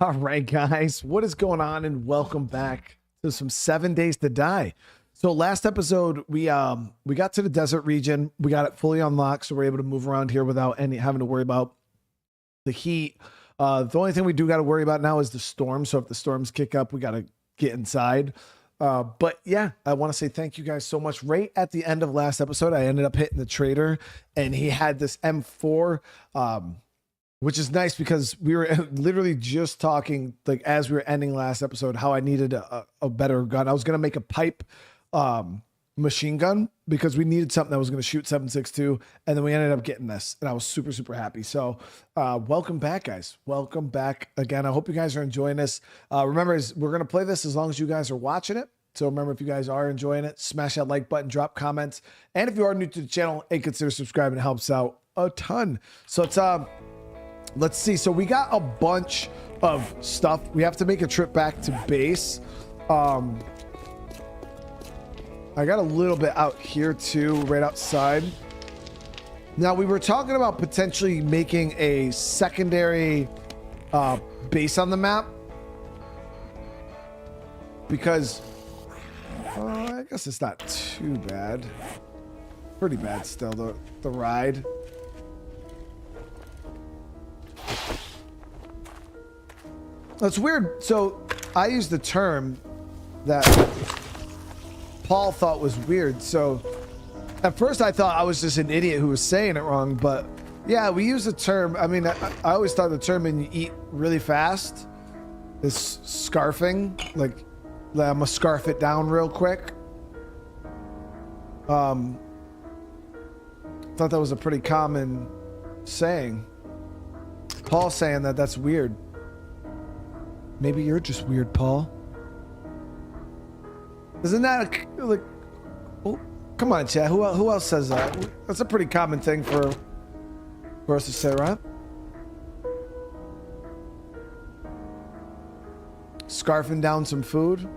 All right, guys, what is going on? And welcome back to some 7 Days to Die. So last episode, we got to the desert region. We got it fully unlocked, so we're able to move around here without having to worry about the heat. The only thing we do got to worry about now is the storm. So if the storms kick up, we got to get inside. But yeah, I want to say thank you guys so much. Right at the end of last episode, I ended up hitting the trader, and he had this M4. Which is nice because we were literally just talking, like, as we were ending last episode, how I needed a better gun. I was going to make a pipe machine gun because we needed something that was going to shoot 7.62, and then we ended up getting this, and I was super, super happy. So welcome back, guys. Welcome back again. I hope you guys are enjoying this. Remember, we're going to play this as long as you guys are watching it. So remember, if you guys are enjoying it, smash that like button, drop comments. And if you are new to the channel, and consider subscribing. It helps out a ton. So it's... let's see. So we got a bunch of stuff. We have to make a trip back to base. I got a little bit out here too, right outside. Now we were talking about potentially making a secondary base on the map because I guess it's not too bad. Pretty bad still, the ride. That's weird. So I used the term that Paul thought was weird. So at first I thought I was just an idiot who was saying it wrong, but yeah, we use the term. I mean, I always thought the term when you eat really fast is scarfing. Like I'm gonna scarf it down real quick. Thought that was a pretty common saying. Paul saying that that's weird. Maybe you're just weird, Paul. Isn't that like? Oh, come on, Chad. Who else says that? That's a pretty common thing for us to say, right? Scarfing down some food.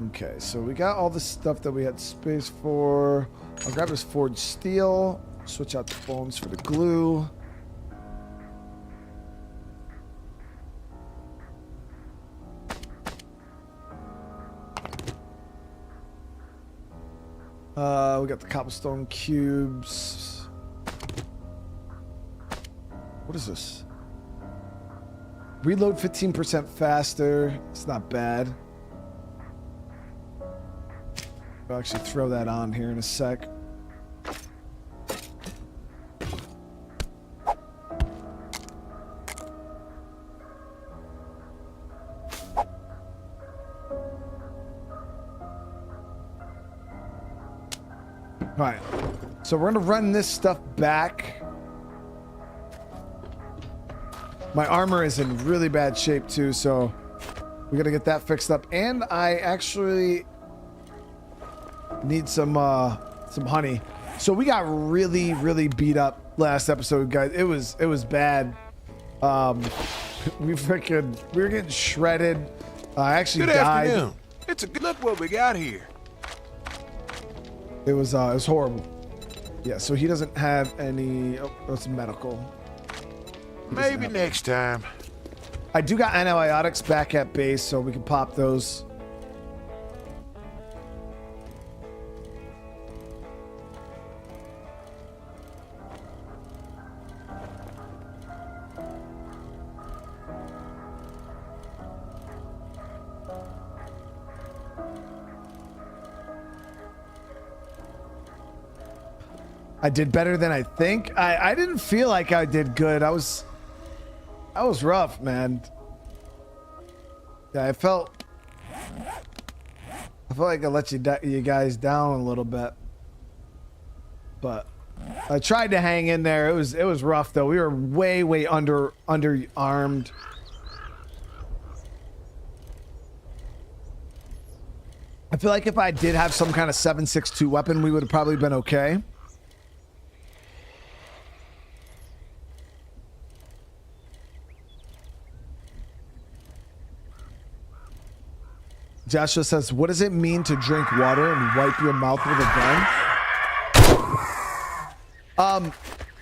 Okay, so we got all the stuff that we had space for. I'll grab this forged steel. Switch out the bones for the glue. We got the cobblestone cubes. What is this? Reload 15% faster. It's not bad. I'll actually throw that on here in a sec. All right, so we're gonna run this stuff back. My armor is in really bad shape too, so we gotta get that fixed up. And I actually need some honey. So we got really, really beat up last episode, guys. It was bad. We were getting shredded. I actually died. Good afternoon. It's a good look what we got here. It was horrible. Yeah, so he doesn't have any. Oh, it's medical. Maybe next time. I do got antibiotics back at base, so we can pop those. I did better than I think. I didn't feel like I did good. I was rough, man. Yeah, I felt like I let you guys down a little bit, but I tried to hang in there. It was rough though. We were way underarmed. I feel like if I did have some kind of 7.62 weapon, we would have probably been okay. Joshua says, what does it mean to drink water and wipe your mouth with a gun?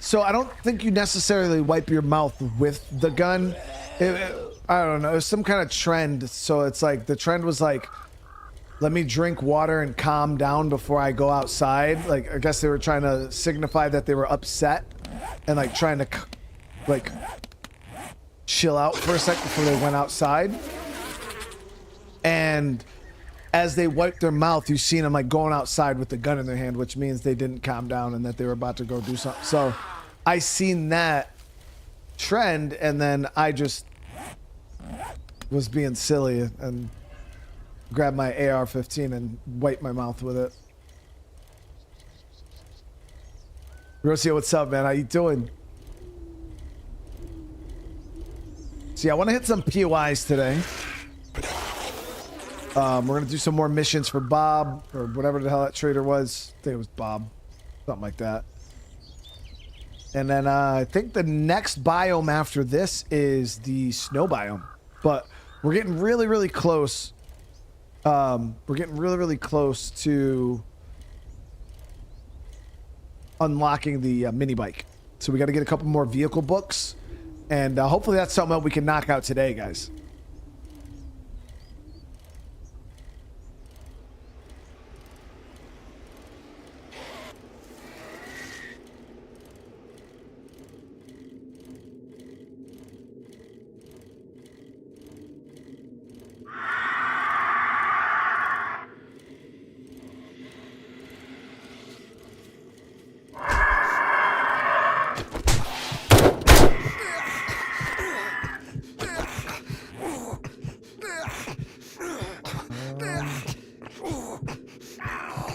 So I don't think you necessarily wipe your mouth with the gun. I don't know. It was some kind of trend. So it's like the trend was like, let me drink water and calm down before I go outside. Like, I guess they were trying to signify that they were upset and like trying to like chill out for a sec before they went outside. And as they wiped their mouth, you seen them like going outside with the gun in their hand, which means they didn't calm down and that they were about to go do something. So I seen that trend, and then I just was being silly and grabbed my AR-15 and wiped my mouth with it. Rocio, what's up, man? How you doing? See, I want to hit some POIs today. We're going to do some more missions for Bob, or whatever the hell that trader was. I think it was Bob. Something like that. And then I think the next biome after this is the snow biome. But we're getting really, really close. We're getting really, really close to unlocking the mini bike. So we got to get a couple more vehicle books. And hopefully that's something that we can knock out today, guys.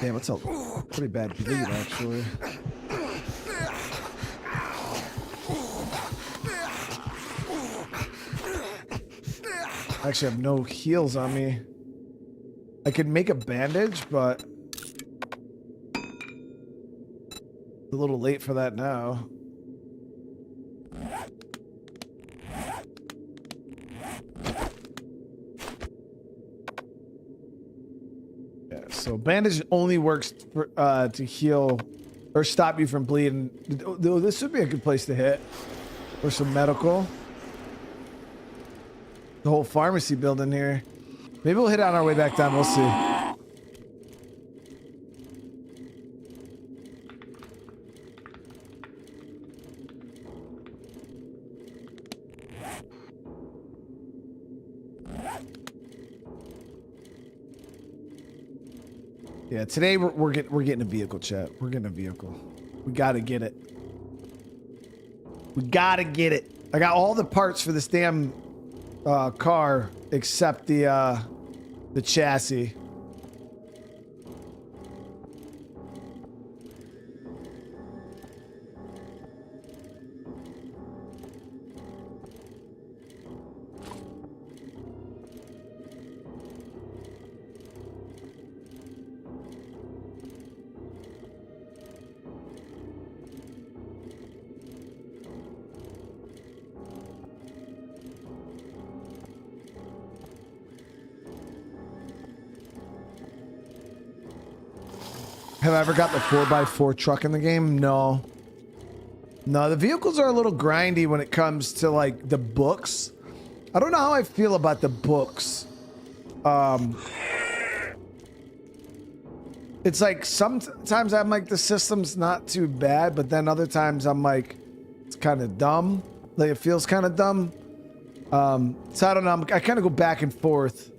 Damn, it's a pretty bad bleed, actually. I actually have no heals on me. I could make a bandage, but a little late for that now. So bandage only works for, to heal or stop you from bleeding. This would be a good place to hit. Or some medical. The whole pharmacy building here. Maybe we'll hit on our way back down. We'll see. Yeah, today we're getting a vehicle, chat. We're getting a vehicle. We gotta get it. We gotta get it. I got all the parts for this damn car except the chassis. Have I ever got the 4x4 truck in the game? No. No, the vehicles are a little grindy when it comes to like the books. I don't know how I feel about the books. It's like sometimes I'm like the system's not too bad, but then other times I'm like it's kind of dumb. Like it feels kind of dumb. So I don't know. I kind of go back and forth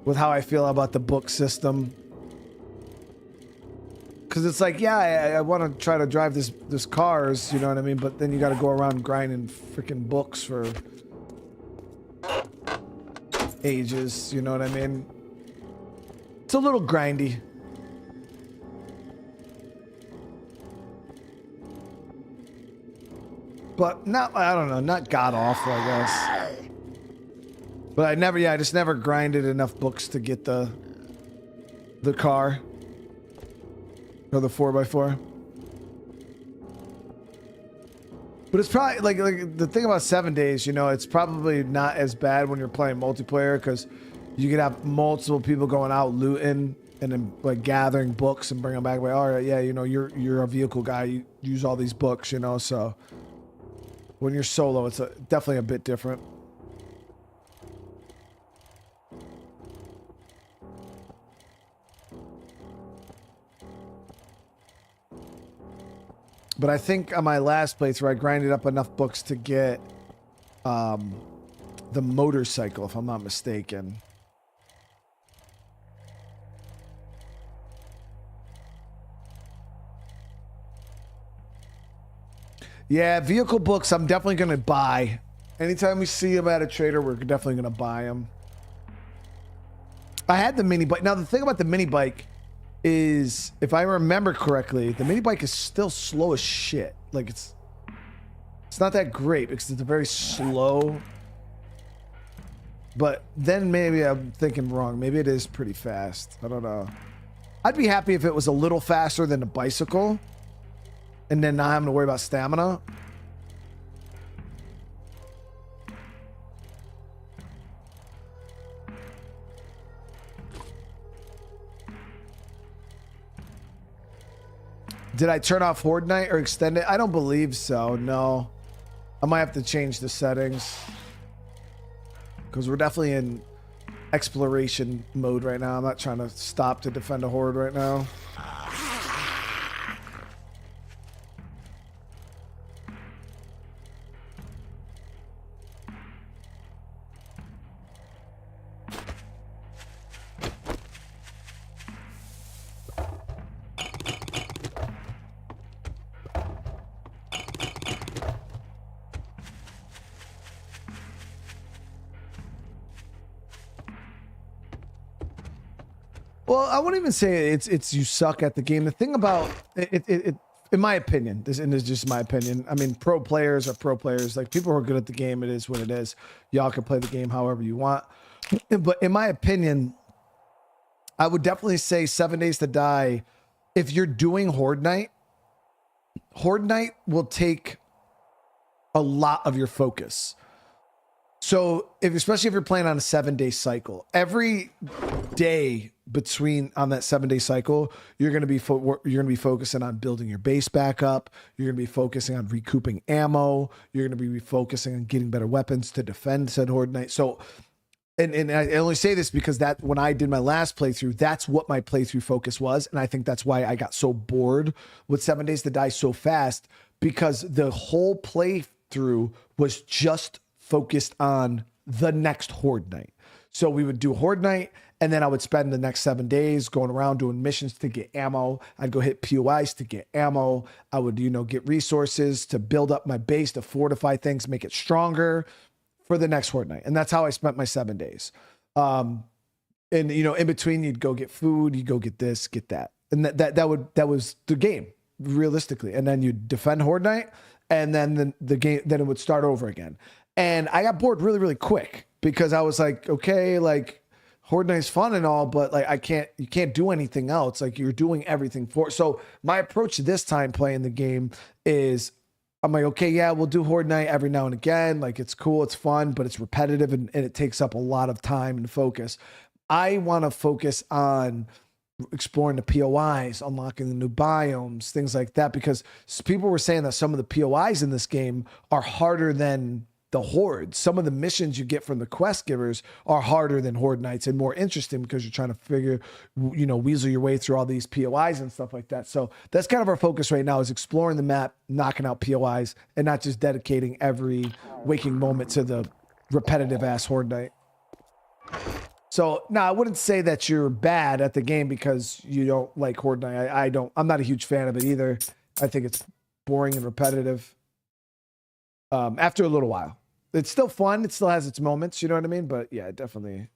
with how I feel about the book system. Cause it's like, yeah, I want to try to drive this cars, you know what I mean? But then you got to go around grinding freaking books for ages, you know what I mean? It's a little grindy. But not, I don't know, not god awful, I guess. But I just never grinded enough books to get the car. Or the 4x4. But it's probably like the thing about 7 days, you know, it's probably not as bad when you're playing multiplayer because you could have multiple people going out looting and then like gathering books and bring them back. Like, all right, yeah, you know, you're a vehicle guy. You use all these books, you know. So when you're solo, it's definitely a bit different. But I think on my last playthrough, I grinded up enough books to get the motorcycle, if I'm not mistaken. Yeah, vehicle books I'm definitely going to buy. Anytime we see them at a trader, we're definitely going to buy them. I had the mini bike. Now, the thing about the mini bike is, if I remember correctly, the mini bike is still slow as shit. Like, it's not that great because it's very slow. But then maybe I'm thinking wrong. Maybe it is pretty fast. I don't know. I'd be happy if it was a little faster than a bicycle and then not having to worry about stamina. Did I turn off Horde Night or extend it? I don't believe so. No. I might have to change the settings. Because we're definitely in exploration mode right now. I'm not trying to stop to defend a horde right now. Well, I wouldn't even say it's you suck at the game. The thing about it in my opinion, this is just my opinion. I mean, pro players are pro players. Like, people who are good at the game, it is what it is. Y'all can play the game however you want. But in my opinion, I would definitely say 7 Days to Die. If you're doing Horde Night will take a lot of your focus. So especially if you're playing on a 7-day cycle, every day between on that 7-day cycle, you're going to be focusing on building your base back up. You're going to be focusing on recouping ammo. You're going to be focusing on getting better weapons to defend said Horde Night. So, and I only say this because that when I did my last playthrough, that's what my playthrough focus was. And I think that's why I got so bored with 7 Days to Die so fast, because the whole playthrough was just focused on the next Horde Night. So we would do Horde Night, and then I would spend the next 7 days going around doing missions to get ammo. I'd go hit POIs to get ammo. I would, get resources to build up my base, to fortify things, make it stronger for the next Horde Night. And that's how I spent my 7 days. And in between, you'd go get food, you go get this, get that. And that was the game, realistically. And then you'd defend Horde Night, and then the game, then it would start over again. And I got bored really, really quick because I was like, okay, like Horde Night's fun and all, but like you can't do anything else. Like, you're doing everything for. So my approach this time playing the game is, I'm like, okay, yeah, we'll do Horde Night every now and again. Like, it's cool, it's fun, but it's repetitive and it takes up a lot of time and focus. I want to focus on exploring the POIs, unlocking the new biomes, things like that, because people were saying that some of the POIs in this game are harder than the Horde. Some of the missions you get from the quest givers are harder than Horde Nights and more interesting because you're trying to figure, weasel your way through all these POIs and stuff like that. So that's kind of our focus right now, is exploring the map, knocking out POIs, and not just dedicating every waking moment to the repetitive ass Horde Night. So no, I wouldn't say that you're bad at the game because you don't like Horde Night. I'm not a huge fan of it either. I think it's boring and repetitive. After a little while. It's still fun. It still has its moments. You know what I mean? But yeah, definitely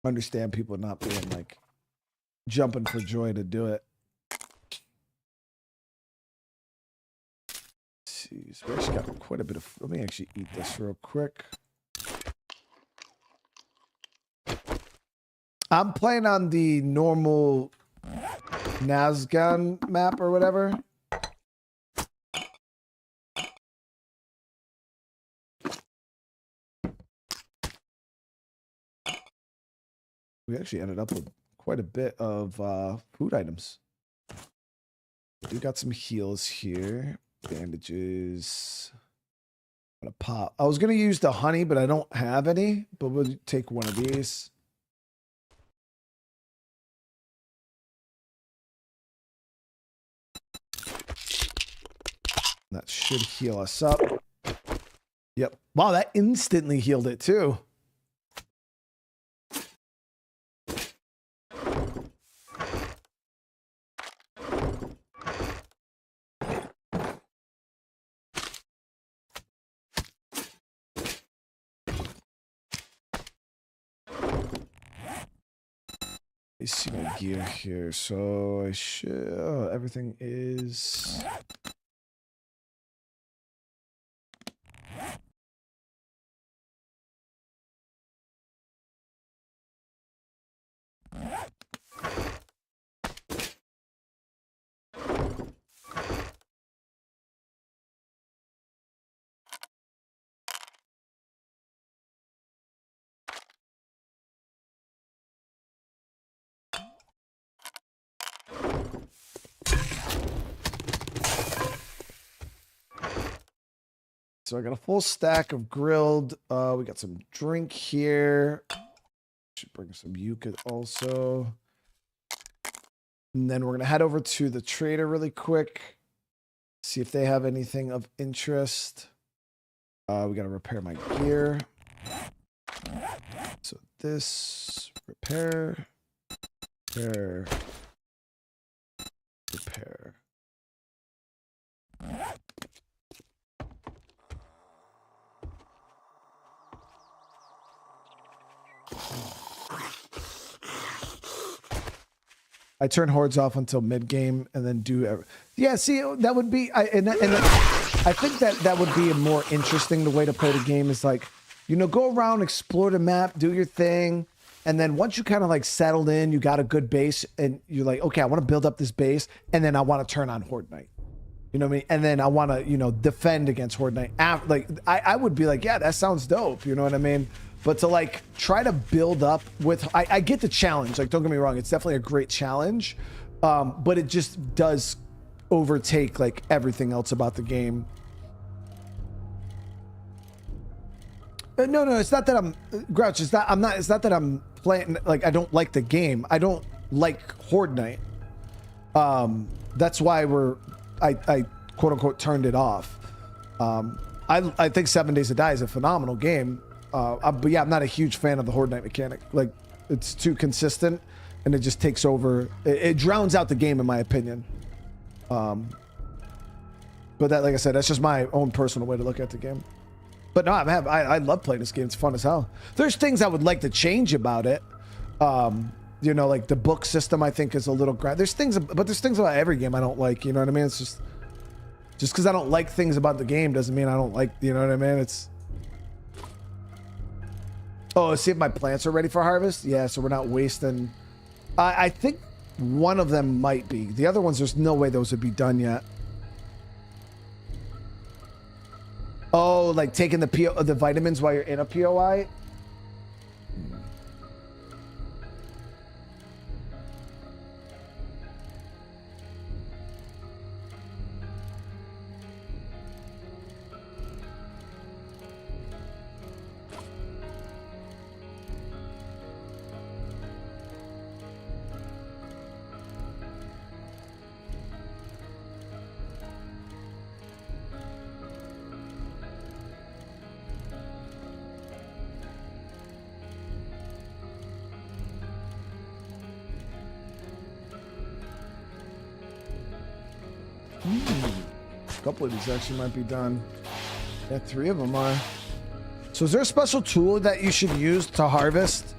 understand people not being like jumping for joy to do it. Let's see. So we actually got quite a bit of. Let me actually eat this real quick. I'm playing on the normal Navezgane map or whatever. We actually ended up with quite a bit of food items. We got some heals here. Bandages. I'm gonna pop. I was gonna use the honey, but I don't have any. But we'll take one of these. That should heal us up. Yep. Wow, that instantly healed it too. Let me see my gear here. So I should, everything is. So I got a full stack of grilled. We got some drink here. Should bring some yucca also. And then we're gonna head over to the trader really quick. See if they have anything of interest. We gotta repair my gear. So this repair. I turn hordes off until mid game and then do. Yeah, see, that would be. I think that would be a more interesting way to play the game. Is like, you know, go around, explore the map, do your thing, and then once you kind of like settled in, you got a good base, and you're like, okay, I want to build up this base, and then I want to turn on Horde Night. You know what I mean? And then I want to, you know, defend against Horde Night. Like, I would be like, yeah, that sounds dope. You know what I mean? But to like try to build up with, I get the challenge. Like, don't get me wrong, it's definitely a great challenge, but it just does overtake like everything else about the game. No, it's not that I'm Grouch. It's not that I'm playing. Like, I don't like the game. I don't like Horde Night. That's why I quote unquote turned it off. I think 7 Days to Die is a phenomenal game. But yeah, I'm not a huge fan of the Horde Night mechanic. Like, it's too consistent and it just takes over. It drowns out the game in my opinion. But that, like I said, that's just my own personal way to look at the game. But no, I love playing this game. It's fun as hell. There's things I would like to change about it. You know, like the book system, I think is a little there's things about every game I don't like. You know what I mean? It's just because I don't like things about the game doesn't mean I don't like. You know what I mean? It's. Oh, see if my plants are ready for harvest. Yeah, so we're not wasting. I think one of them might be. The other ones, there's no way those would be done yet. Oh, like taking the vitamins while you're in a POI. A couple of these actually might be done. Yeah, 3 of them are. So is there a special tool that you should use to harvest?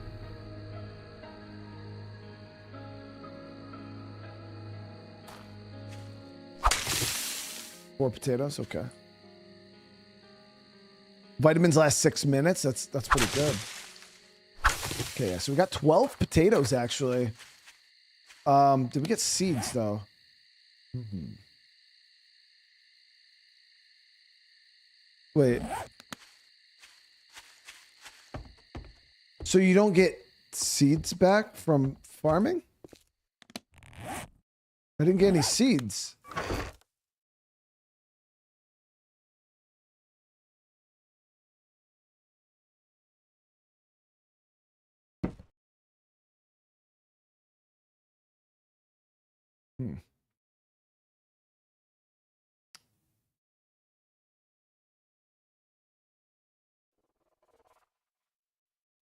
Four potatoes, okay. Vitamins last 6 minutes. That's pretty good. Okay, so we got 12 potatoes actually. Did we get seeds though? Wait. So you don't get seeds back from farming? I didn't get any seeds.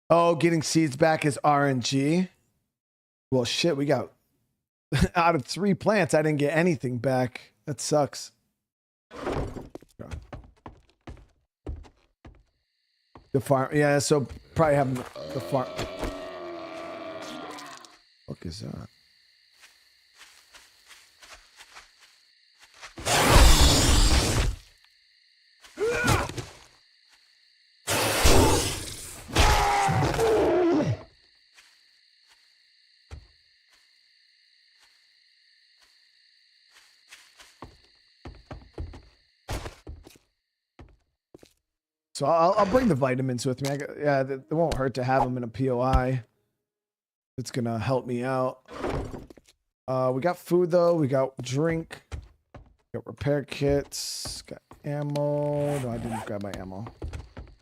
Oh, getting seeds back is RNG. Well, shit, we got out of 3 plants, I didn't get anything back. That sucks. The farm, yeah, so probably having the farm. What is that? So I'll bring the vitamins with me. Yeah, it won't hurt to have them in a POI. It's gonna help me out. We got food though. We got drink. Got repair kits. Got ammo. No, I didn't grab my ammo.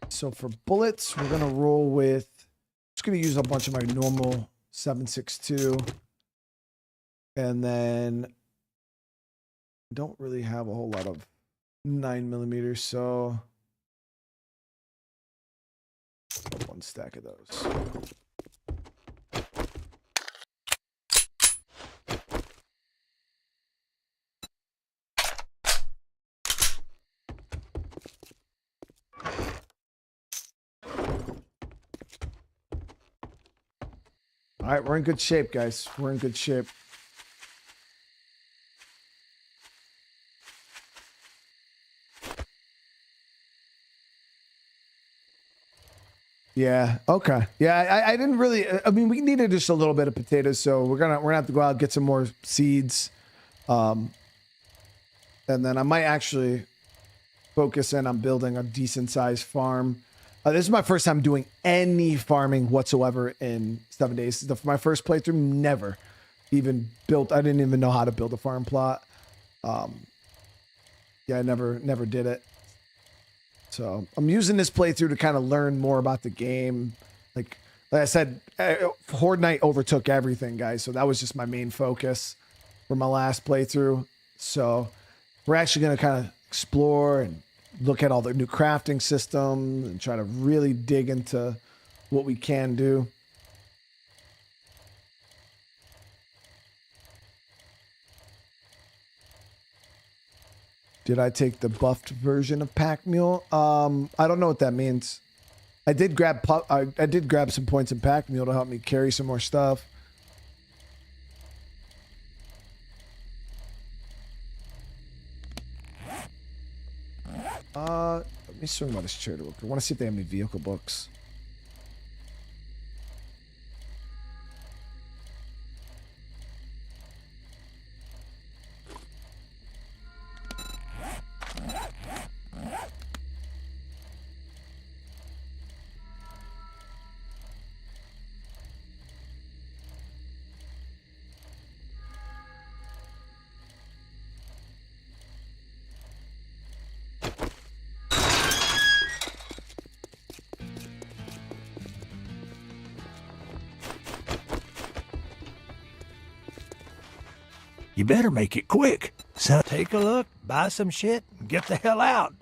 So for bullets, we're gonna roll with. Just gonna use a bunch of my normal 7.62, and then don't really have a whole lot of 9mm, so. 1 stack of those. All right, we're in good shape, guys. We're in good shape. Yeah. Okay. Yeah. I didn't really. I mean, we needed just a little bit of potatoes, so we're gonna have to go out and get some more seeds, and then I might actually focus in on building a decent sized farm. This is my first time doing any farming whatsoever in 7 days. My first playthrough, never even built. I didn't even know how to build a farm plot. Yeah, I never did it. So I'm using this playthrough to kind of learn more about the game. Like I said, Horde Night overtook everything, guys. So that was just my main focus for my last playthrough. So we're actually going to kind of explore and look at all the new crafting systems and try to really dig into what we can do. Did I take the buffed version of Pack Mule? I don't know what that means. I did grab some points in Pack Mule to help me carry some more stuff. Let me swing by this chair to look. I want to see if they have any vehicle books. You better make it quick. So take a look, buy some shit, and get the hell out.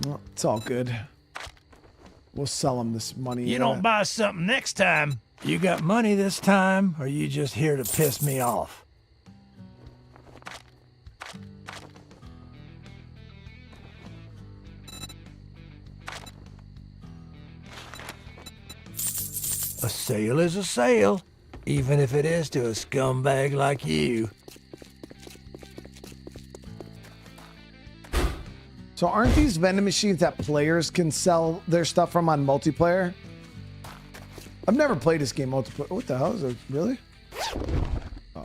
Well, it's all good. We'll sell them this money. You don't buy something next time. You got money this time, or you just here to piss me off? A sale is a sale, even if it is to a scumbag like you. So aren't these vending machines that players can sell their stuff from on multiplayer? I've never played this game multiplayer. What the hell is it? Really? Oh,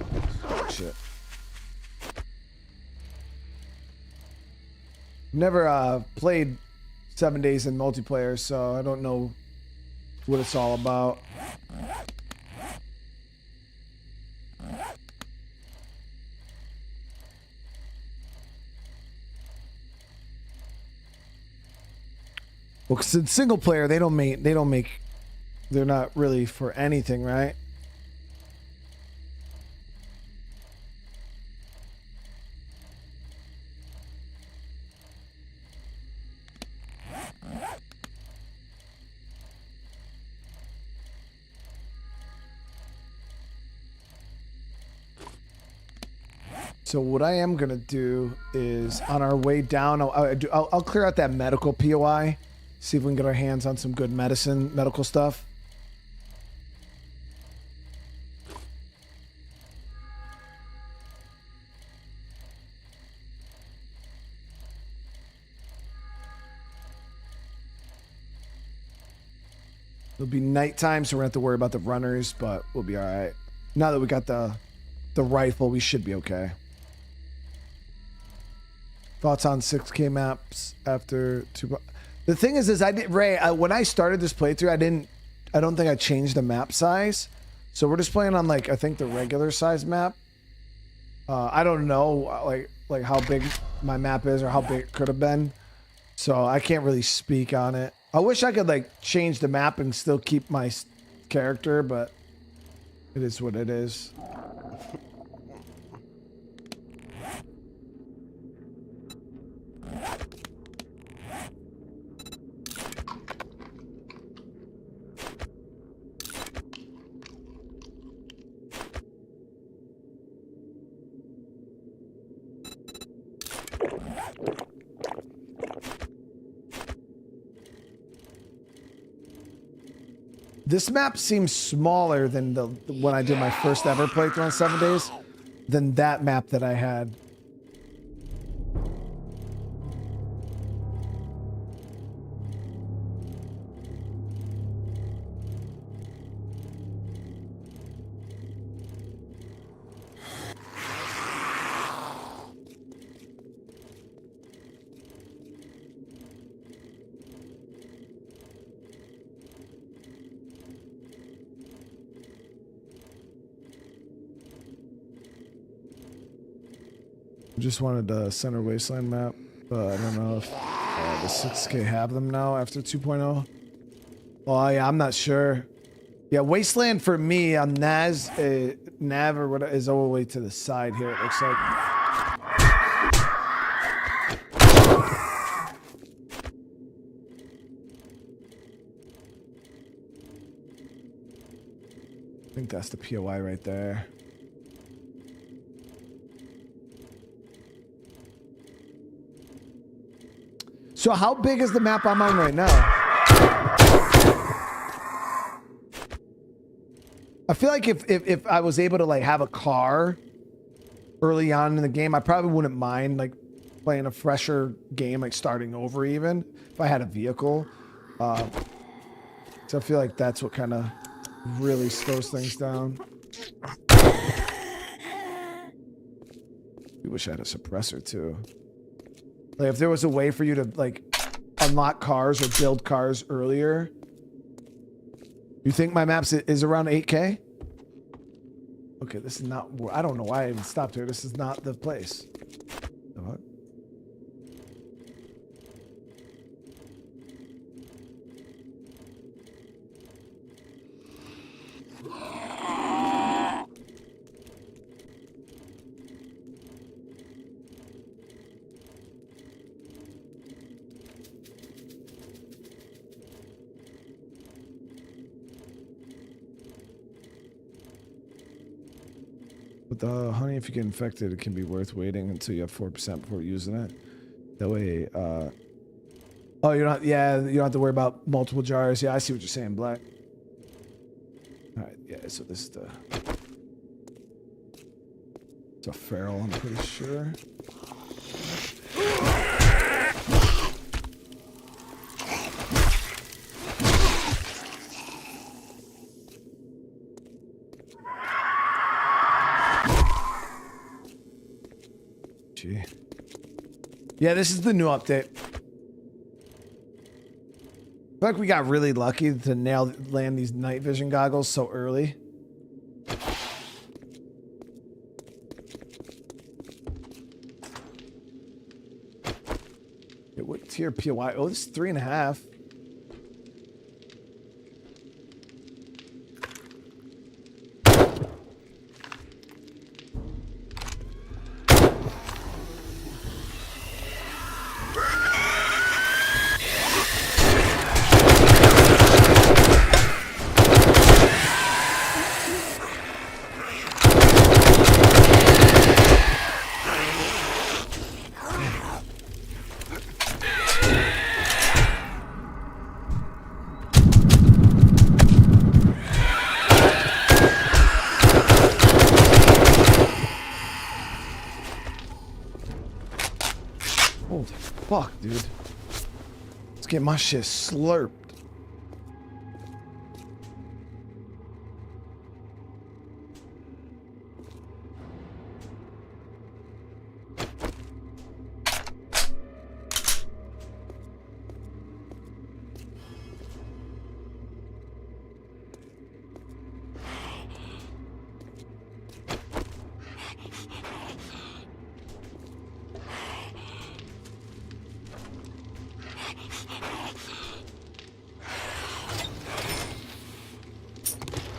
shit. Never played 7 days in multiplayer, so I don't know what it's all about. Well, because in single player, they're not really for anything, right? So what I am gonna do is, on our way down, I'll clear out that medical POI, see if we can get our hands on some good medical stuff. It'll be nighttime, so we're gonna have to worry about the runners, but we'll be all right. Now that we got the rifle, we should be okay. Thoughts on 6K maps after 2. The thing is Ray, when I started this playthrough, I don't think I changed the map size. So we're just playing on, like, I think the regular size map. I don't know like how big my map is or how big it could have been. So I can't really speak on it. I wish I could, like, change the map and still keep my character, but it is what it is. This map seems smaller than when I did my first ever playthrough on 7 days than that map that I had. Just wanted the Center Wasteland map, but I don't know if the 6K have them now after 2.0. Well, yeah, I'm not sure. Yeah, Wasteland for me on Nav or what is all the way to the side here, it looks like. I think that's the POI right there. So how big is the map I'm on right now? I feel like if I was able to, like, have a car early on in the game, I probably wouldn't mind, like, playing a fresher game, like starting over even if I had a vehicle. So I feel like that's what kind of really slows things down. I wish I had a suppressor too. Like, if there was a way for you to, like, unlock cars or build cars earlier. You think my maps is around 8K? Okay, this is not... I don't know why I even stopped here. This is not the place. What? But the honey, if you get infected, it can be worth waiting until you have 4% before using it. That way, oh, you're not, yeah, you don't have to worry about multiple jars. Yeah, I see what you're saying, Black. All right, yeah, so this is the... It's a feral, I'm pretty sure. Yeah, this is the new update. feel like we got really lucky to land these night vision goggles so early. Okay, what tier POI? Oh, this is 3.5. Holy fuck, dude. Let's get my shit slurped.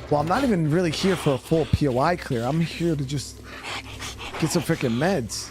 Well, I'm not even really here for a full POI clear. I'm here to just get some freaking meds.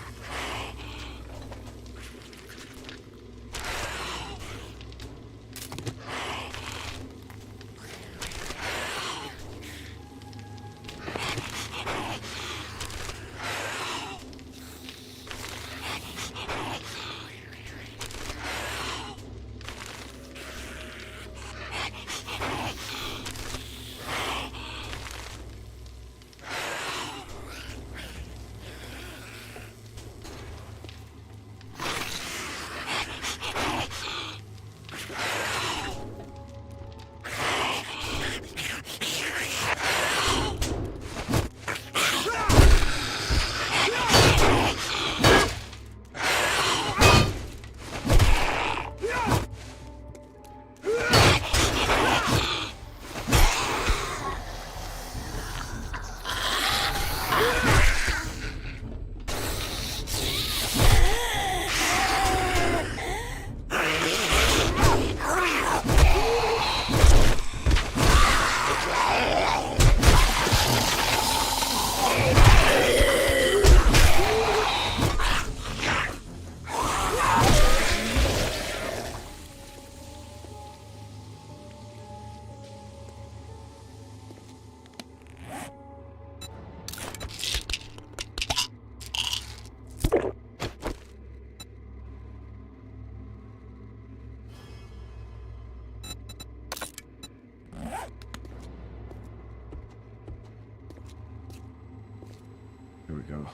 Here we go.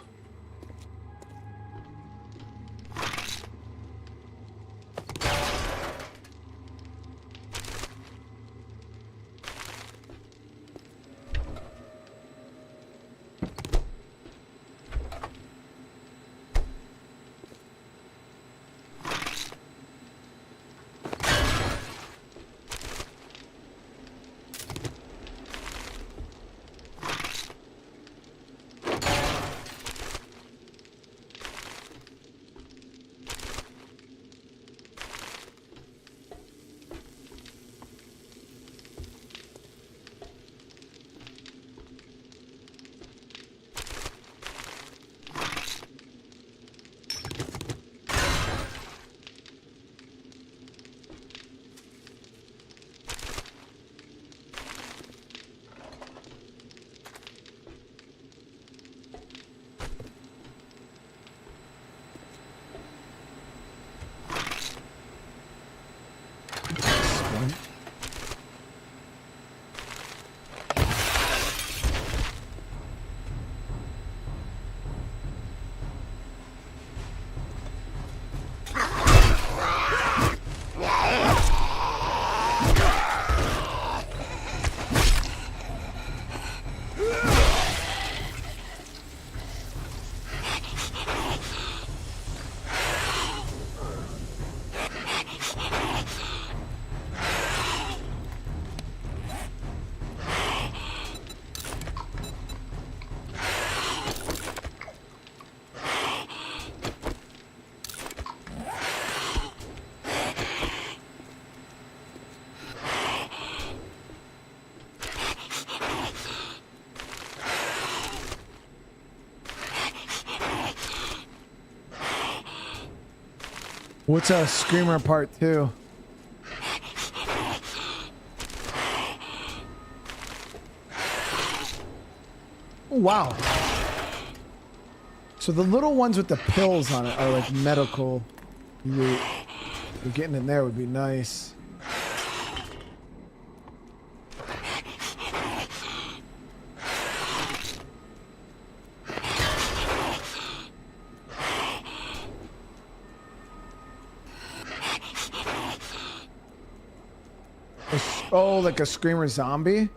What's a screamer part 2? Oh, wow. So the little ones with the pills on it are like medical. You're getting in there would be nice. Oh, like a screamer zombie?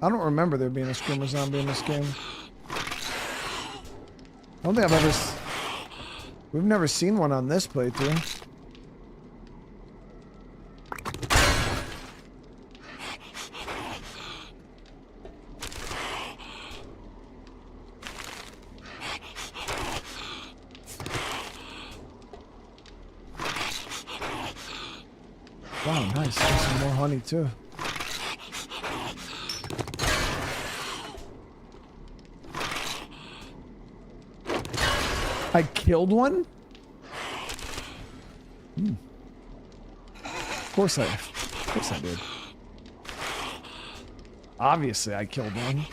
I don't remember there being a screamer zombie in this game. I don't think I've ever... We've never seen one on this playthrough. Wow, nice. There's some more honey too. I killed one? Of course I did. Obviously I killed one.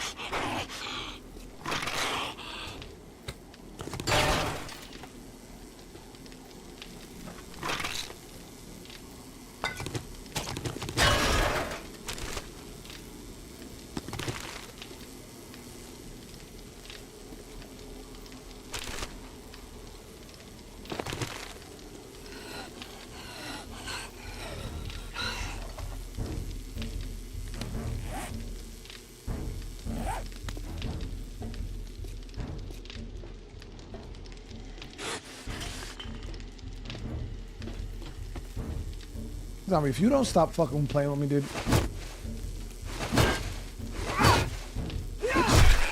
Zombie, if you don't stop fucking playing with me, dude.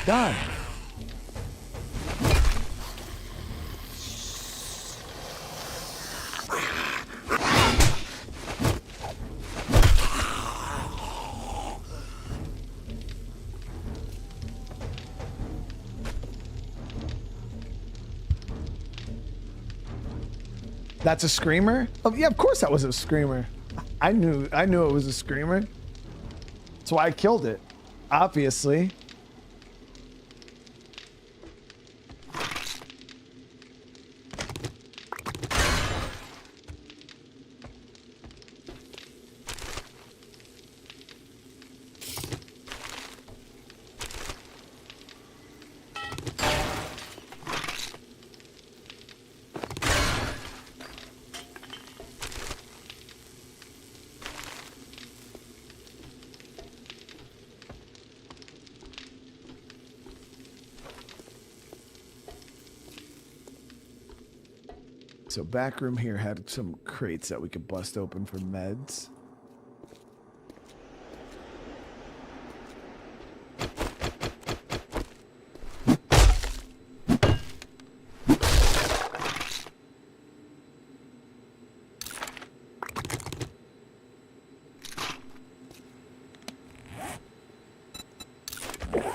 God. That's a screamer? Oh, yeah, of course that was a screamer. I knew it was a screamer. That's why I killed it. Obviously. So back room here had some crates that we could bust open for meds.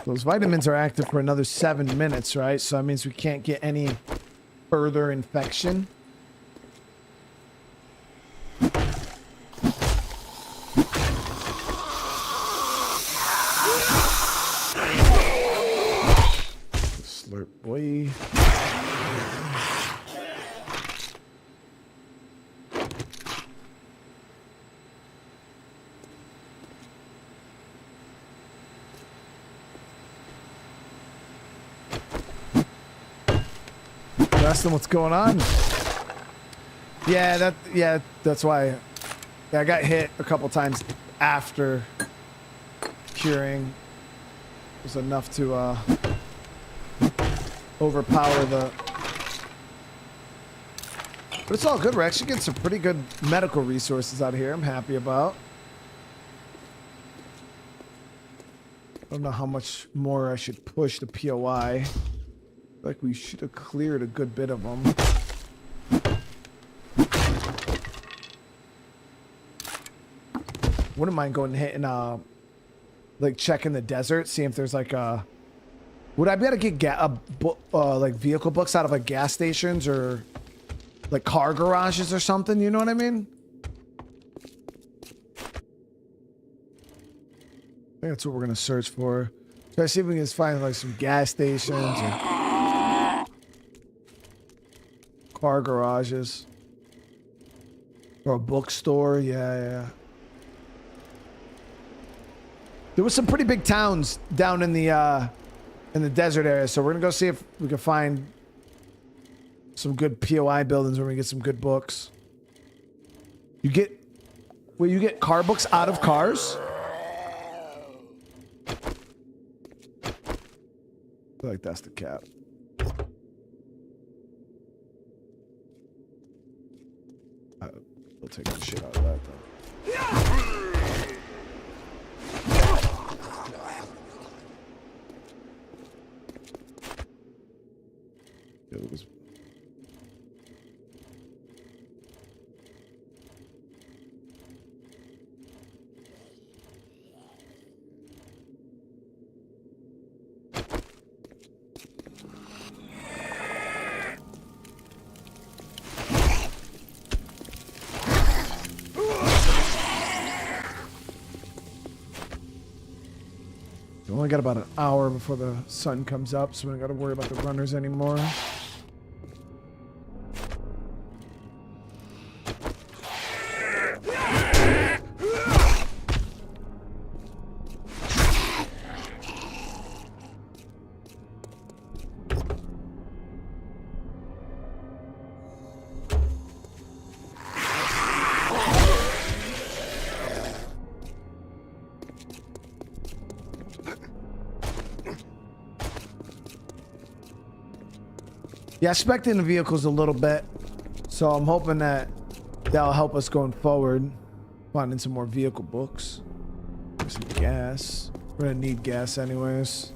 Those vitamins are active for another 7 minutes, right? So that means we can't get any further infection. Slurp boy. Ask them what's going on. Yeah, that's why. Yeah, I got hit a couple times after curing. It was enough to overpower the. But it's all good. We're actually getting some pretty good medical resources out here. I'm happy about. I don't know how much more I should push the POI. Like we should have cleared a good bit of them. Wouldn't mind going and hitting, like checking the desert, seeing if there's like a. Would I be able to get like vehicle books out of like gas stations or like car garages or something, you know what I mean? I think that's what we're gonna search for. Try to see if we can just find like some gas stations or car garages. Or a bookstore, yeah. There was some pretty big towns down in the desert area, so we're gonna go see if we can find some good POI buildings where we get some good books. You get car books out of cars? I feel like that's the cap. We'll take the shit out of that though. Yeah, it was. We only got about an hour before the sun comes up, so we don't got to worry about the runners anymore. Yeah, I spec'd in the vehicles a little bit, so I'm hoping that that'll help us going forward. Finding some more vehicle books. Some gas. We're gonna need gas anyways.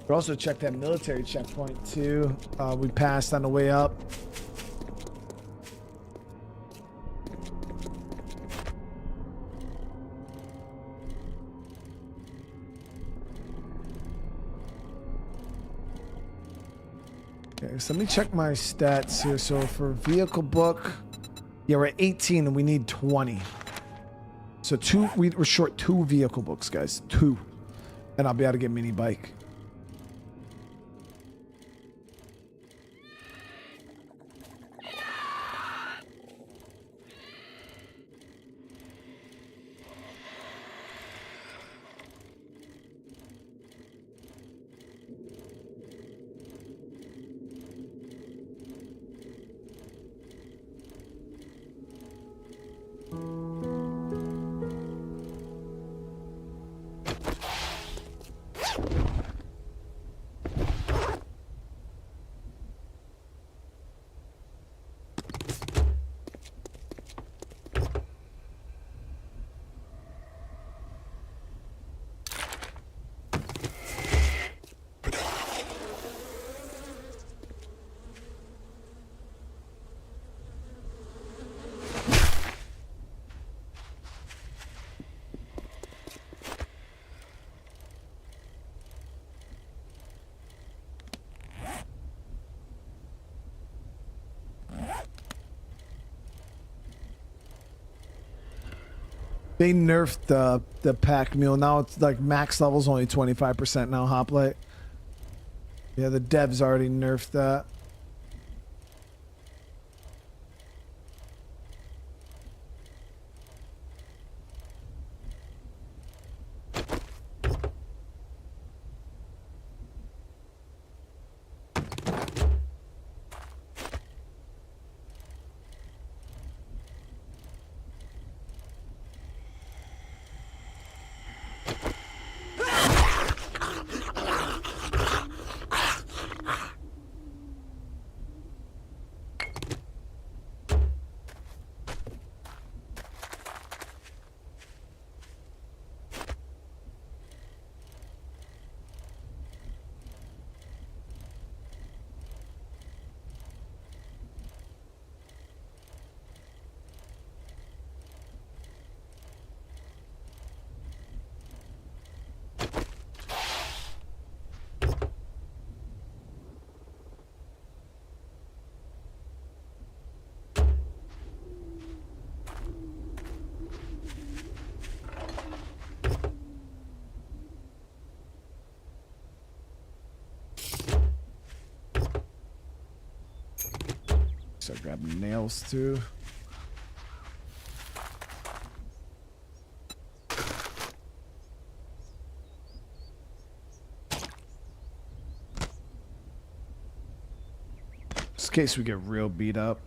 We also checked that military checkpoint too. We passed on the way up. Okay, so let me check my stats here. So for vehicle book, yeah, we're at 18 and we need 20. So we're short 2 vehicle books, guys. 2. And I'll be able to get mini bike. They nerfed the pack mule. Now it's like max level's only 25% now, hoplite. Yeah, the devs already nerfed that. Start grabbing nails too. Just in case we get real beat up.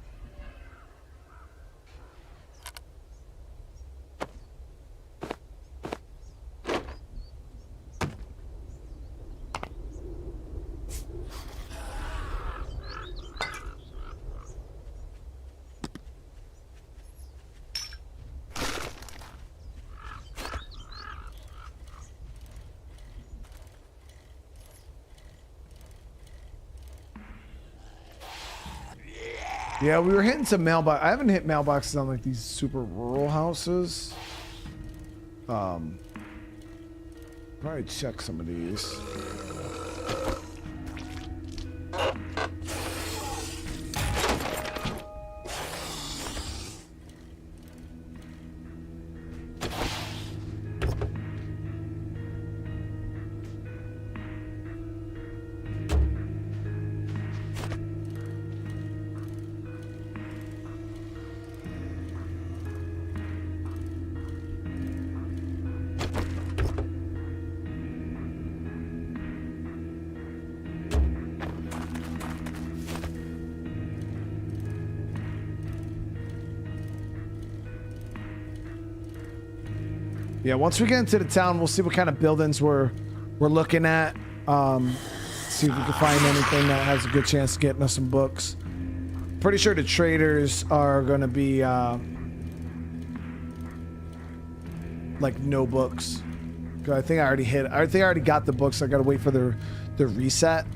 Yeah, we were hitting some mailbox. I haven't hit mailboxes on like these super rural houses. Probably check some of these. Yeah, once we get into the town, we'll see what kind of buildings we're looking at. See if we can find anything that has a good chance of getting us some books. Pretty sure the traders are gonna be like no books. 'Cause I think I already got the books. I gotta wait for the reset.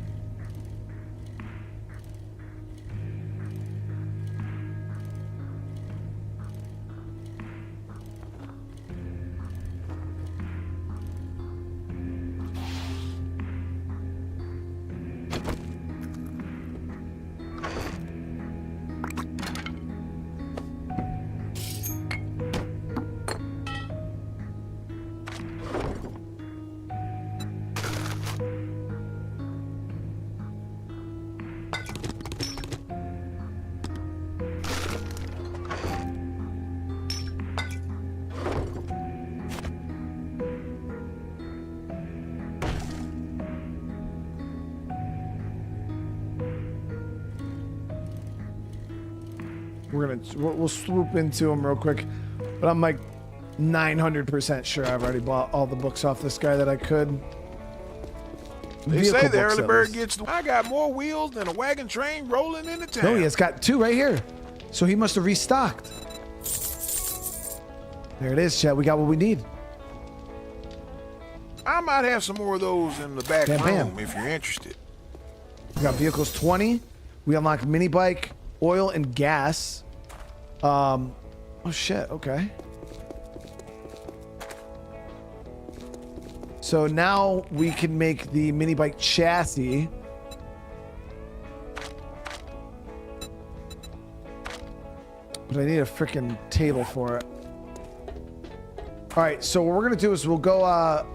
We'll swoop into them real quick, but I'm like 900% sure I've already bought all the books off this guy that I could. They Vehicle say the books, early at bird least. gets the... I got more wheels than a wagon train rolling into town. No, he has got 2 right here. So he must have restocked. There it is, chat. We got what we need. I might have some more of those in the back Bam, room bam. if you're interested. We got vehicles 20. We unlock mini bike, oil, and gas. Oh shit, okay. So now we can make the mini bike chassis. But I need a freaking table for it. All right, so what we're gonna do is we'll go,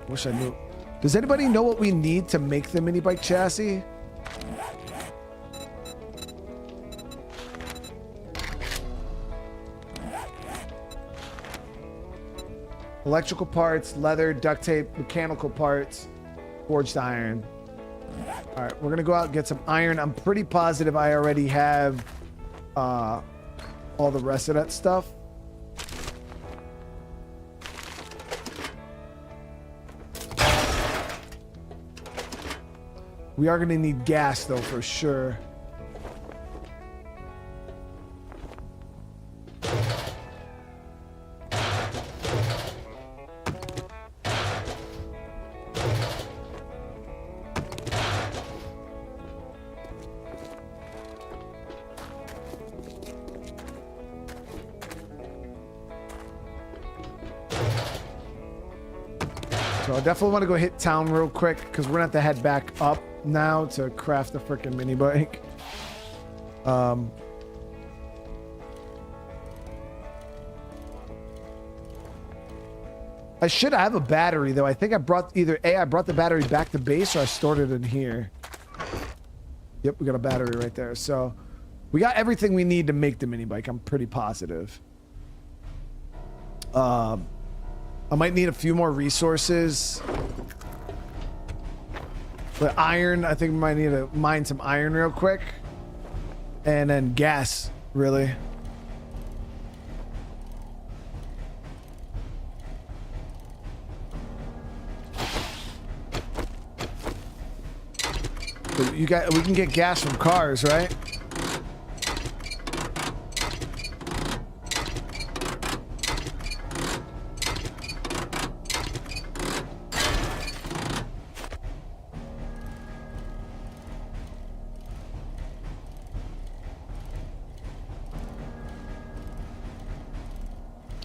wish I knew. Does anybody know what we need to make the mini bike chassis? Electrical parts, leather, duct tape, mechanical parts, forged iron. All right, we're gonna go out and get some iron. I'm pretty positive I already have all the rest of that stuff. We are gonna need gas though, for sure. So I definitely want to go hit town real quick because we're gonna have to head back up now to craft the freaking mini bike. I should have a battery though. I think I brought I brought the battery back to base or I stored it in here. Yep, we got a battery right there. So We got everything we need to make the mini bike. I'm pretty positive. I might need a few more resources. The iron, I think we might need to mine some iron real quick. And then gas, really. So we can get gas from cars, right?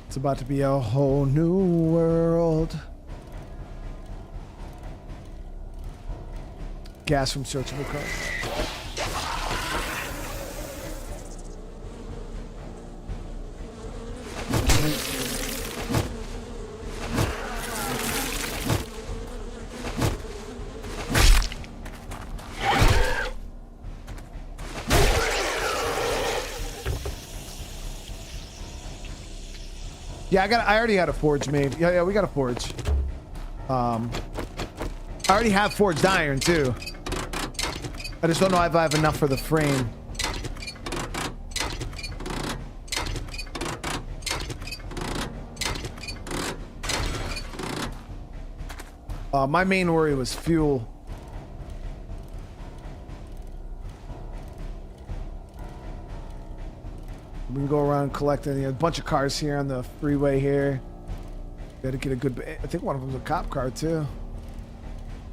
It's about to be a whole new world. Gas from searchable cars. Yeah, I already had a forge made. Yeah, we got a forge. I already have forged iron too. I just don't know if I have enough for the frame. My main worry was fuel. We can go around collecting a bunch of cars here on the freeway here. Gotta get a good... I think one of them's a cop car too.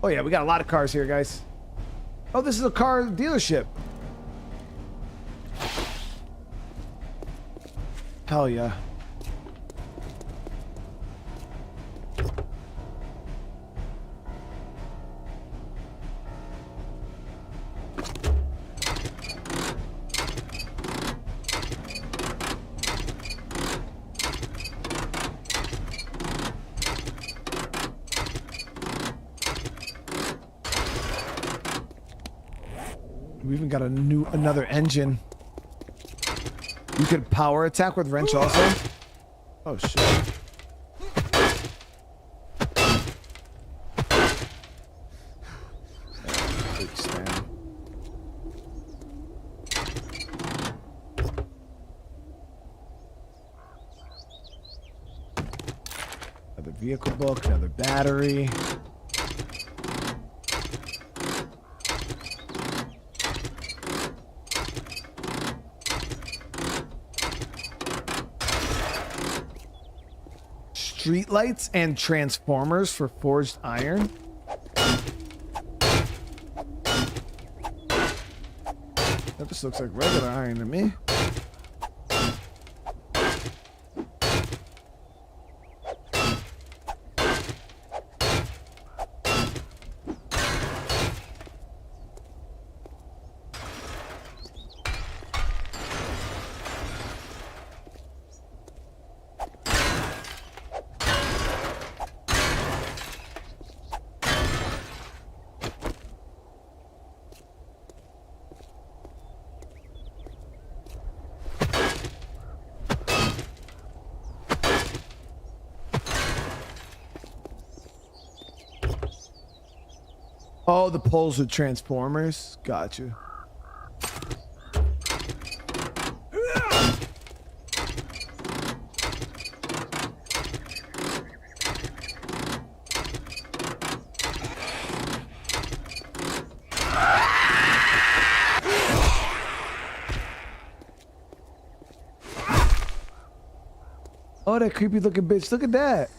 Oh yeah, we got a lot of cars here, guys. Oh, this is a car dealership. Hell yeah. We even got another engine. You could power attack with wrench also. Oh shit. Big stand. Another vehicle book, another battery. Street lights and transformers for forged iron. That just looks like regular iron to me. Oh, the poles with transformers. Got you. Oh, that creepy looking bitch. Look at that.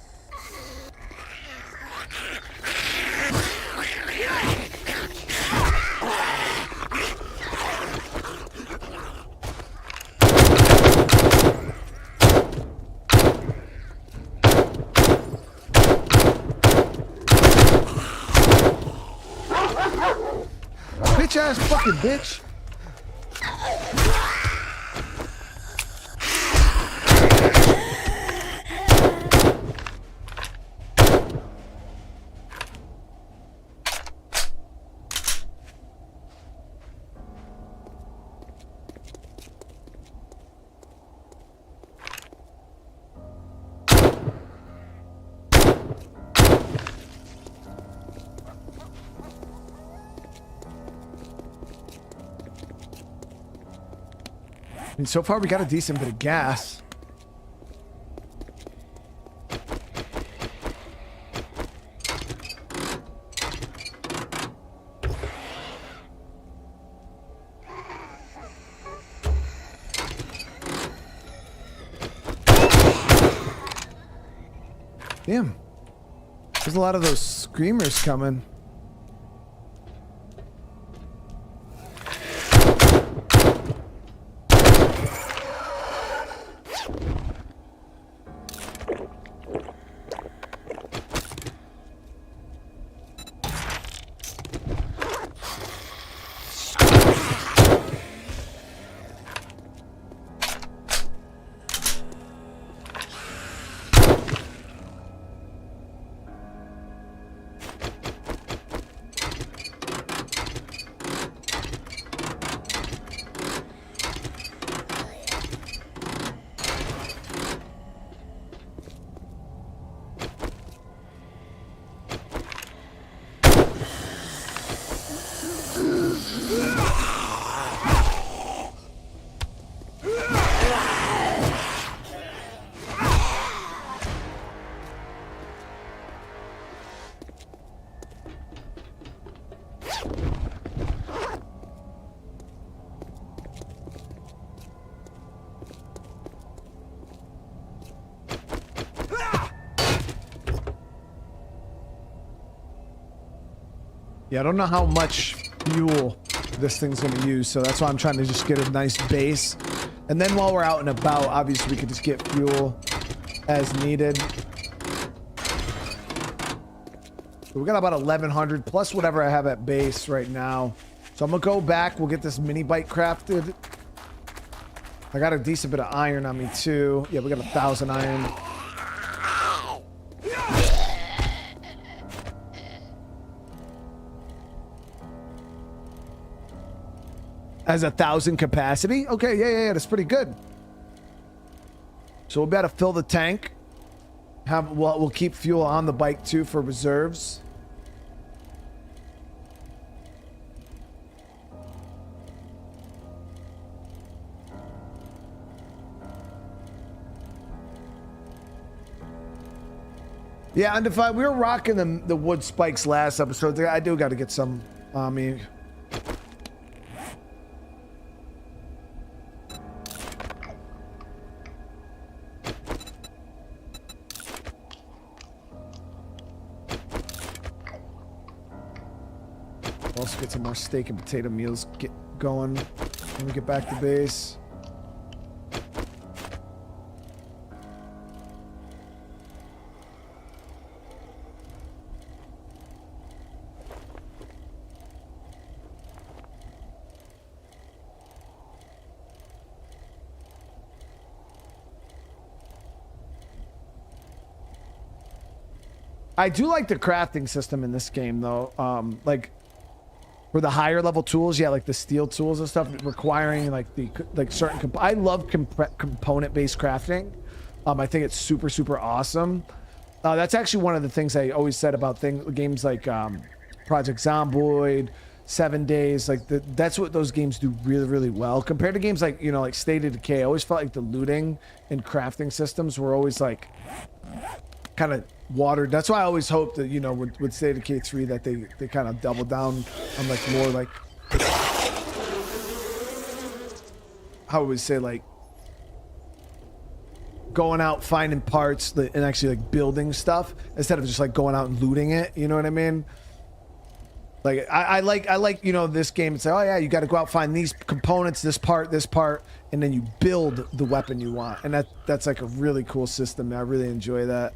Bitch ass fucking bitch. mean, so far we got a decent bit of gas. Damn. There's a lot of those screamers coming. Yeah, I don't know how much fuel this thing's going to use, so that's why I'm trying to just get a nice base. And then while we're out and about, obviously we could just get fuel as needed. So we got about 1,100 plus whatever I have at base right now. So I'm going to go back. We'll get this mini bike crafted. I got a decent bit of iron on me too. Yeah, we got 1,000 iron. Has 1,000 capacity. Okay, yeah, that's pretty good. So we'll be able to fill the tank. We'll keep fuel on the bike too for reserves. Yeah, undefined. We were rocking the wood spikes last episode. I do got to get some on me. Also get some more steak and potato meals get going when we get back to base. I do like the crafting system in this game though. Like for the higher level tools, yeah, like the steel tools and stuff, requiring like certain. I love component based crafting. I think it's super awesome. That's actually one of the things I always said about games like Project Zomboid, 7 Days. Like that's what those games do really well compared to games like like State of Decay. I always felt like the looting and crafting systems were always like kind of watered. That's why I always hoped that with State of Decay 3 that they kind of double down on like more like, how would we say, like going out finding parts and actually like building stuff instead of just like going out and looting it. You know what I mean? Like I like this game. It's like, oh yeah, you got to go out find these components, this part, and then you build the weapon you want. And that's like a really cool system. I really enjoy that.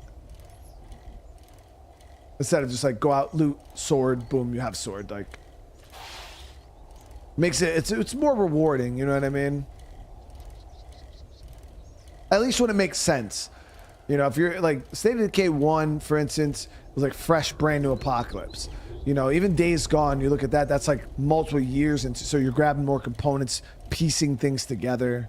Instead of just like go out, loot, sword, boom, you have sword. Like makes it's more rewarding, you know what I mean? At least when it makes sense. If you're like State of Decay 1, for instance, was like fresh, brand new apocalypse. Even Days Gone, you look at that, that's like multiple years into, so you're grabbing more components, piecing things together.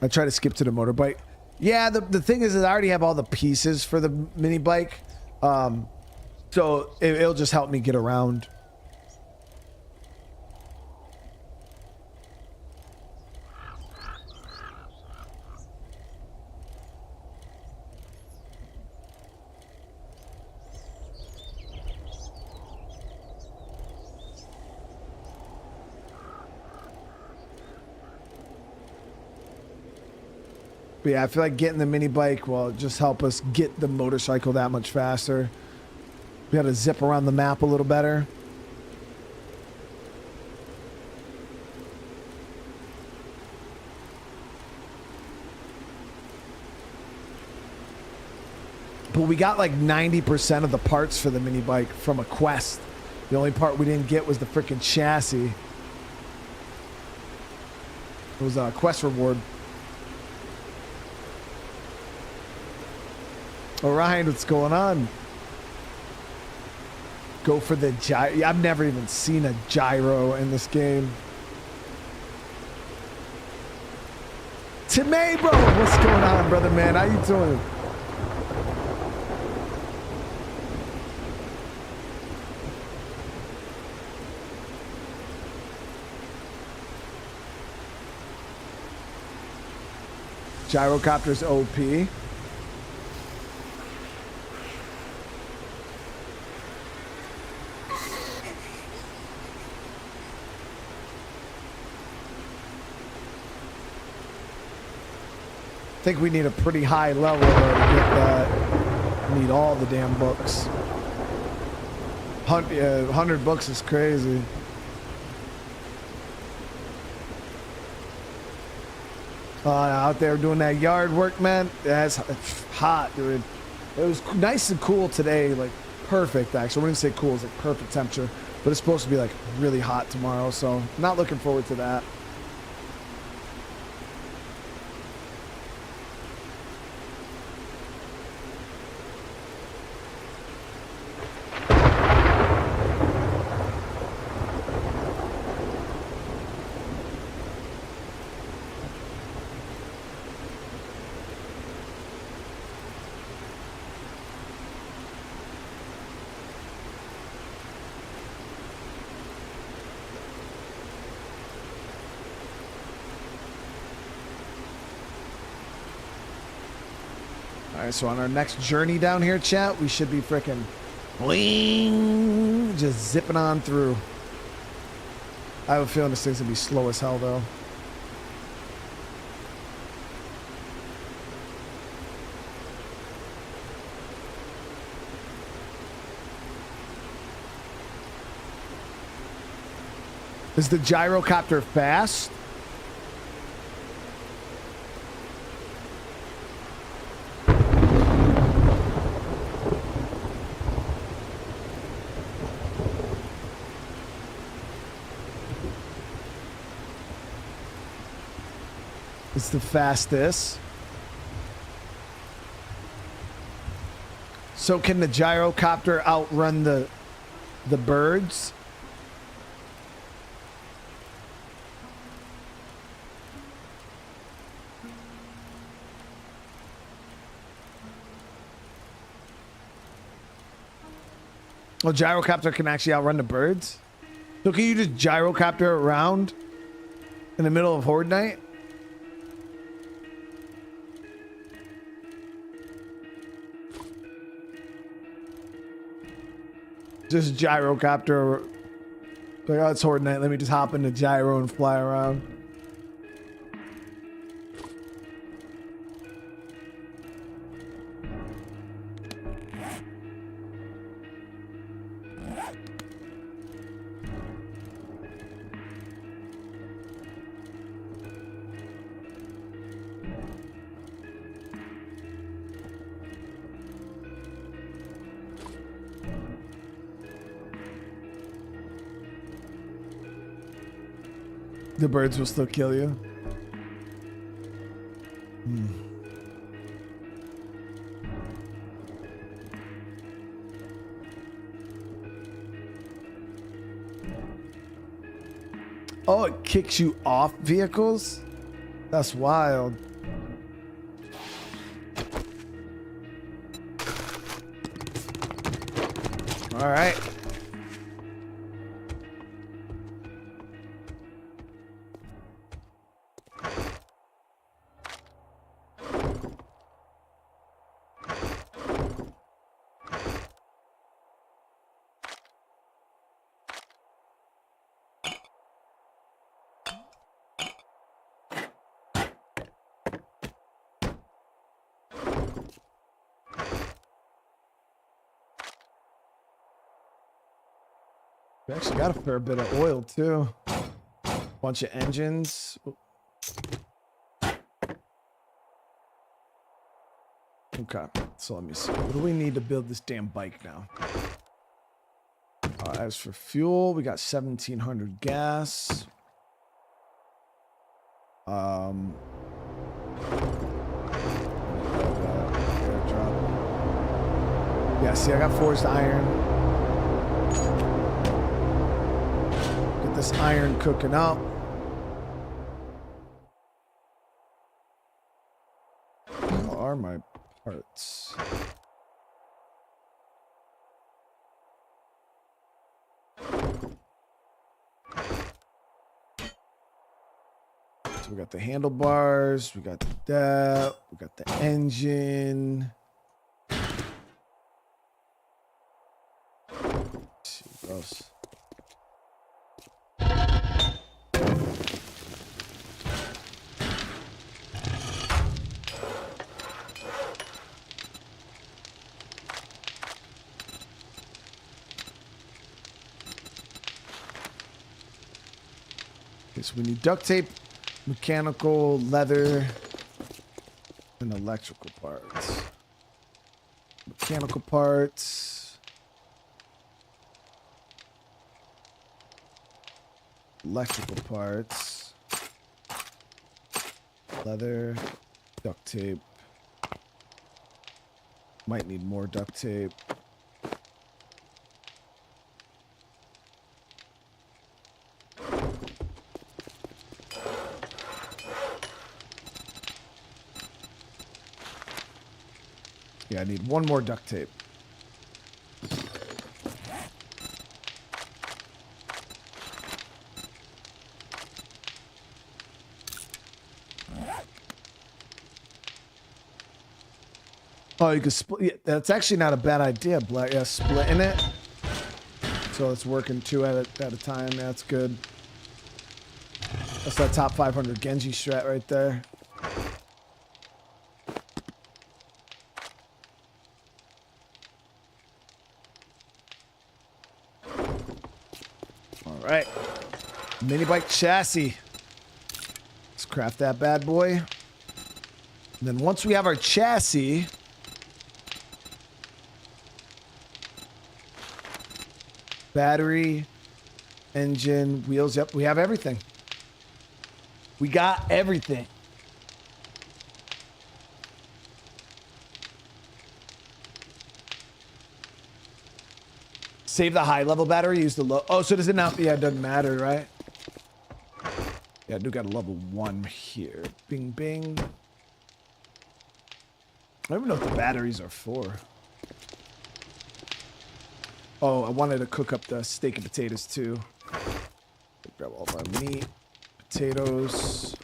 I try to skip to the motorbike. Yeah, the thing is I already have all the pieces for the mini bike, so it'll just help me get around. But yeah, I feel like getting the mini bike will just help us get the motorcycle that much faster. We got to zip around the map a little better. But we got like 90% of the parts for the mini bike from a quest. The only part we didn't get was the freaking chassis. It was a quest reward. Orion, what's going on? Go for the gyro. I've never even seen a gyro in this game. Timay, bro, what's going on, brother, man? How you doing? Gyrocopter's OP. I think we need a pretty high level though, to get that. We need all the damn books. 100 books is crazy. Out there doing that yard work, man. That's hot, dude. It was nice and cool today, like perfect actually. I wouldn't say cool, it's like perfect temperature, but it's supposed to be like really hot tomorrow, so not looking forward to that. Alright, so on our next journey down here, chat, we should be freaking bling, just zipping on through. I have a feeling this thing's gonna be slow as hell, though. Is the gyrocopter fast? It's the fastest. So can the gyrocopter outrun the birds? Well, gyrocopter can actually outrun the birds? So can you just gyrocopter around in the middle of Horde night? Just gyrocopter. Like, oh, it's Horde night. Let me just hop into gyro and fly around. The birds will still kill you. Oh, it kicks you off vehicles? That's wild. All right. We actually got a fair bit of oil too. Bunch of engines. Okay, so let me see. What do we need to build this damn bike now? As for fuel, we got 1,700 gas. Yeah, see, I got forged iron. Get this iron cooking up. How are my parts? So we got the handlebars, we got the depth, we got the engine. Let's see what else. Okay, so we need duct tape, mechanical, leather, and electrical parts. Mechanical parts. Electrical parts. Leather, duct tape. Might need more duct tape. Yeah, I need one more duct tape. Oh, you can split. Yeah, that's actually not a bad idea, Black. Yeah, splitting it. So it's working two at a time. Yeah, that's good. That's that top 500 Genji strat right there. All right. Mini bike chassis. Let's craft that bad boy. And then once we have our chassis, battery, engine, wheels. Yep, we have everything. We got everything. Save the high level battery, use the low. Oh, so does it not? Yeah, it doesn't matter, right? Yeah, I do got a level 1 here. Bing, bing. I don't even know what the batteries are for. Oh, I wanted to cook up the steak and potatoes too. Grab all of our meat, potatoes.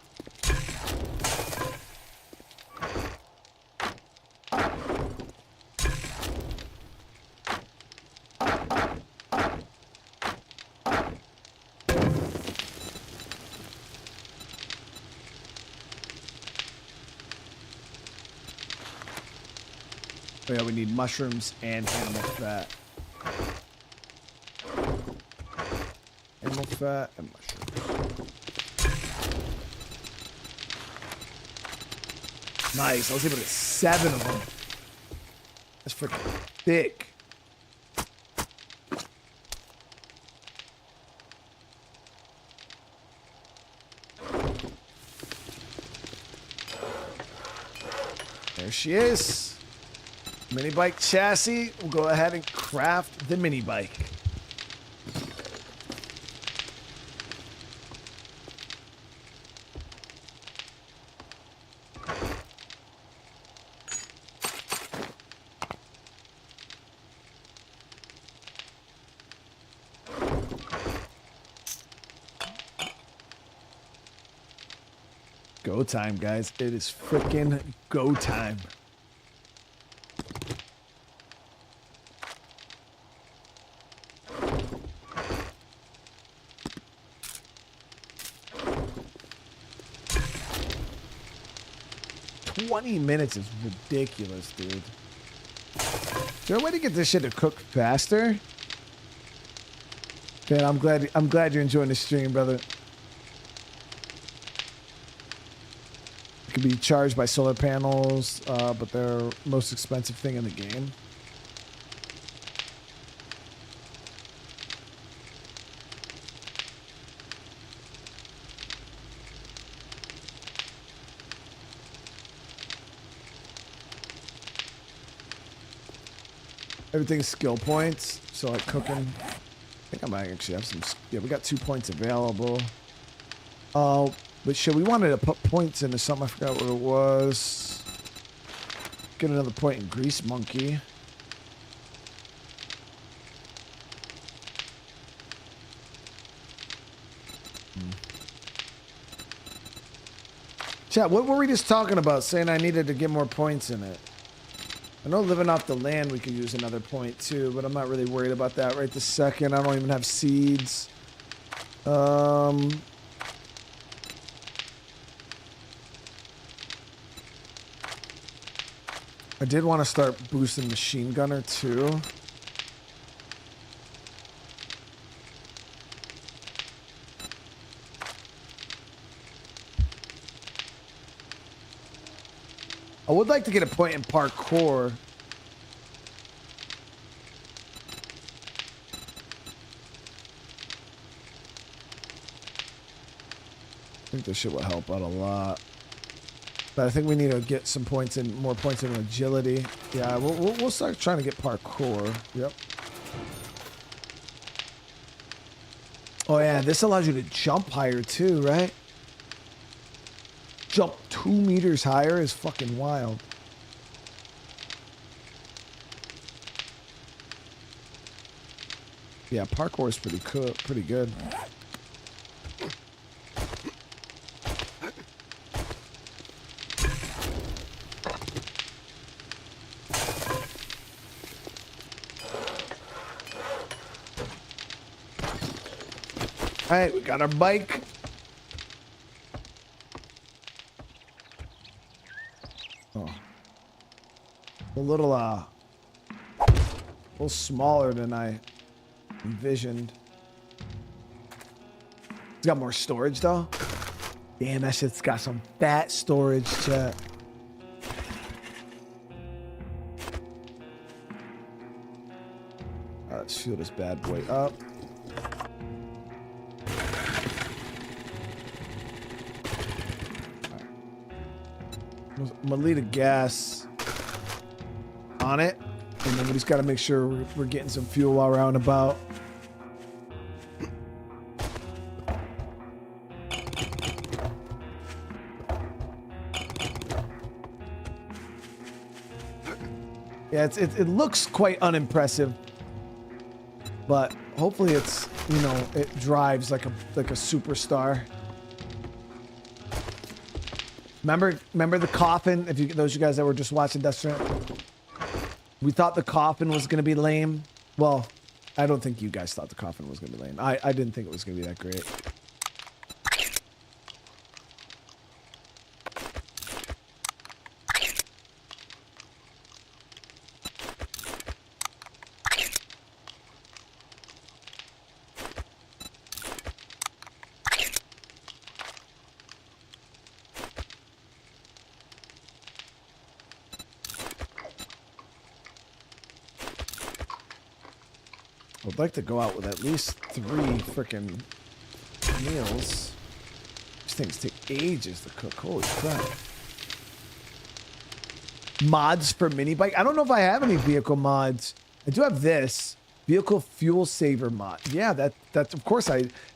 Oh yeah, we need mushrooms and animal fat. Animal fat and mushrooms. Nice. I was able to get 7 of them. That's freaking thick. There she is. Mini bike chassis. We'll go ahead and craft the mini bike. Go time, guys. It is freaking go time. Minutes is ridiculous, dude. Is there a way to get this shit to cook faster? Man, I'm glad you're enjoying the stream, brother. It could be charged by solar panels, but they're most expensive thing in the game. Everything's skill points, so like cooking. I think I might actually have some. Yeah, we got 2 points available. Oh, but shit, we wanted to put points into something. I forgot what it was. Get another point in Grease Monkey. Chat, what were we just talking about? Saying I needed to get more points in it. I know living off the land we could use another point too, but I'm not really worried about that right this second. I don't even have seeds. I did want to start boosting Machine Gunner too. I would like to get a point in parkour. I think this shit will help out a lot. But I think we need to get some points in, more points in agility. Yeah, we'll start trying to get parkour. Yep. Oh yeah, this allows you to jump higher too, right? Jump 2 meters higher is fucking wild. Yeah, parkour is pretty cool, pretty good. All right, we got our bike. Oh, a little smaller than I envisioned. It's got more storage though. Damn, that shit's got some fat storage, chat. Let's fuel this bad boy up. I'm gonna leave the gas on it, and then we just gotta make sure we're getting some fuel while we're out and about. Yeah, it looks quite unimpressive, but hopefully it's, you know, it drives like a superstar. Remember the coffin? If you, those of you guys that were just watching Death Stranding, we thought the coffin was gonna be lame. Well, I don't think you guys thought the coffin was gonna be lame. I didn't think it was gonna be that great. I'd like to go out with at least 3 freaking meals. These things take ages to cook. Holy crap. Mods for minibike. I don't know if I have any vehicle mods. I do have this vehicle fuel saver mod. Yeah, that's of course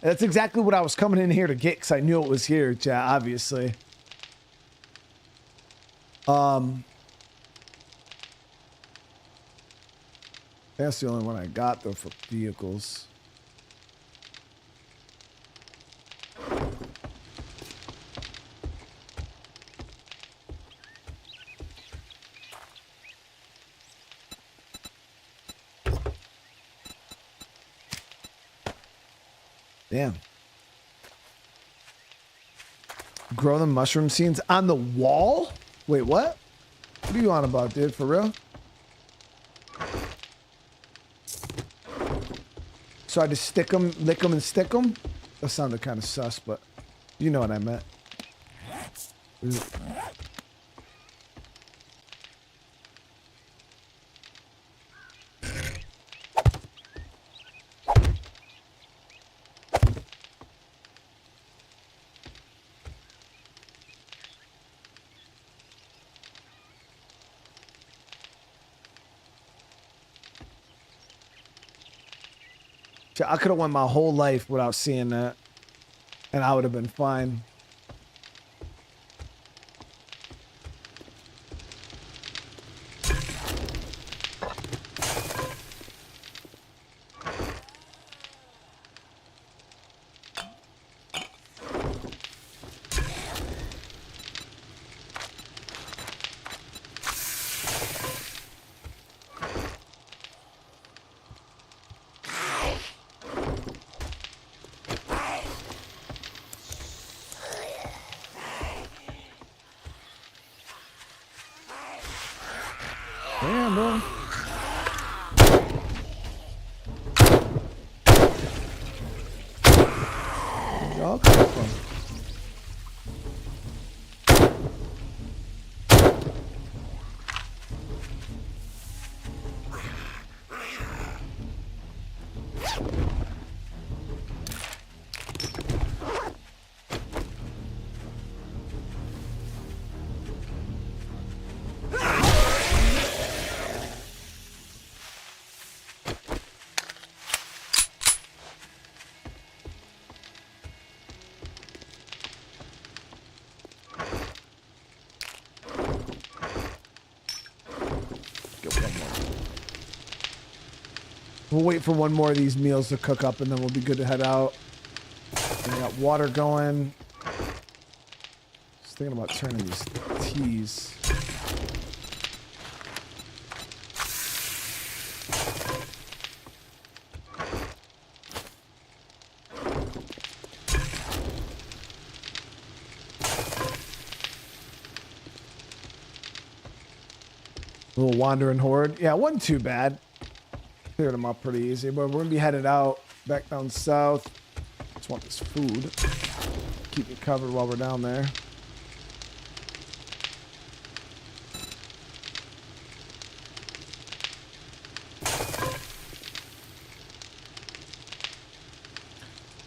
that's exactly what I was coming in here to get, because I knew it was here, chat, obviously. That's the only one I got though for vehicles. Damn. Grow the mushroom seeds on the wall? Wait, what? What are you on about, dude? For real? So I just stick them, lick them, and stick them. That sounded kind of sus, but you know what I meant. I could have went my whole life without seeing that, and I would have been fine. Damn, bro. Where'd y'all come from? We'll wait for one more of these meals to cook up and then we'll be good to head out. We got water going. Just thinking about turning these teas. A little wandering horde. Yeah, it wasn't too bad. Cleared them up pretty easy, but we're gonna be headed out back down south. Just want this food. Keep it covered while we're down there.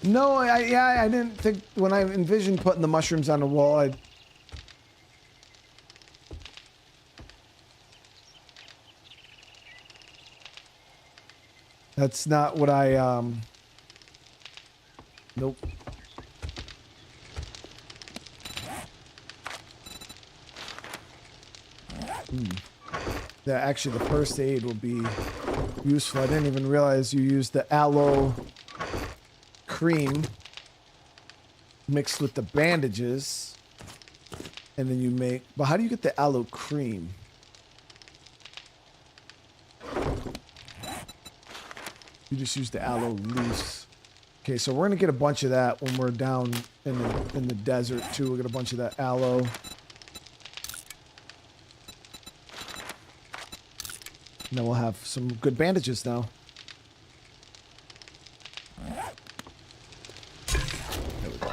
No, I didn't think when I envisioned putting the mushrooms on the wall, that's not what I, nope. Yeah, actually the first aid will be useful. I didn't even realize you used the aloe cream mixed with the bandages. And then you make, but how do you get the aloe cream? You just use the aloe loose. Okay, so we're gonna get a bunch of that when we're down in the desert too. We'll get a bunch of that aloe. And then we'll have some good bandages now. There we go.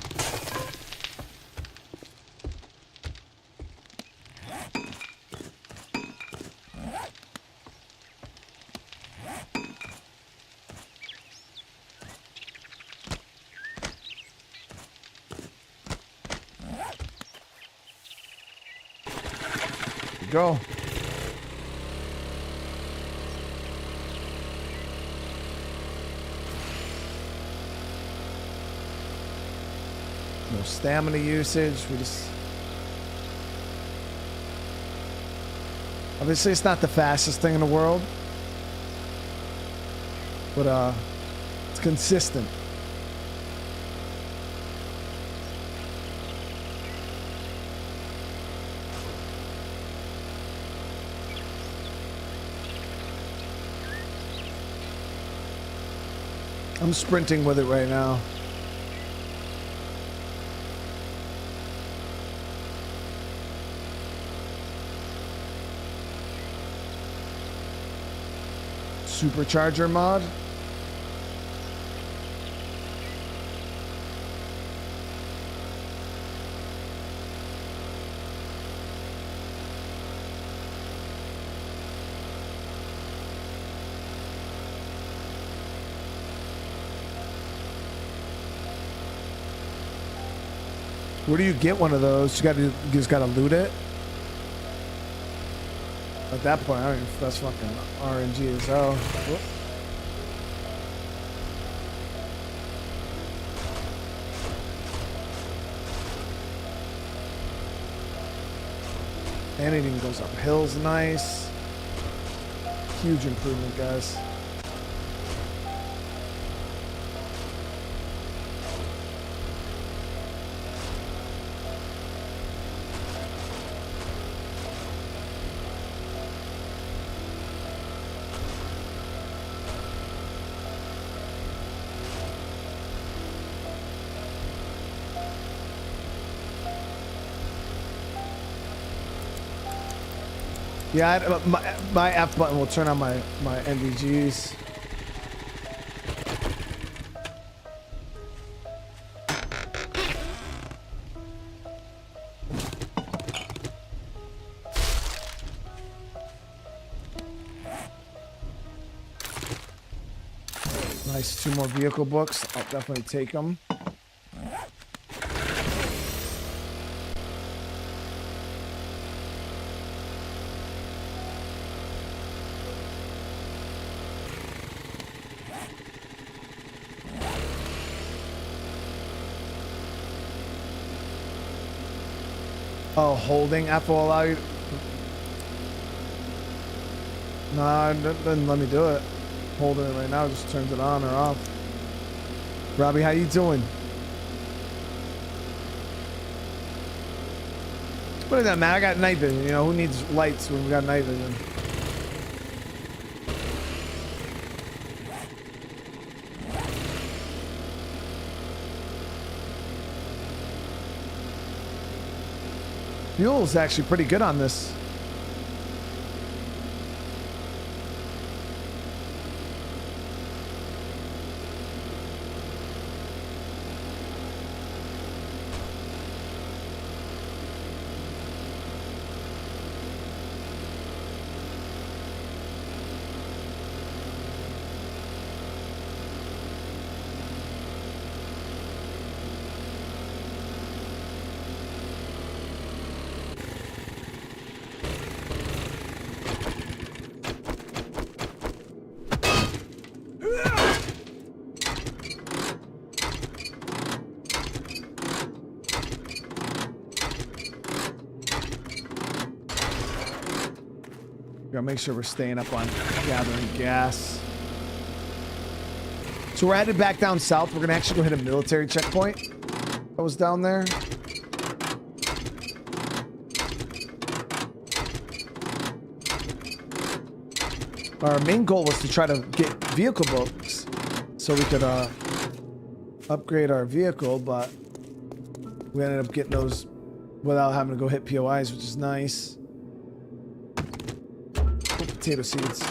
Go. No stamina usage. We just obviously it's not the fastest thing in the world, but it's consistent. I'm sprinting with it right now. Supercharger mod. Where do you get one of those? You just gotta loot it. At that point, I don't know if that's fucking RNG as hell. Whoop. And it even goes up hills, nice. Huge improvement, guys. Yeah, my F button will turn on my NVGs. Nice, 2 more vehicle books. I'll definitely take them. Oh, holding F will allow you. Nah, it doesn't let me do it. Holding it right now just turns it on or off. Robbie, how you doing? What is that, man? I got night vision. You know, who needs lights when we got night vision? Fuel's actually pretty good on this. Gotta make sure we're staying up on gathering gas. So we're headed back down south. We're gonna actually go hit a military checkpoint that was down there. Our main goal was to try to get vehicle books so we could upgrade our vehicle, but we ended up getting those without having to go hit POIs, which is nice. Potato seeds.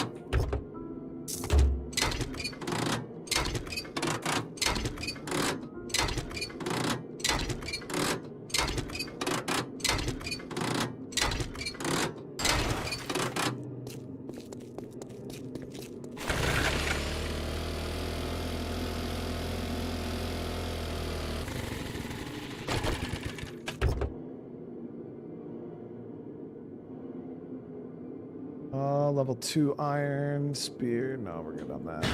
Level 2 iron spear. No, we're good on that.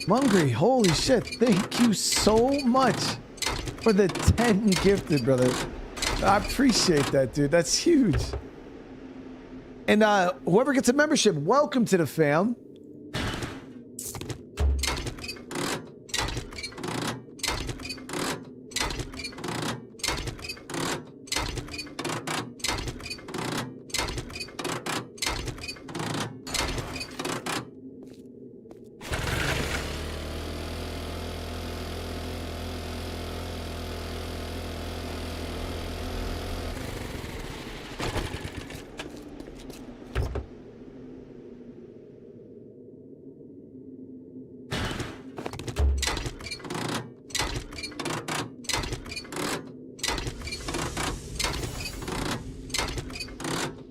Mungry, holy shit. Thank you so much for the 10 gifted, brother. I appreciate that, dude. That's huge. And whoever gets a membership, welcome to the fam.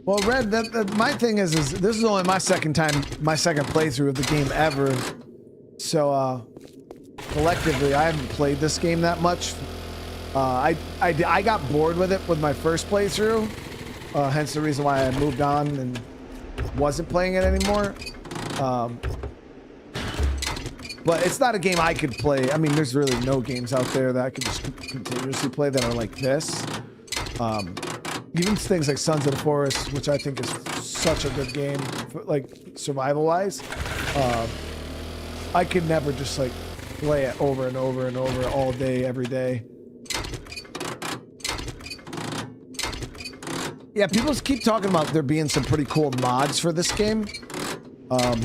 Well, Red, my thing is this is only my second playthrough of the game ever. So, collectively, I haven't played this game that much. I got bored with it with my first playthrough, hence the reason why I moved on and wasn't playing it anymore. But it's not a game I could play. I mean, there's really no games out there that I could just continuously play that are like this. Even things like Sons of the Forest, which I think is such a good game, like survival-wise, I could never just like play it over and over and over all day, every day. Yeah, people keep talking about there being some pretty cool mods for this game. I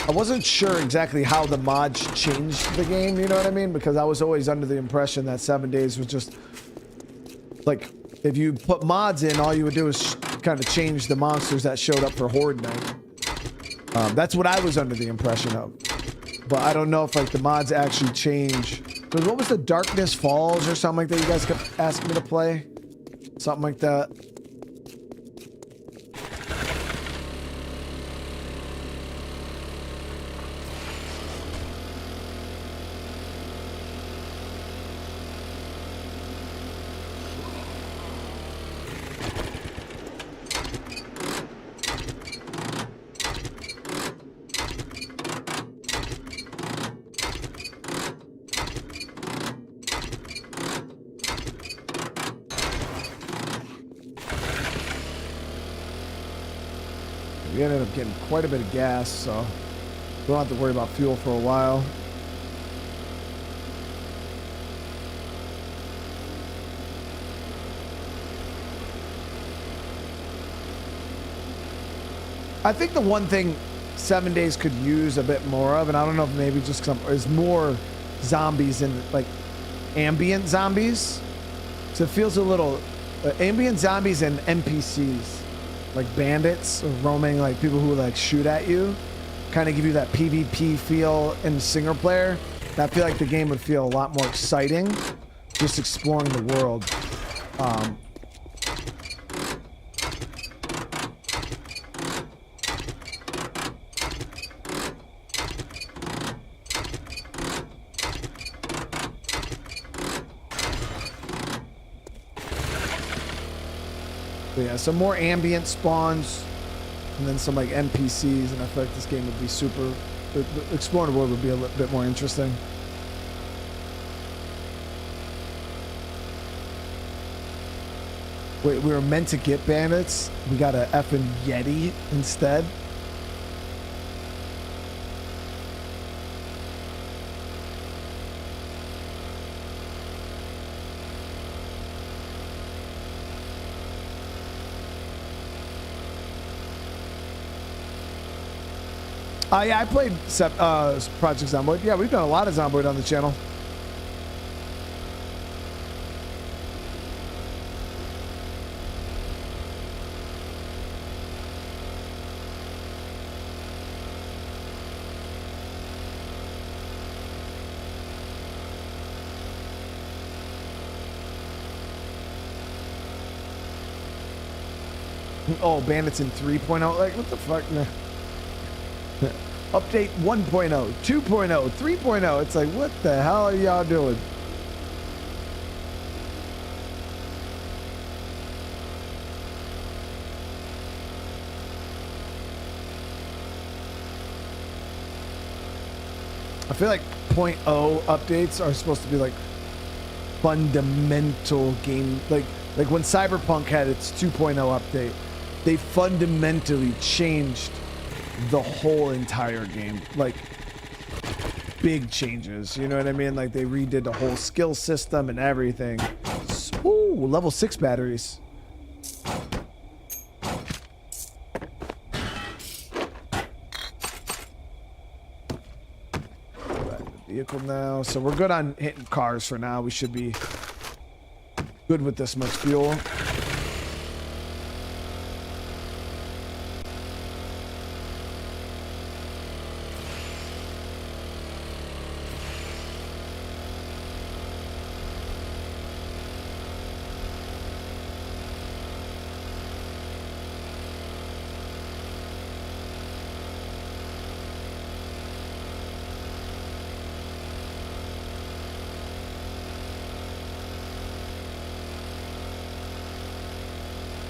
wasn't sure exactly how the mods changed the game, you know what I mean? Because I was always under the impression that 7 days was just like, if you put mods in, all you would do is kind of change the monsters that showed up for Horde night. That's what I was under the impression of. But I don't know if like the mods actually change. Because what was the Darkness Falls or something like that you guys kept asking me to play? Something like that. We ended up getting quite a bit of gas, so we don't have to worry about fuel for a while. I think the one thing 7 days could use a bit more of, and I don't know if maybe just is more zombies and like ambient zombies. So it feels a little ambient zombies and NPCs. Like bandits roaming, like people who like shoot at you, kind of give you that PvP feel in single player. I feel like the game would feel a lot more exciting just exploring the world. Yeah, some more ambient spawns, and then some like NPCs, and I feel like this game would be super. Exploring the world would be a little bit more interesting. Wait, we were meant to get bandits. We got a effing Yeti instead. Yeah, I played Project Zomboid. Yeah, we've done a lot of Zomboid on the channel. Oh, Bandits in 3.0? Like, what the fuck? Nah. Update 1.0, 2.0, 3.0. It's like, what the hell are y'all doing? I feel like 0.0 updates are supposed to be like fundamental game, like when Cyberpunk had its 2.0 update, they fundamentally changed the whole entire game, like big changes, you know what I mean? Like they redid the whole skill system and everything. Ooh, level 6 batteries. Vehicle now, so we're good on hitting cars for now. We should be good with this much fuel.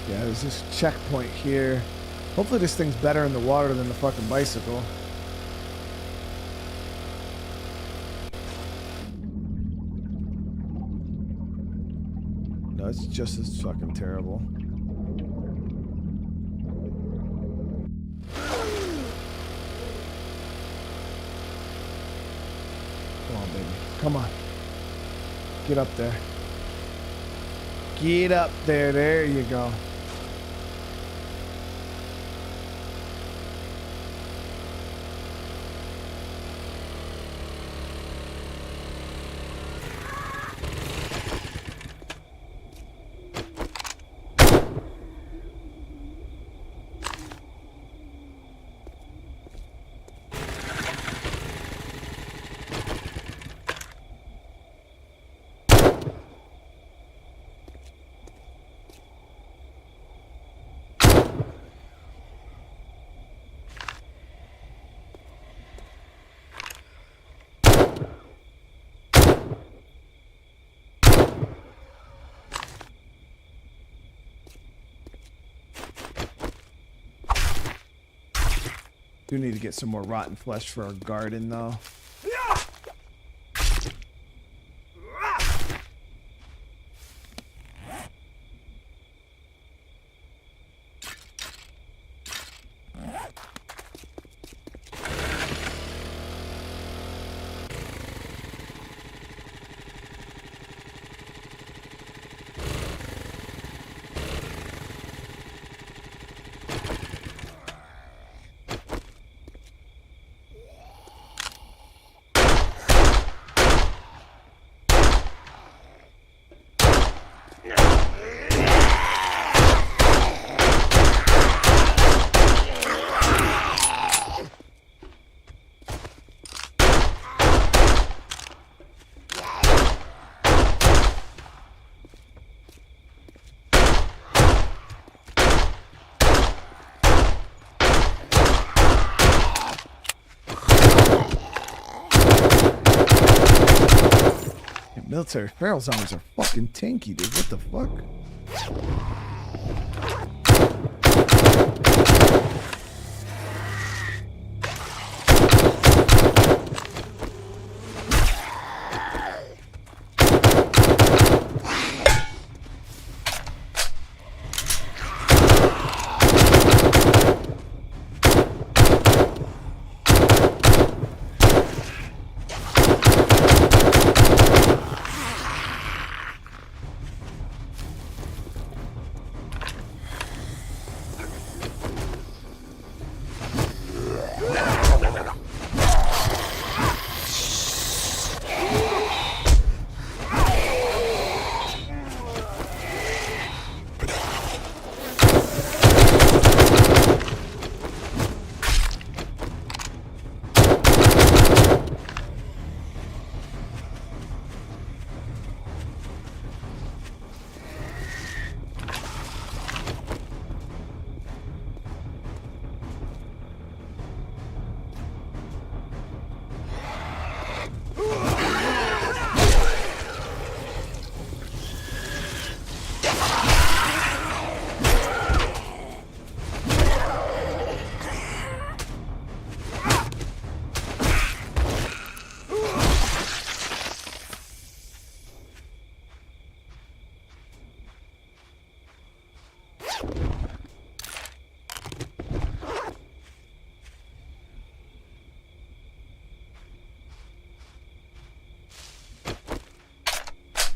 Yeah, there's this checkpoint here. Hopefully this thing's better in the water than the fucking bicycle. No, it's just as fucking terrible. Come on, baby. Come on. Get up there. Get up there. There you go. Do need to get some more rotten flesh for our garden, though. Military feral zombies are fucking tanky, dude. What the fuck?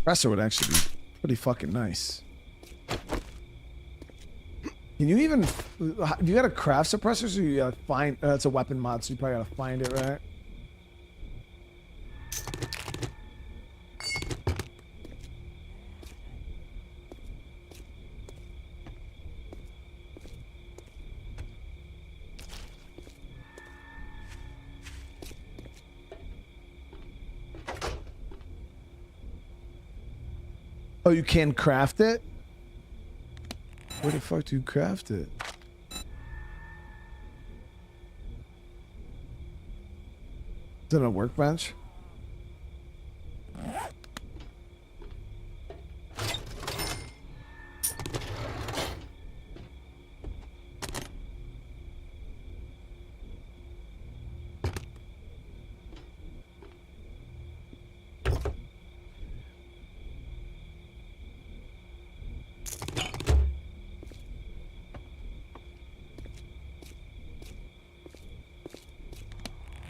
Compressor would actually be pretty fucking nice. Can you even... You gotta craft suppressors or you gotta find... it's a weapon mod, so you probably gotta find it, right? Oh, you can craft it? Where the fuck do you craft it? Is it a workbench?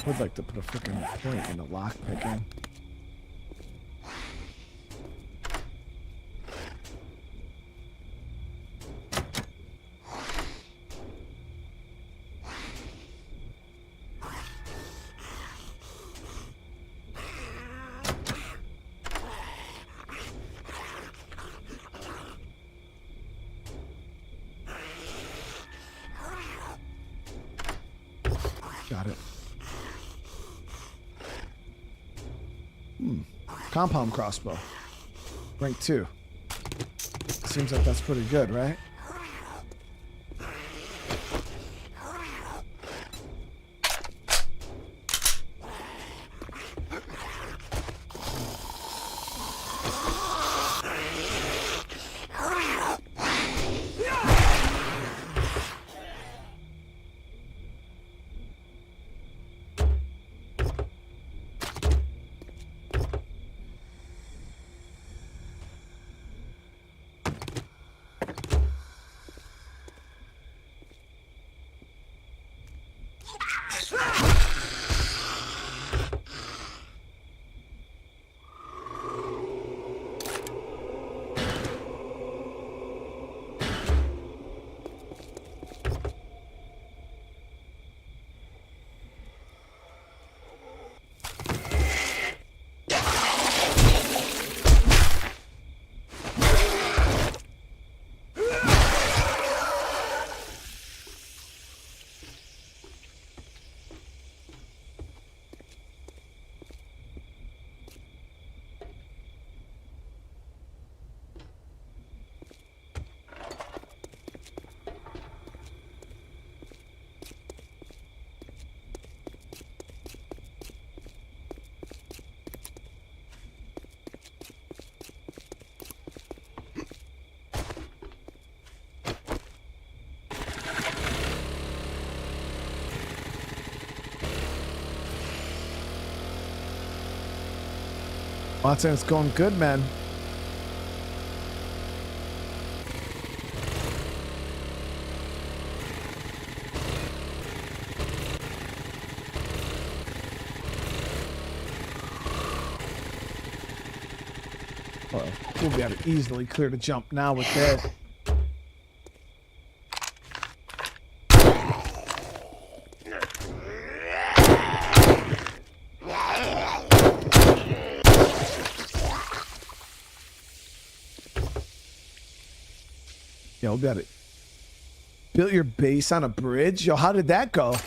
I'd like to put a freaking point in the lock picking. Got it. Compound crossbow. Rank 2. Seems like that's pretty good, right? Watson, it's going good, man. Well, we'll be able to easily clear the jump now with that. Yeah, we'll be able to build your base on a bridge. Yo, how did that go?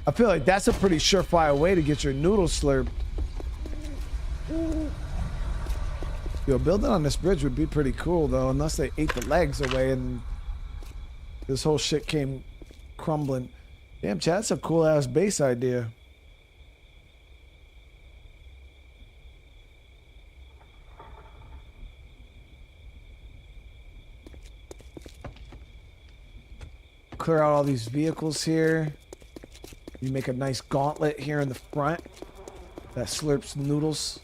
I feel like that's a pretty surefire way to get your noodles slurped. Yo, building on this bridge would be pretty cool, though, unless they ate the legs away and this whole shit came crumbling. Damn, Chad, that's a cool-ass base idea. Clear out all these vehicles here. You make a nice gauntlet here in the front that slurps noodles.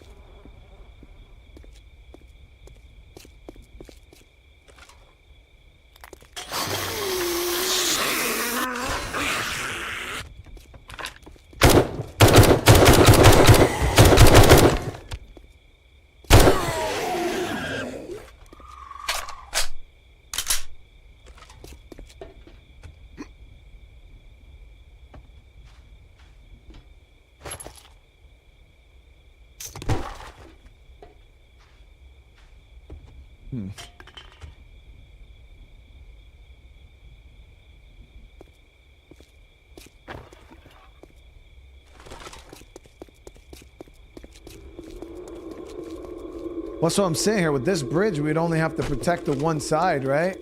What's what I'm saying here? With this bridge, we'd only have to protect the one side, right?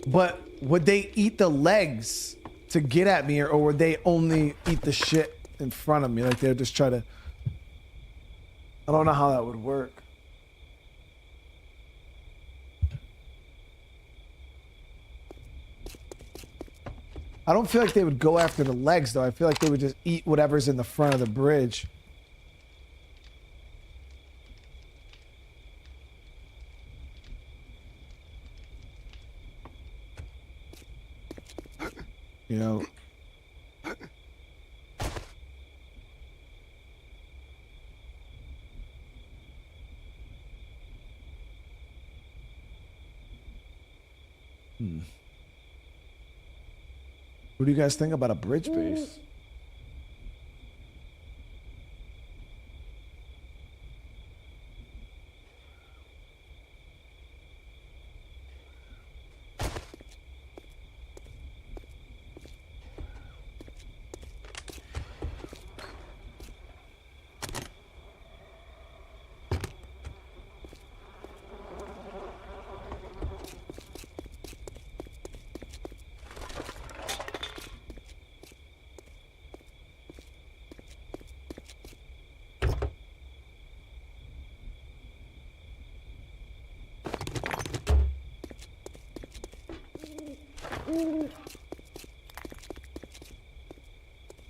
But would they eat the legs to get at me, or would they only eat the shit in front of me? Like they'd just try to... I don't know how that would work. I don't feel like they would go after the legs, though. I feel like they would just eat whatever's in the front of the bridge. You know. What do you guys think about a bridge base?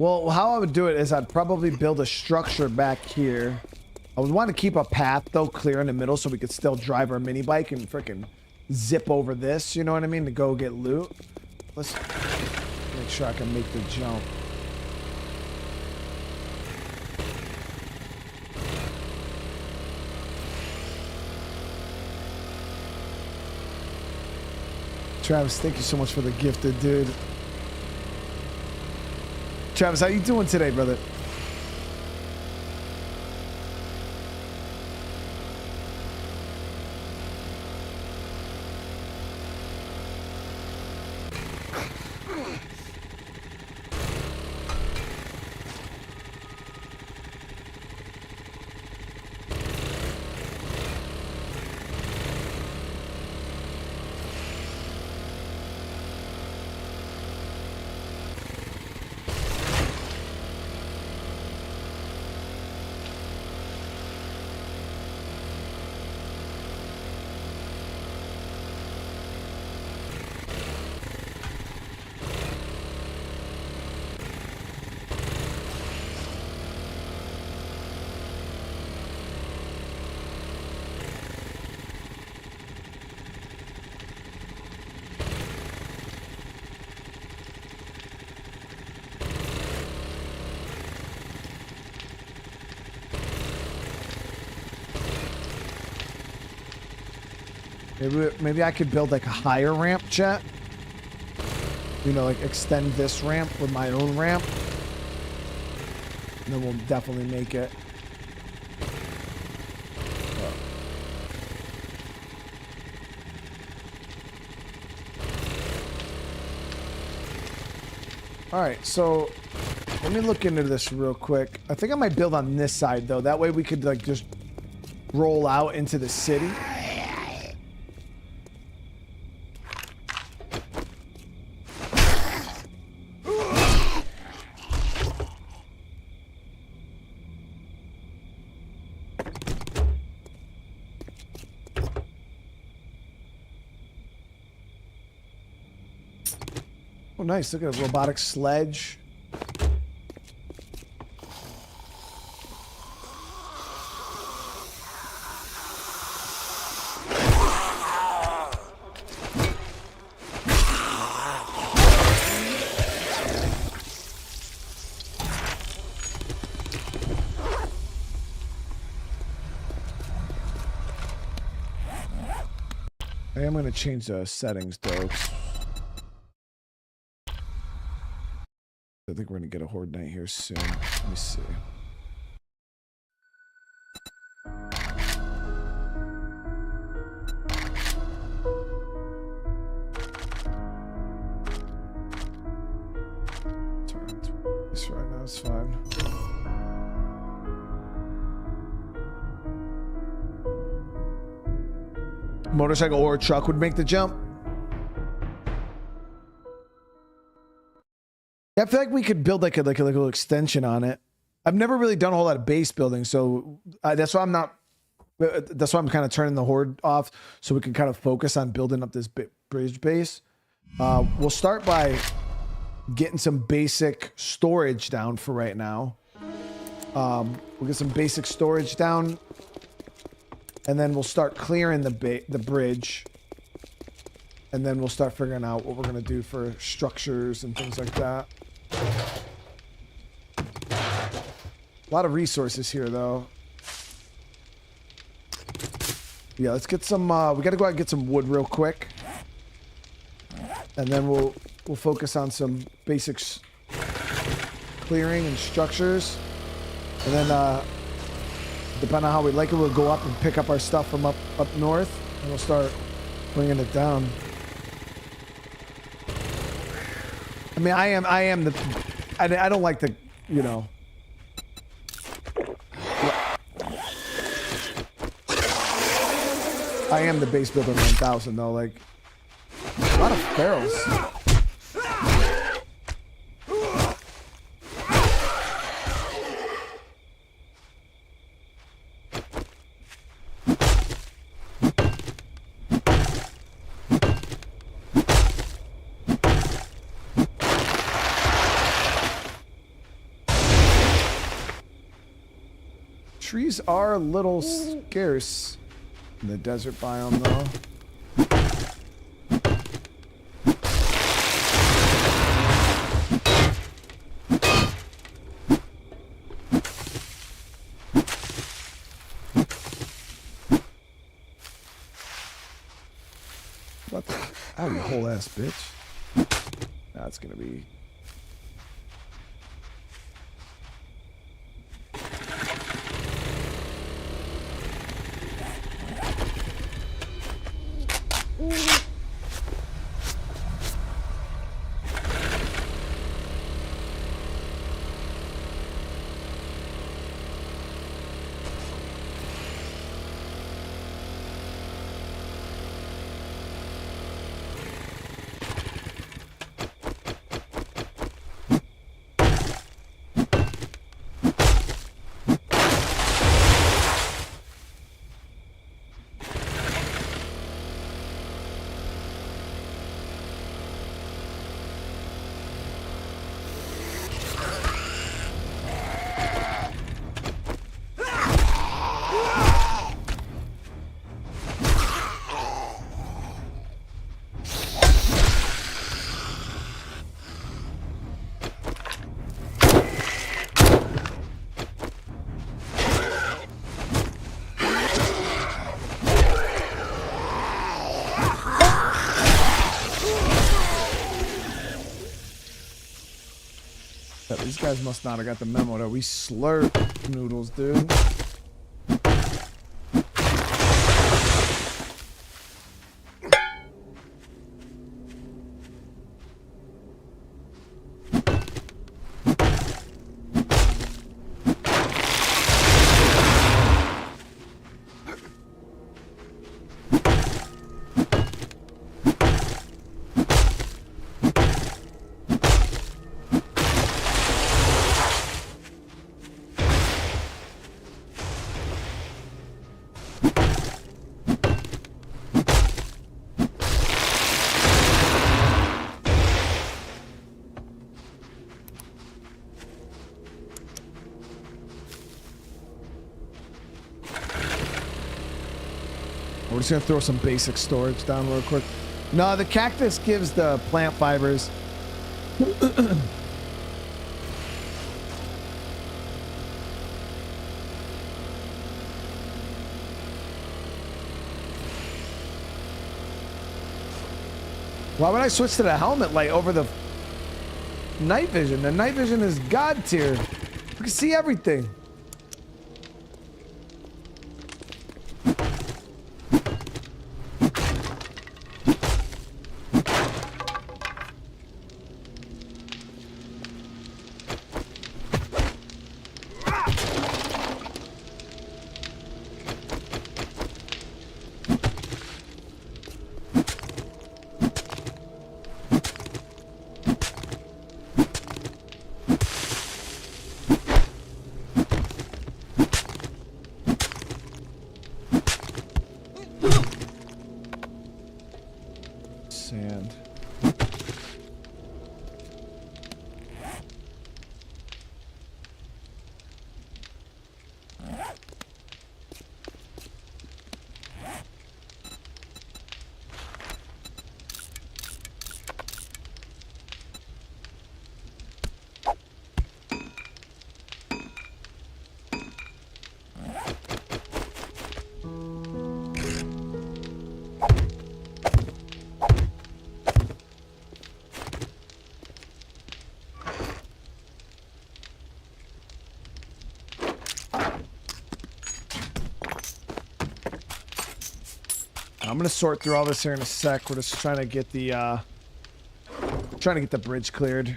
Well, how I would do it is I'd probably build a structure back here. I would want to keep a path, though, clear in the middle so we could still drive our mini bike and freaking zip over this, you know what I mean, to go get loot. Let's make sure I can make the jump. Travis, thank you so much for the gifted, dude. Travis, how you doing today, brother? Maybe I could build like a higher ramp, chat. You know, like extend this ramp with my own ramp. And then we'll definitely make it. All right, so let me look into this real quick. I think I might build on this side though. That way we could like just roll out into the city. Oh, nice. Look at a robotic sledge. I am going to change the settings, though. I think we're going to get a Horde night here soon. Let me see. That's fine. Motorcycle or truck would make the jump. I feel like we could build like a little extension on it. I've never really done a whole lot of base building, so that's why I'm not. That's why I'm kind of turning the Horde off, so we can kind of focus on building up this bridge base. We'll start by getting some basic storage down for right now. We'll get some basic storage down, and then we'll start clearing the bridge, and then we'll start figuring out what we're gonna do for structures and things like that. A lot of resources here, though. Yeah, let's get some. We got to go out and get some wood real quick, and then we'll focus on some basics, clearing and structures, and then depending on how we like it, we'll go up and pick up our stuff from up north, and we'll start bringing it down. I mean, I am the. I don't like the, you know. I am the base builder 1000 though, like a lot of ferals. Trees are a little scarce in the desert biome, though. What the? Oh, you whole ass bitch. That's gonna be. These guys must not have got the memo that we slurp noodles, dude. We're just gonna throw some basic storage down real quick. No, the cactus gives the plant fibers. Why would I switch to the helmet light over the night vision? The night vision is god tier. You can see everything. gonna sort through all this here in a sec. We're just trying to get the bridge cleared.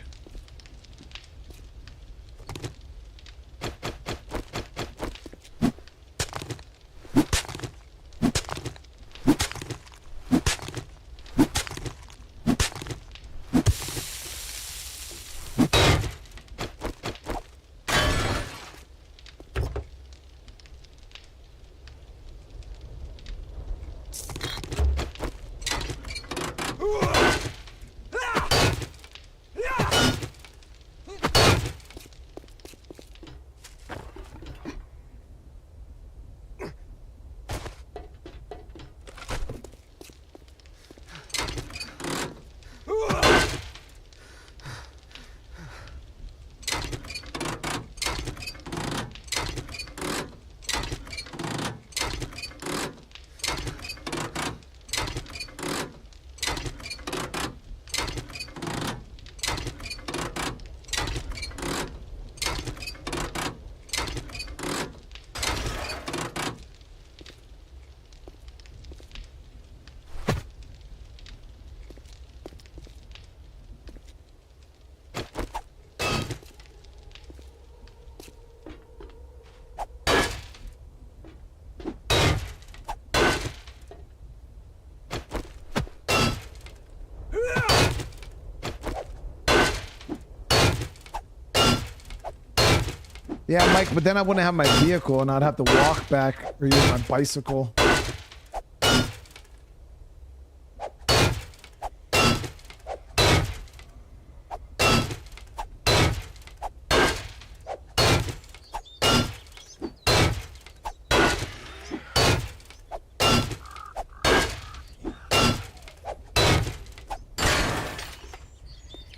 Yeah, Mike, but then I wouldn't have my vehicle and I'd have to walk back or use my bicycle.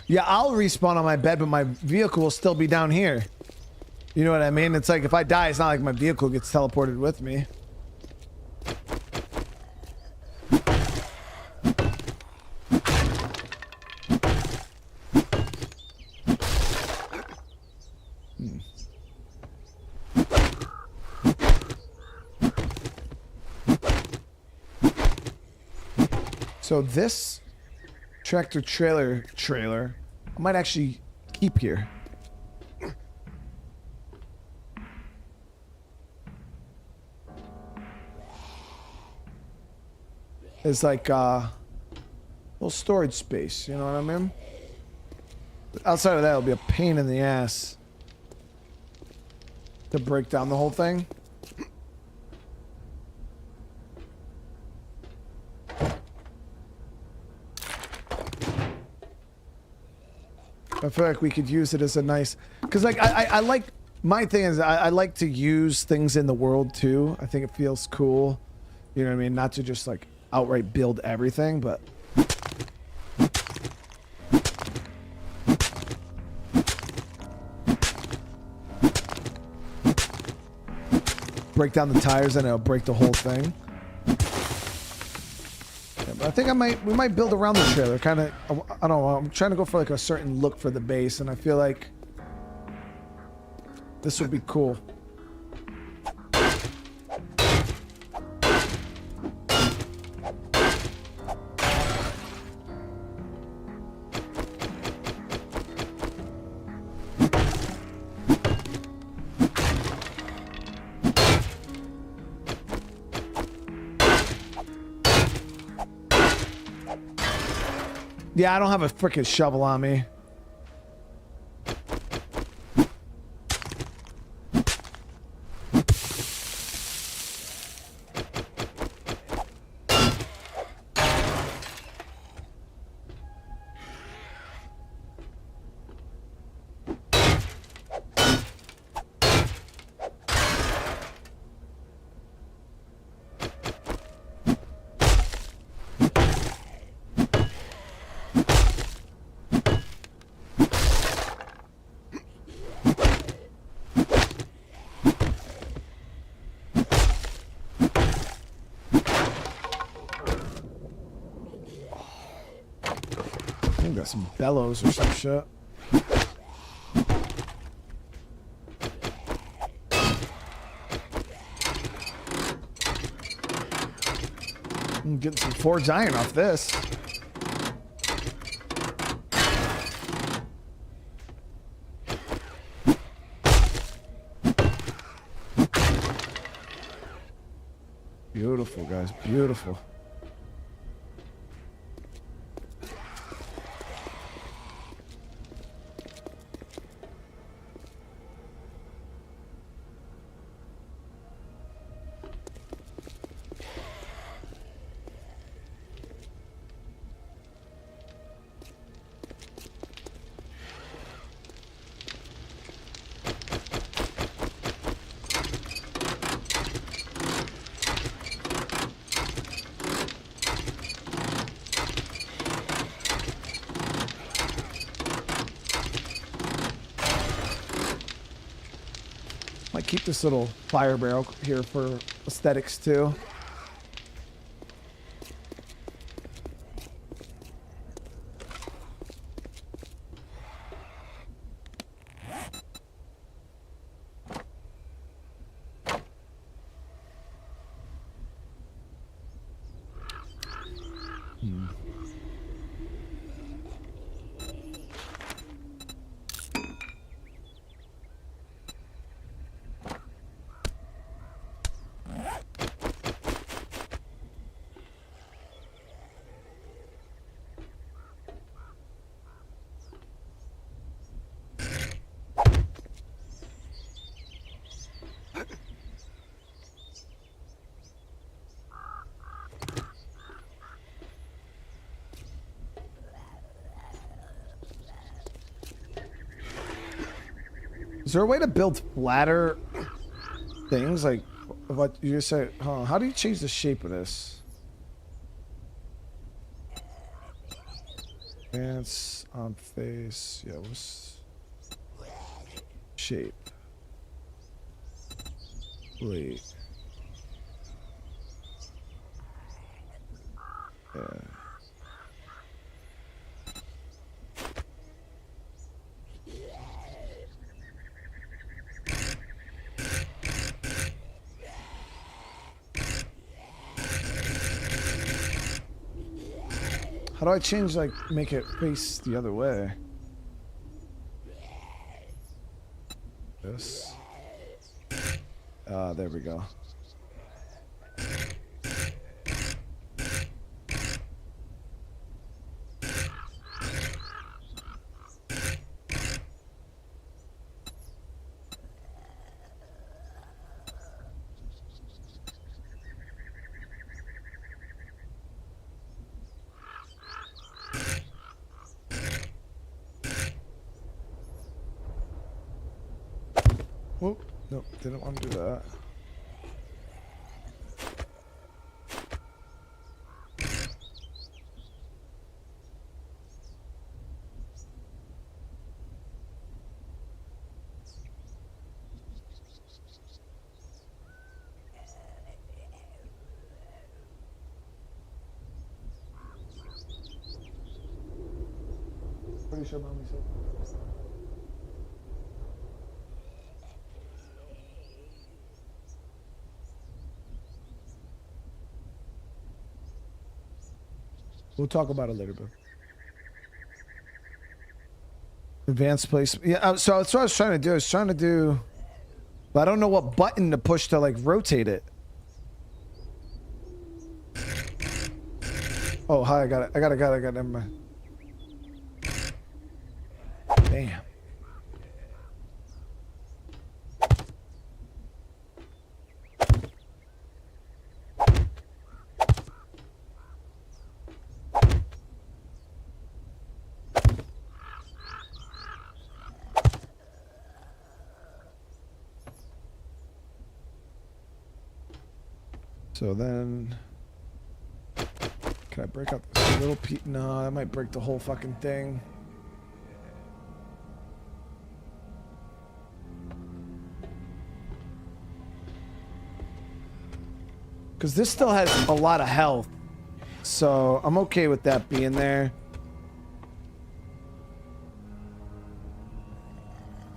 Yeah, I'll respawn on my bed, but my vehicle will still be down here. You know what I mean? It's like if I die, it's not like my vehicle gets teleported with me. So this tractor trailer I might actually keep here. It's like a little storage space, you know what I mean? Outside of that, it'll be a pain in the ass to break down the whole thing. I feel like we could use it as a nice, because like I like, my thing is I like to use things in the world too. I think it feels cool, you know what I mean? Not to just like outright build everything, but break down the tires and it'll break the whole thing. Yeah, but I think we might build around the trailer, kind of. I don't know, I'm trying to go for like a certain look for the base, and I feel like this would be cool. Yeah, I don't have a freaking shovel on me. Got some bellows or some shit. getting some forged iron off this. Beautiful, guys. Beautiful. Might keep this little fire barrel here for aesthetics too. Is there a way to build flatter things? Like, what you say? Huh, how do you change the shape of this? Advance on face. Yeah, what's shape? Wait. Yeah. How do I change, like, make it face the other way? This. There we go. Whoop. Nope, didn't want to do that. Pretty sure mommy said. We'll talk about it later, bro. Advanced placement. Yeah, so that's what I was trying to do. I was trying to do, but I don't know what button to push to like rotate it. Oh, hi, I got it. I got it. Never mind. Damn. So then, can I break out this little piece? No, that might break the whole fucking thing. Because this still has a lot of health. So I'm okay with that being there.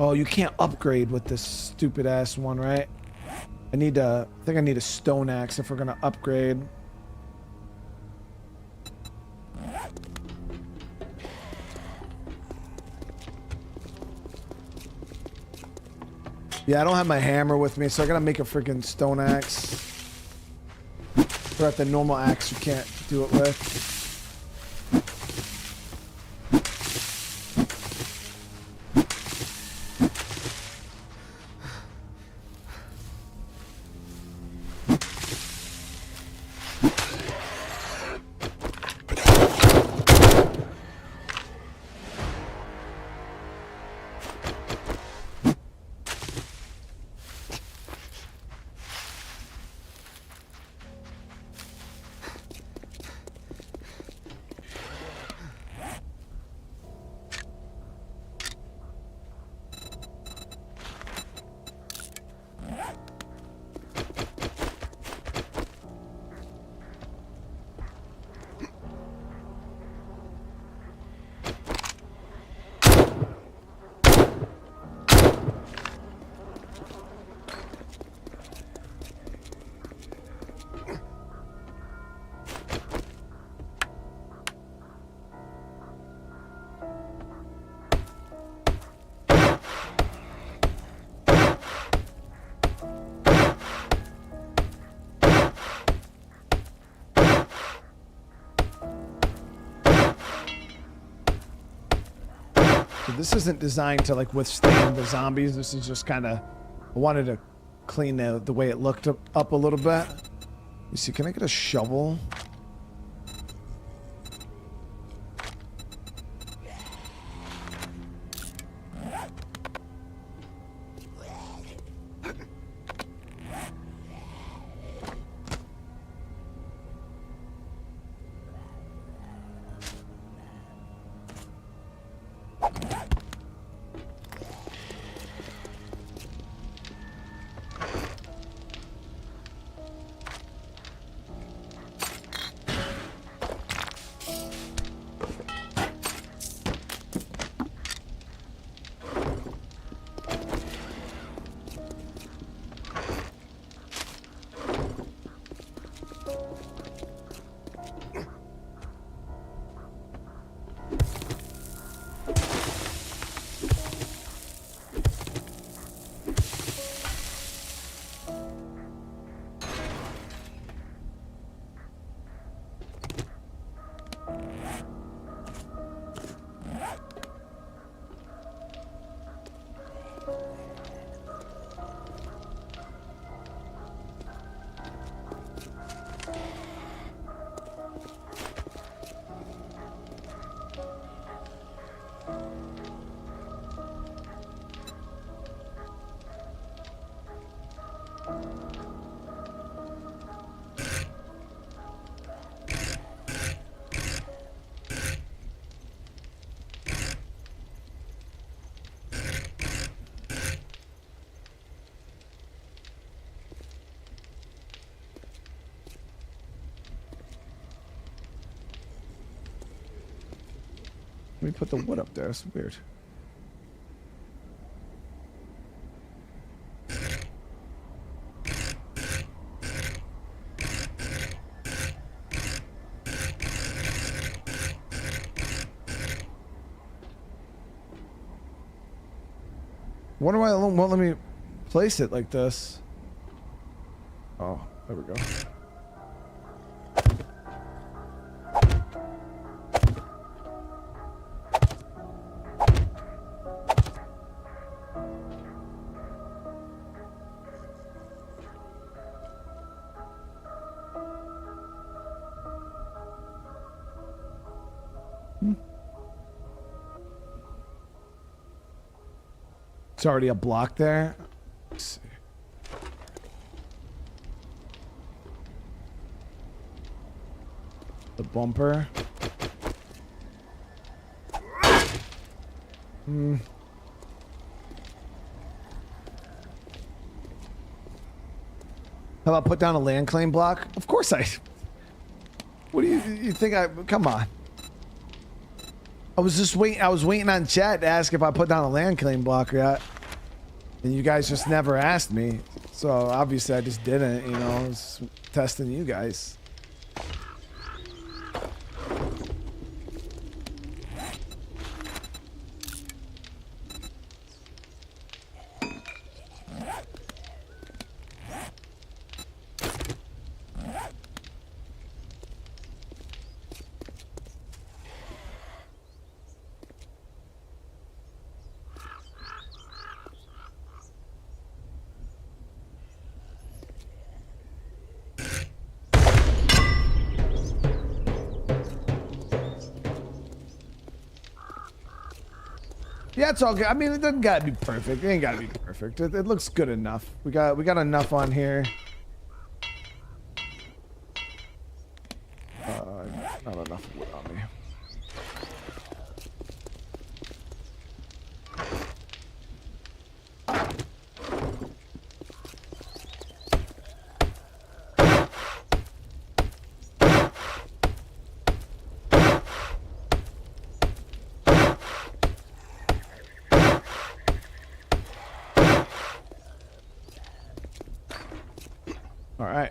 Oh, you can't upgrade with this stupid ass one, right? I think I need a stone axe if we're gonna upgrade. Yeah, I don't have my hammer with me, so I gotta make a freaking stone axe. Or at the normal axe you can't do it with. This isn't designed to like withstand the zombies. This is just kind of, I wanted to clean the way it looked up a little bit. You see, can I get a shovel? Let me put the wood up there. That's weird. Wonder why it won't let me place it like this. Oh, there we go. It's already a block there. Let's see. The bumper. How about put down a land claim block? Of course I... What do you think I... Come on. I was just waiting. I was waiting on chat to ask if I put down a land claim block yet. And you guys just never asked me. So obviously I just didn't, you know. I was testing you guys. Yeah, it's all good. I mean, it doesn't gotta be perfect. It ain't gotta be perfect. It looks good enough. We got enough on here. Not enough wood on me. All right.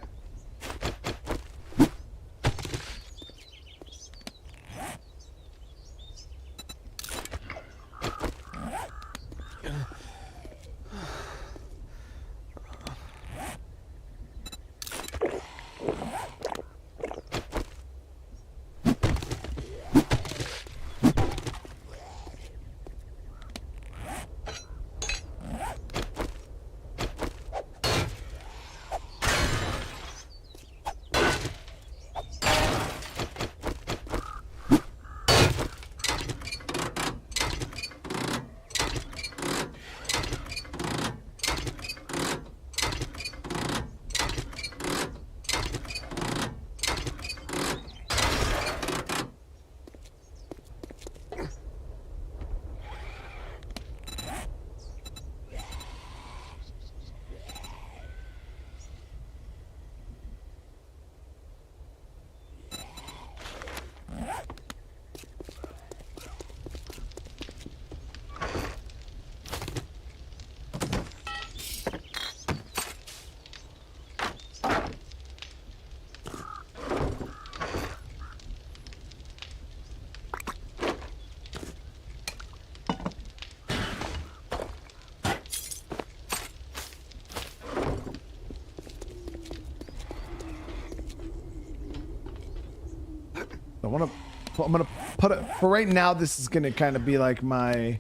I'm gonna put it for right now. This is gonna kind of be like my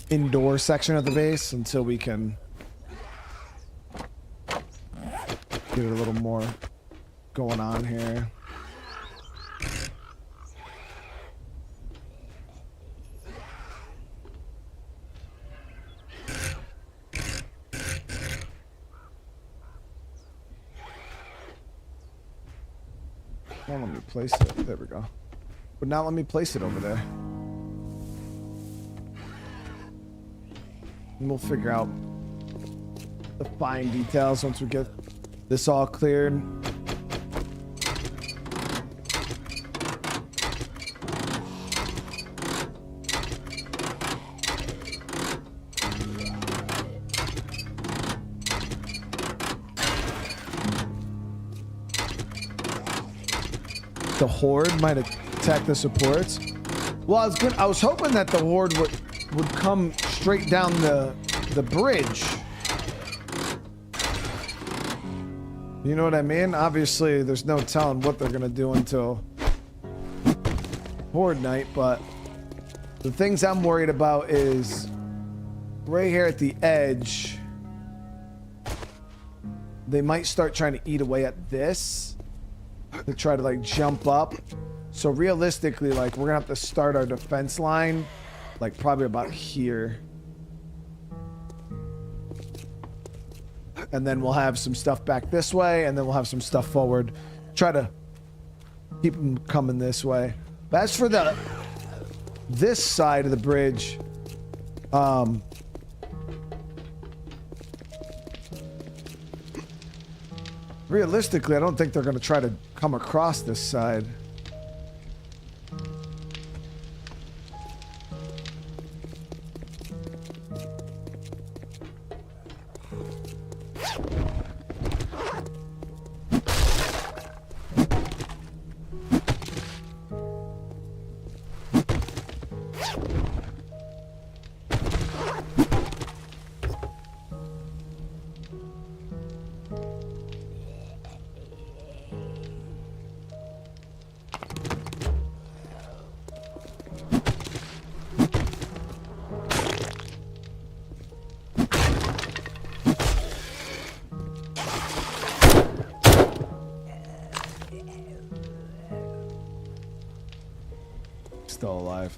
indoor section of the base until we can get a little more going on here. Won't let me place it. There we go. Would not let me place it over there. And we'll figure out the fine details once we get this all cleared. The Horde might attack the supports. Well, I was hoping that the Horde would come straight down the bridge. You know what I mean? Obviously, there's no telling what they're gonna do until Horde night, but the things I'm worried about is right here at the edge. They might start trying to eat away at this. To try to like jump up. So realistically, like we're gonna have to start our defense line like probably about here, and then we'll have some stuff back this way, and then we'll have some stuff forward. Try to keep them coming this way. But as for this side of the bridge, realistically, I don't think they're going to try to come across this side. Still alive.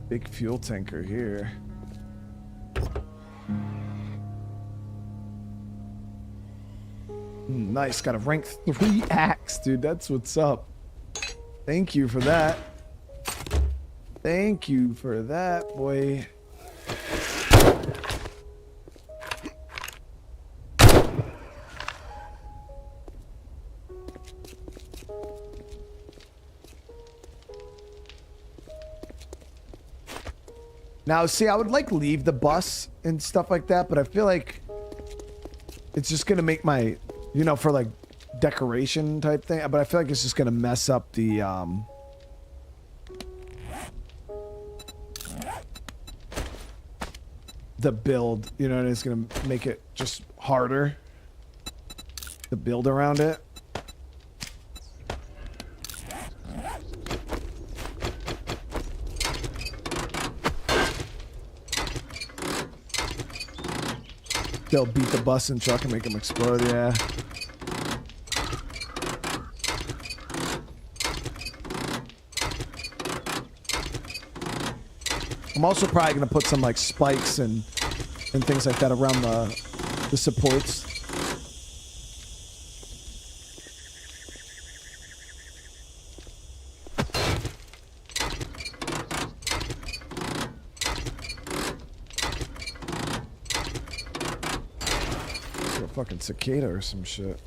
Big fuel tanker here. Nice, got a rank 3 axe, dude. That's what's up. Thank you for that. Thank you for that, boy. Now, see, I would like leave the bus and stuff like that, but I feel like it's just gonna make my, you know, for like decoration type thing. But I feel like it's just gonna mess up the build. You know, and it's gonna make it just harder to build around it. They'll beat the bus and truck and make them explode, yeah. I'm also probably gonna put some like spikes and things like that around the supports. Fucking cicada or some shit.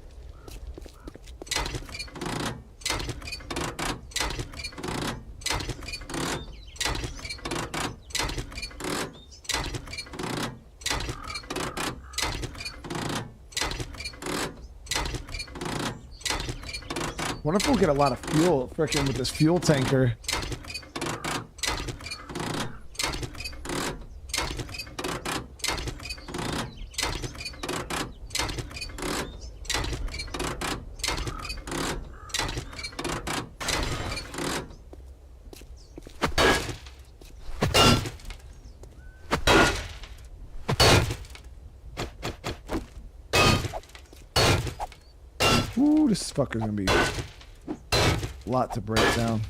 Wonder if we'll get a lot of fuel frickin' with this fuel tanker. Ooh, this fucker's gonna be a lot to break down.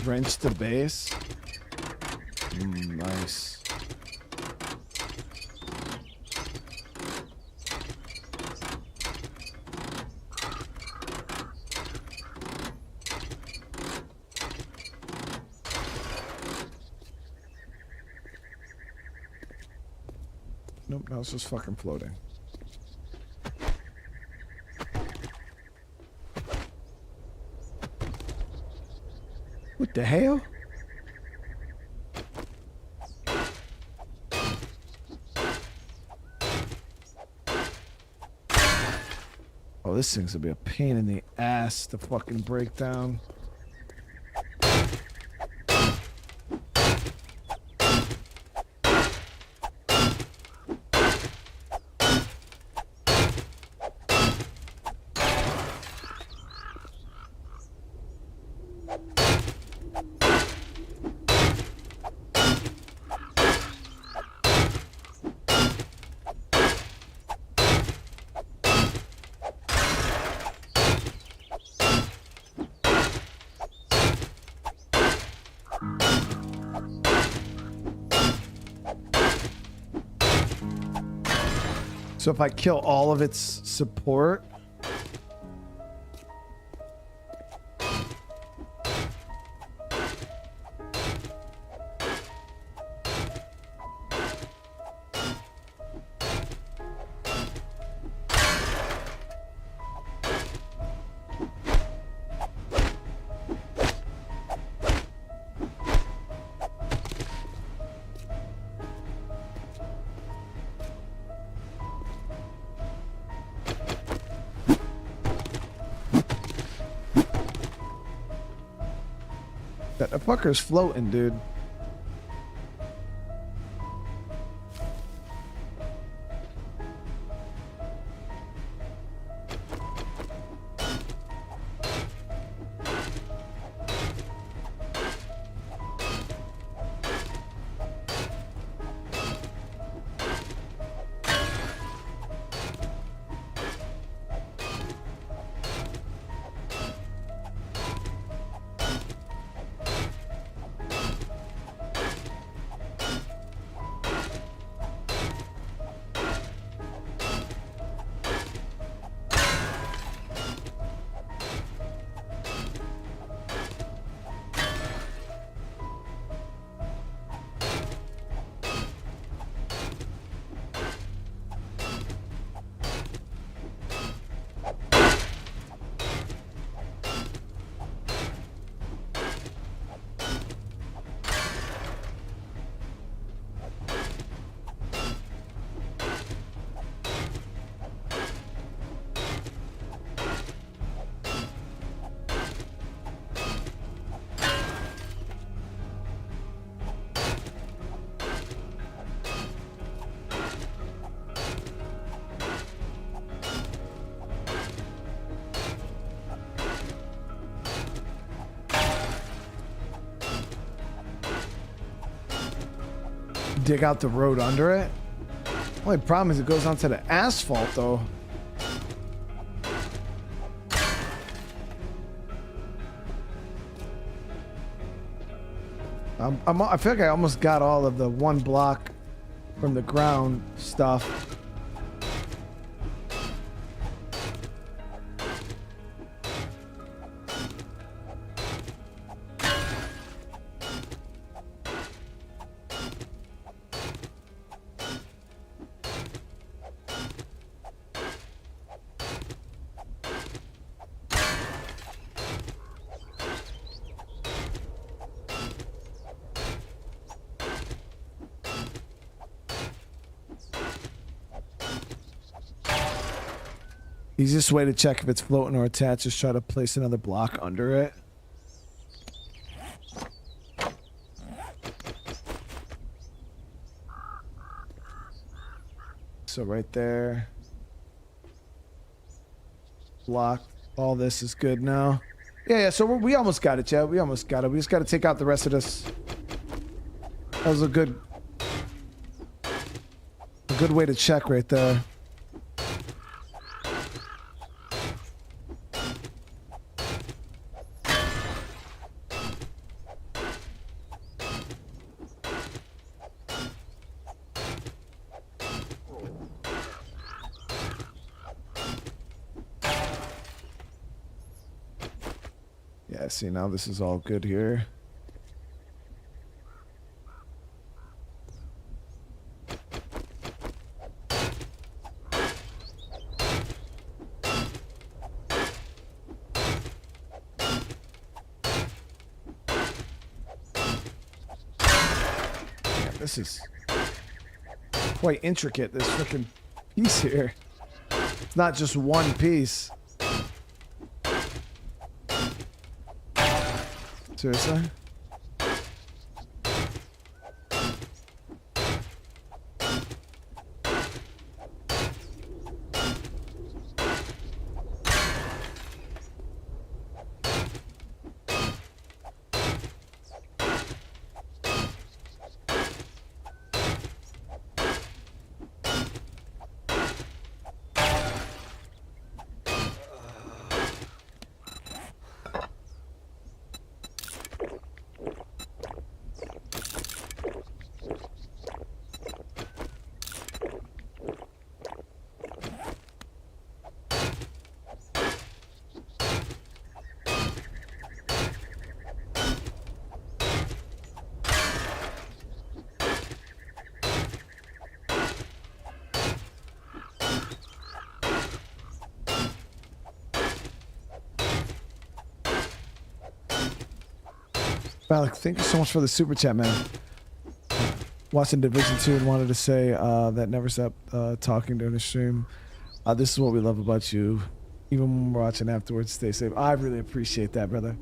Wrench to base. Nice. Nope, no, it's just fucking floating. What the hell? Oh, this thing's gonna be a pain in the ass to fucking break down. So if I kill all of its support, that fucker's floating, dude. Dig out the road under it. Only problem is it goes onto the asphalt though. I feel like I almost got all of the one block from the ground stuff. Easiest way to check if it's floating or attached is try to place another block under it. So right there. Block. All this is good now. Yeah, so we almost got it, Chad. We almost got it. We just got to take out the rest of this. That was a good way to check right there. Yeah, see, now this is all good here. Yeah, this is quite intricate, this freaking piece here. It's not just one piece. Seriously? Alec, thank you so much for the super chat, man. Watching Division 2 and wanted to say that never stop talking during the stream. This is what we love about you. Even when we're watching afterwards, stay safe. I really appreciate that, brother.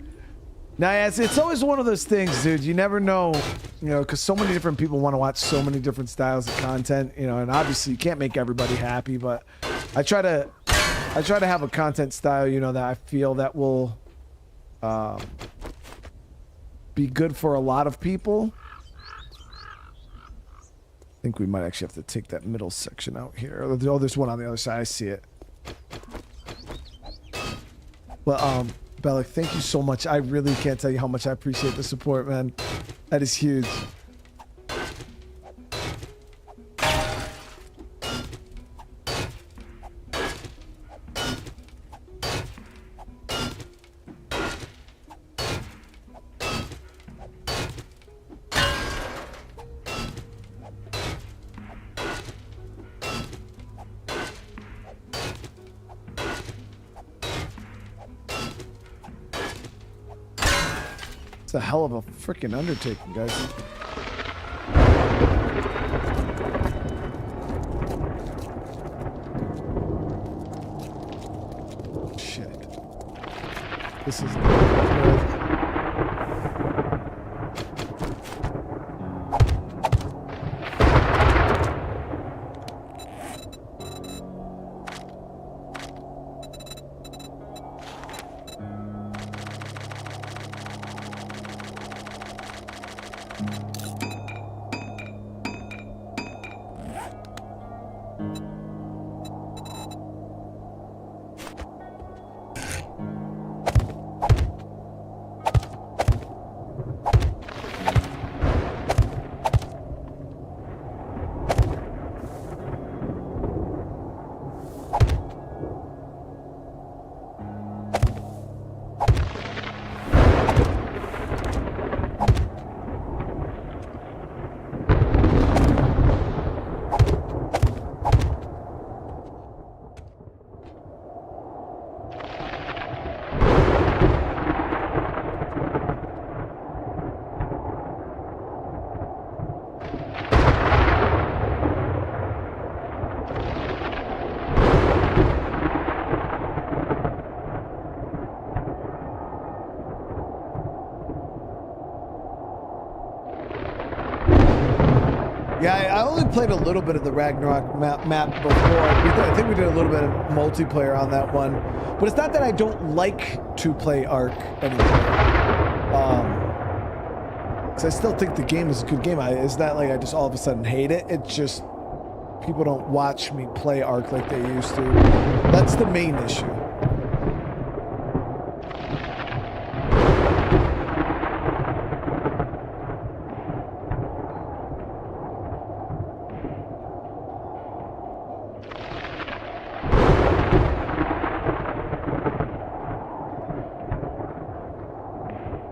Now, it's always one of those things, dude. You never know, you know, because so many different people want to watch so many different styles of content, you know, and obviously you can't make everybody happy, but I try to have a content style, you know, that I feel that will be good for a lot of people. I think we might actually have to take that middle section out here. Oh, there's one on the other side. I see it. Well, Bellic, thank you so much. I really can't tell you how much I appreciate the support, man. That is huge. It's a hell of a freaking undertaking, guys. Shit. This is good. Yeah, I only played a little bit of the Ragnarok map before. I think we did a little bit of multiplayer on that one. But it's not that I don't like to play Ark anymore. Because I still think the game is a good game. It's not like I just all of a sudden hate it. It's just people don't watch me play Ark like they used to. That's the main issue.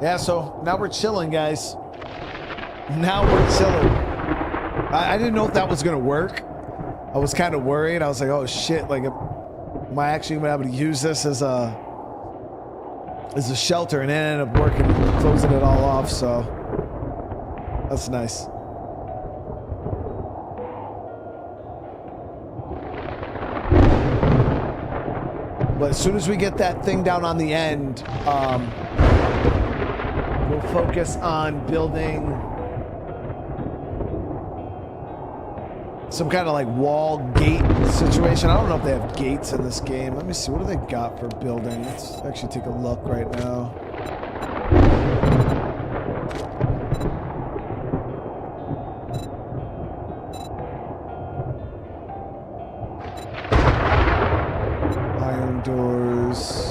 Yeah, so now we're chilling, guys. Now we're chilling. I didn't know if that was gonna work. I was kind of worried. I was like, oh shit, like am I actually gonna be able to use this as a shelter? And it ended up working, closing it all off, so that's nice. But as soon as we get that thing down on the end, we'll focus on building some kind of like wall gate situation. I don't know if they have gates in this game. Let me see. What do they got for building? Let's actually take a look right now. Iron doors.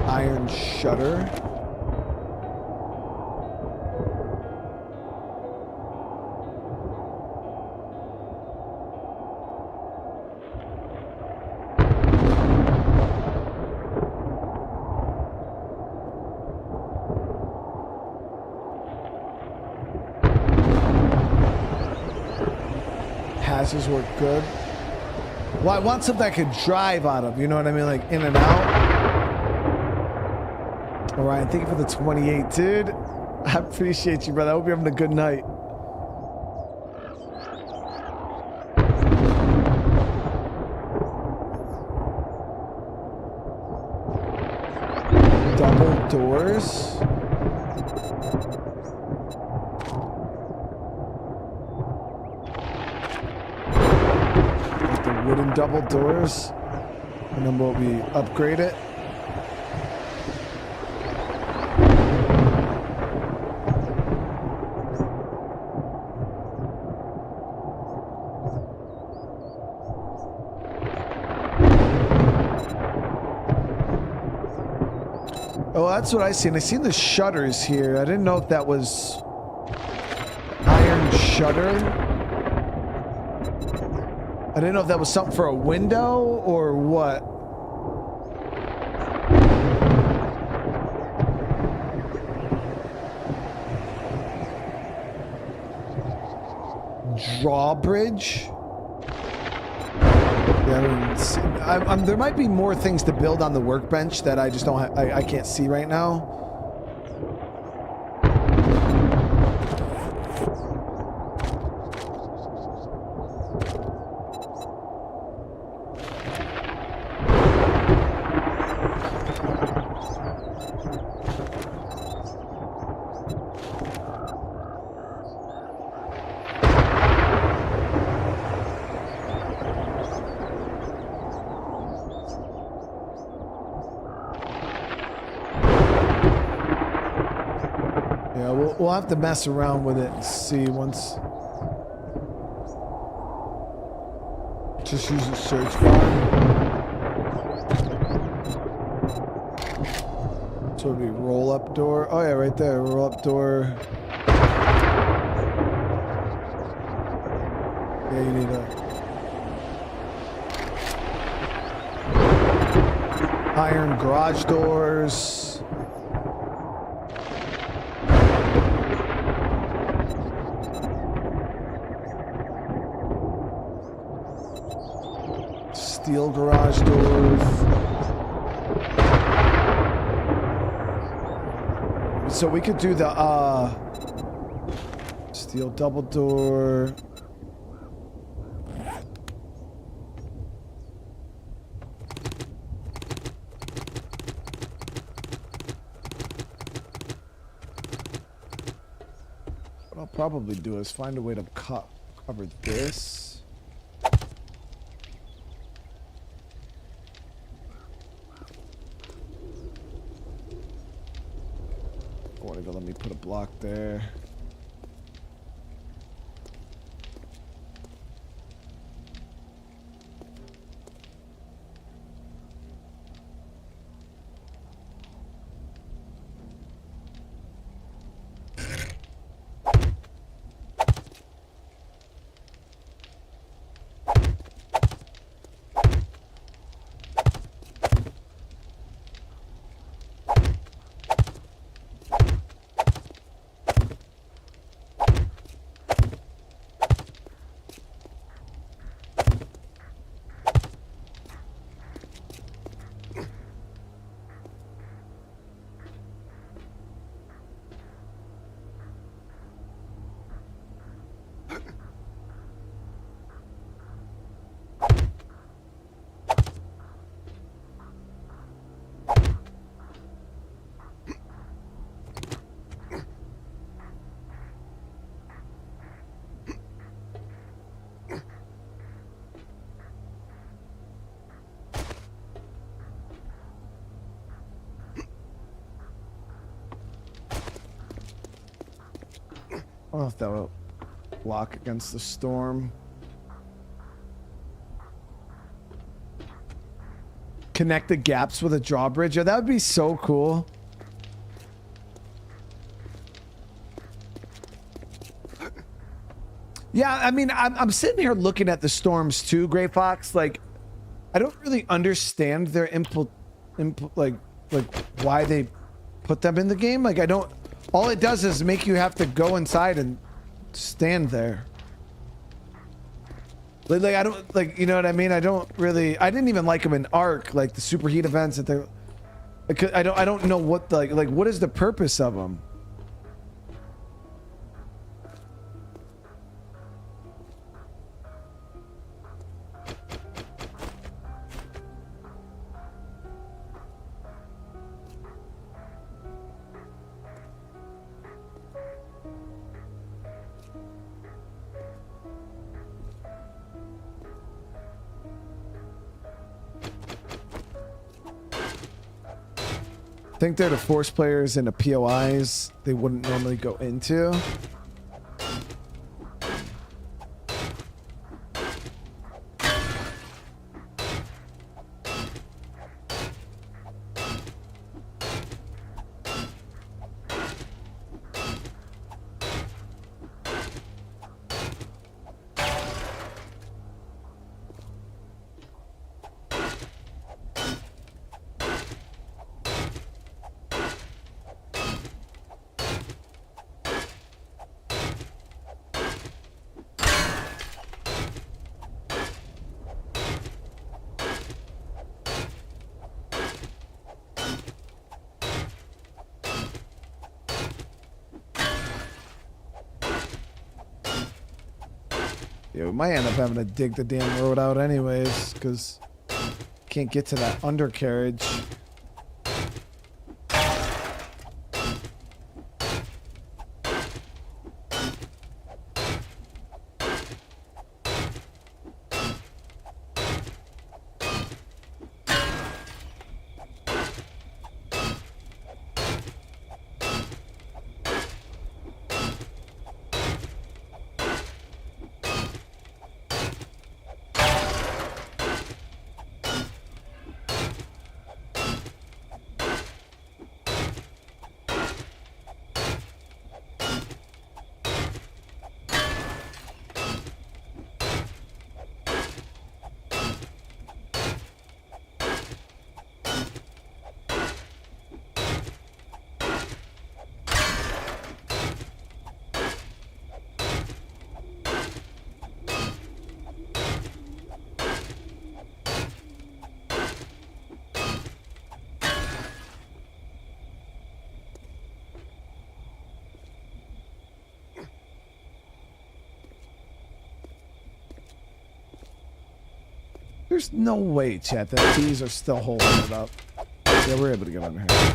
Iron shutter. Hashes work good. Well, I want something I could drive out of, you know what I mean? Like in and out. All right, thank you for the 28, dude. I appreciate you, brother. I hope you're having a good night. Double doors. With the wooden double doors. And then what we upgrade it. Oh, that's what I seen. I seen the shutters here. I didn't know if that was iron shutter. I didn't know if that was something for a window or what. Drawbridge. Yeah, there might be more things to build on the workbench that I just don't. I can't see right now. We'll have to mess around with it and see once. Just use the search bar. So it'd be roll up door. Oh yeah, right there. Roll up door. Yeah, you need a iron garage doors. Steel garage doors. So we could do the steel double door. What I'll probably do is find a way to cover this. Let me put a block there. I don't know if that will block against the storm. Connect the gaps with a drawbridge. Oh, that would be so cool. Yeah, I mean, I'm sitting here looking at the storms too, Gray Fox. Like, I don't really understand their like why they put them in the game. Like, I don't. All it does is make you have to go inside and stand there. Like I don't like, you know what I mean? I didn't even like them in Arc, like the superheat events that they. I don't know what the, like what is the purpose of them? I think they're the force players and the POIs they wouldn't normally go into. Yeah, we might end up having to dig the damn road out anyways, because can't get to that undercarriage. There's no way, chat, that these are still holding it up. Yeah, we're able to get under here.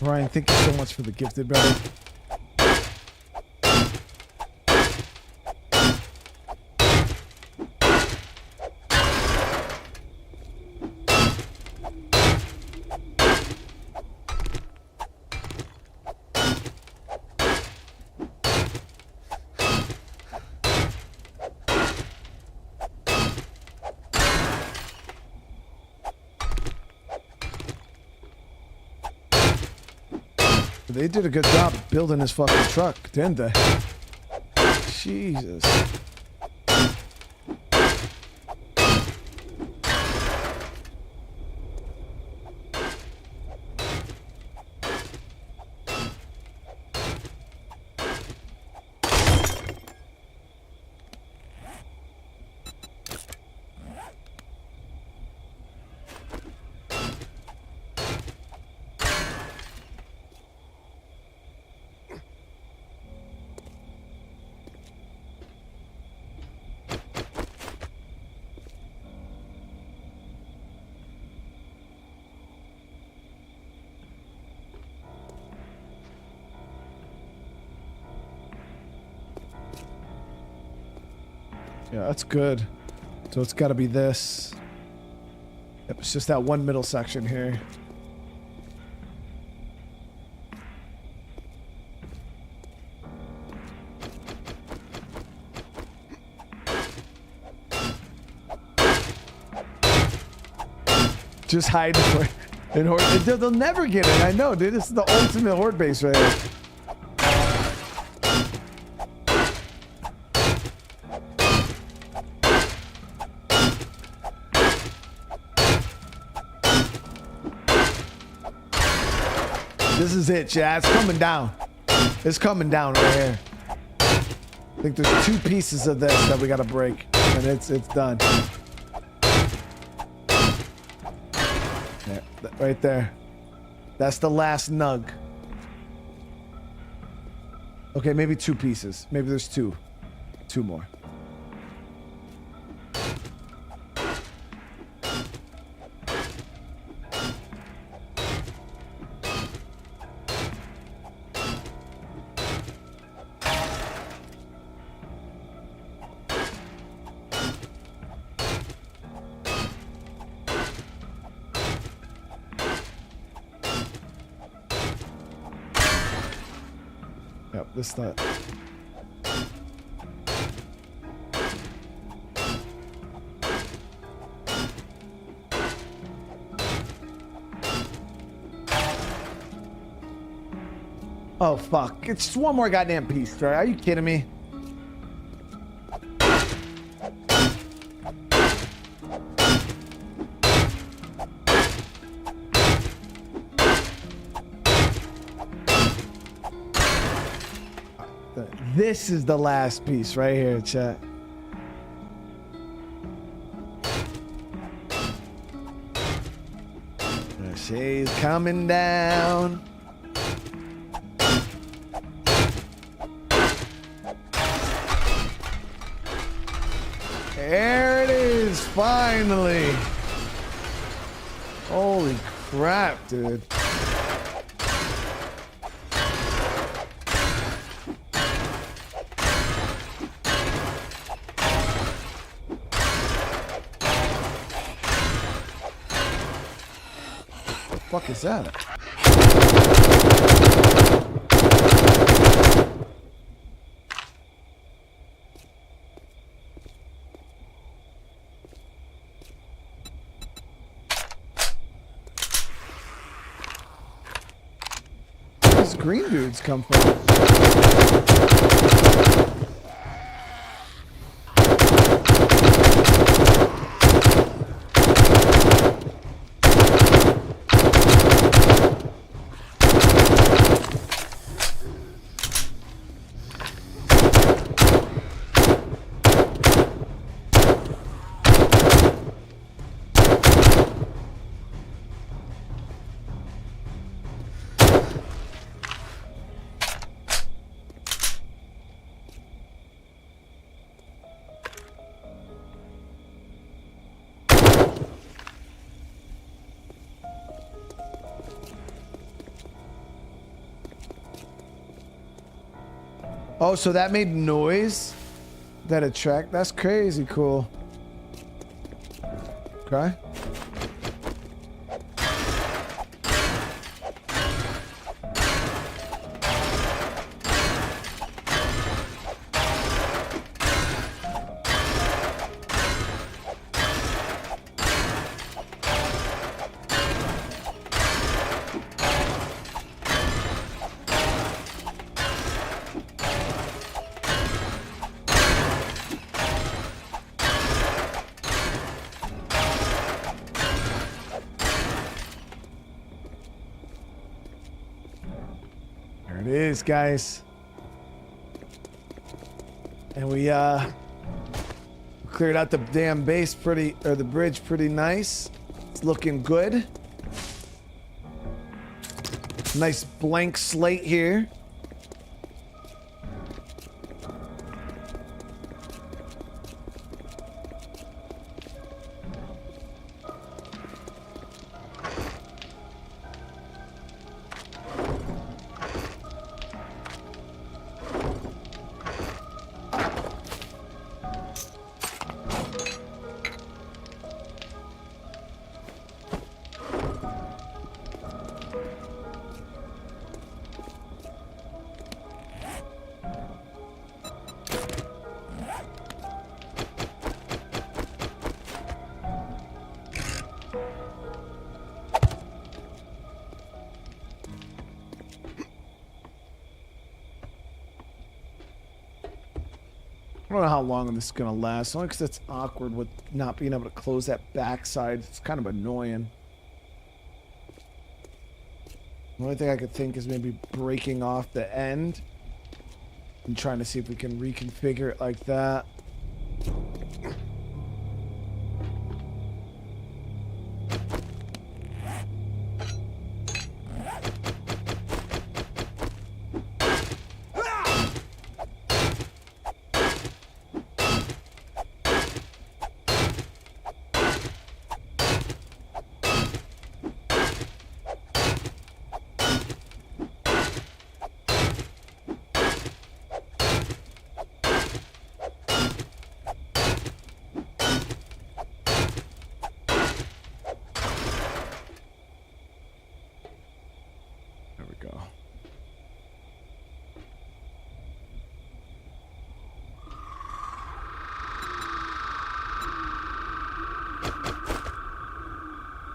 Ryan, thank you so much for the gifted, brother. They did a good job building this fucking truck, didn't they? Jesus. Yeah, that's good. So it's got to be this. Yep, it's just that one middle section here. Just hide in Horde. They'll never get it. I know, dude. This is the ultimate Horde base right here. This is it, chat. It's coming down. It's coming down right here. I think there's 2 pieces of this that we gotta break, and it's done. Yeah, right there. That's the last nug. Okay, maybe 2 pieces. Maybe there's 2 more. Yep, this not. Oh fuck! It's just one more goddamn piece, right? Are you kidding me? This is the last piece right here, chat. She's coming down. There it is, finally. Holy crap, dude. What the fuck is that? Where these green dudes come from? Oh, so that made noise that attract. That's crazy cool. Okay. There it is, guys. And we cleared out the damn base pretty, or the bridge pretty nice. It's looking good. Nice blank slate here. don't know how long this is gonna last. Only because it's awkward with not being able to close that backside. It's kind of annoying. The only thing I could think is maybe breaking off the end and trying to see if we can reconfigure it like that.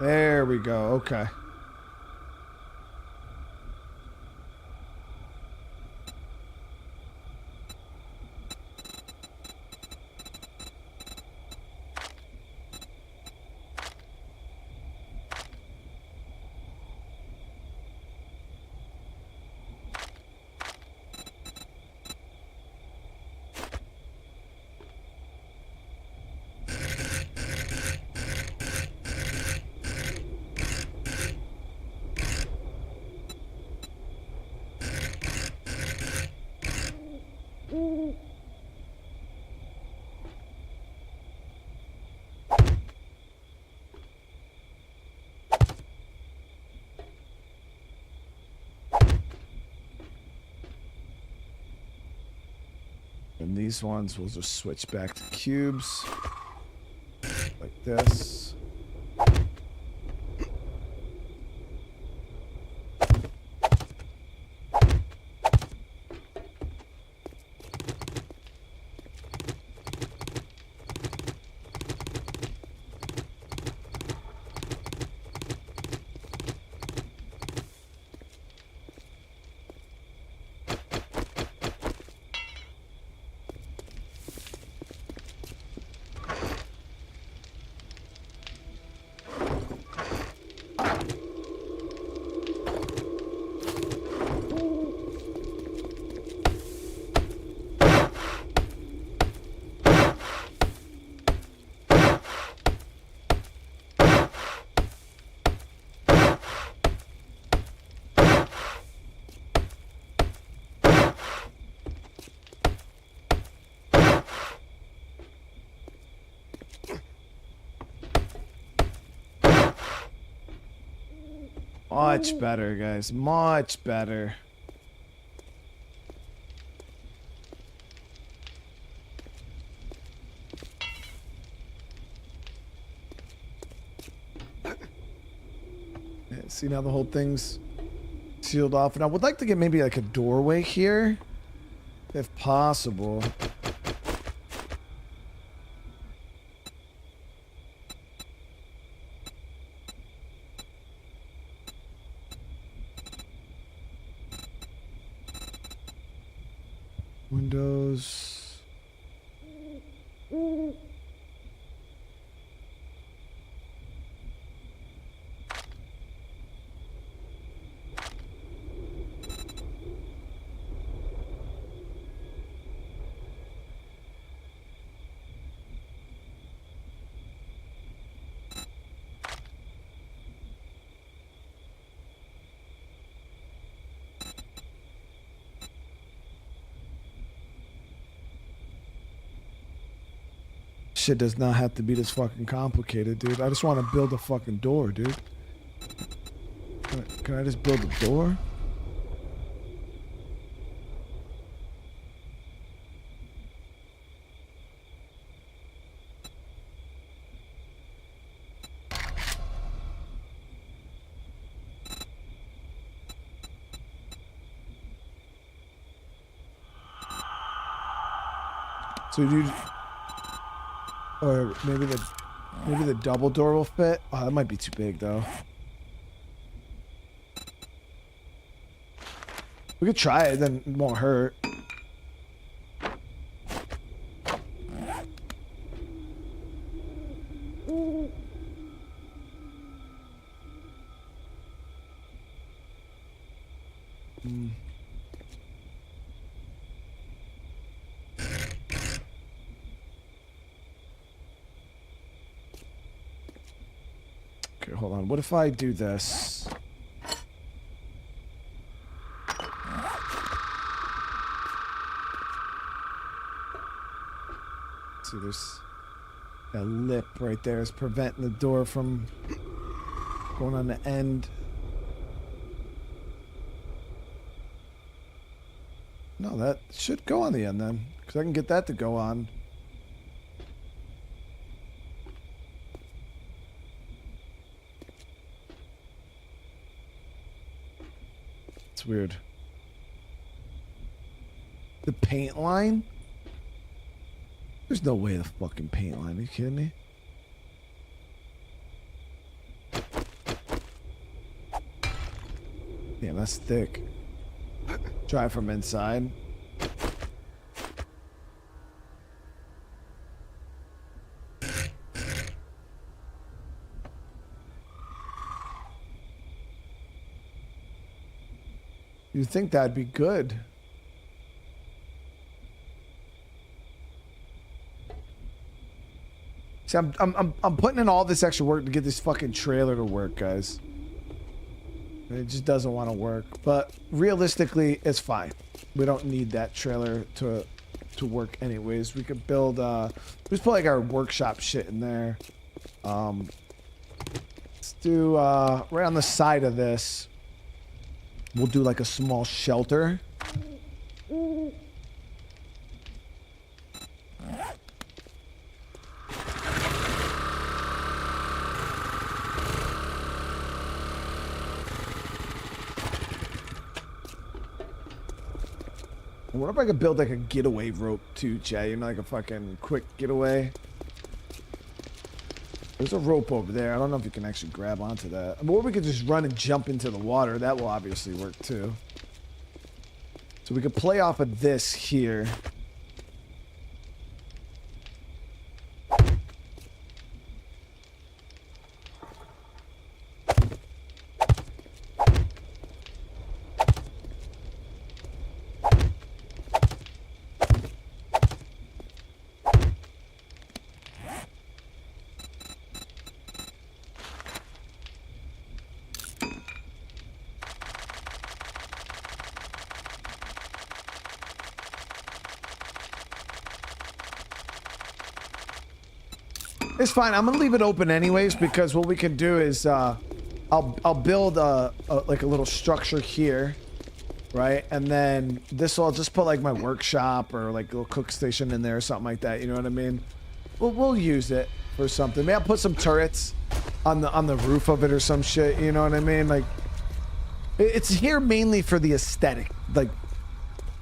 There we go. Okay. And these ones we'll just switch back to cubes like this. Much better, guys. Much better. Yeah, see now the whole thing's sealed off. And I would like to get maybe like a doorway here, if possible. Windows. Shit does not have to be this fucking complicated, dude. I just want to build a fucking door, dude. Can I just build a door? So you, or maybe the double door will fit. Oh, that might be too big though. We could try it, then it won't hurt. Okay, hold on. What if I do this? See, there's a lip right there is preventing the door from going on the end. No, that should go on the end then, because I can get that to go on. It's weird. The paint line? There's no way the fucking paint line. Are you kidding me? Damn, that's thick. Try it from inside. You'd think that'd be good. See, I'm putting in all this extra work to get this fucking trailer to work, guys. It just doesn't want to work. But realistically, it's fine. We don't need that trailer to work anyways. We could build just put like our workshop shit in there. Let's do right on the side of this. We'll do like a small shelter. I wonder if I could build like a getaway rope too, Jay. You know, like a fucking quick getaway. There's a rope over there. I don't know if you can actually grab onto that. Or we could just run and jump into the water. That will obviously work too. So we could play off of this here. It's fine. I'm gonna leave it open anyways because what we can do is I'll build like a little structure here, right? And then this will just put like my workshop or like a little cook station in there or something like that. You know what I mean? We'll use it for something. Maybe I'll put some turrets on the roof of it or some shit. You know what I mean? Like it's here mainly for the aesthetic, like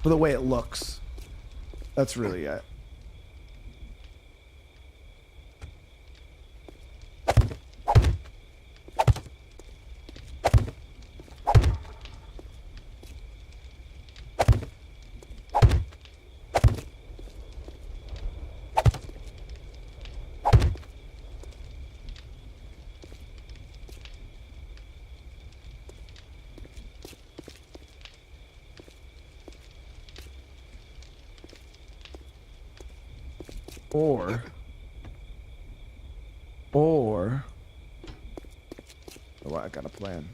for the way it looks. That's really it. Or oh, I got a plan.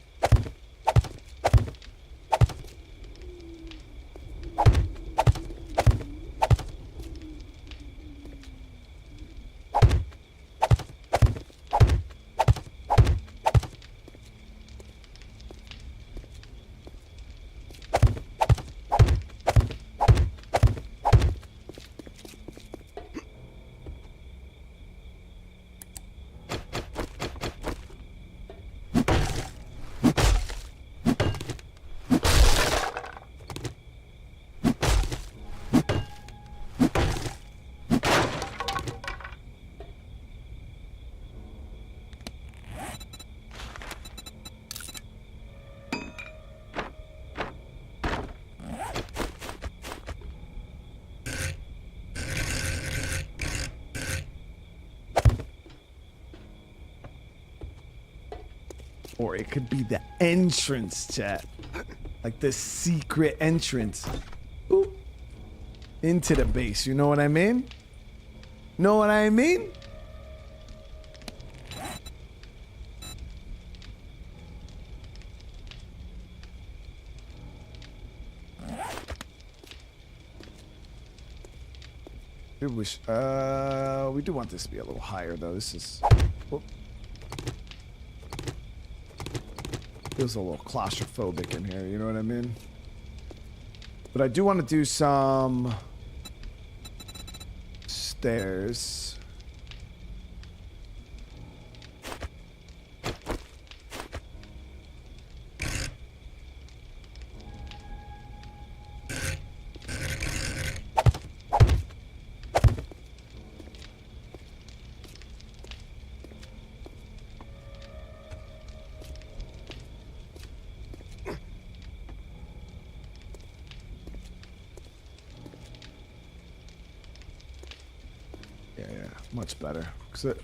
Or it could be the entrance, chat. Like the secret entrance. Boop. Into the base. You know what I mean? Know what I mean? Maybe we do want this to be a little higher though. This is, whoop. Feels a little claustrophobic in here, you know what I mean? But I do want to do some stairs. Much better. Because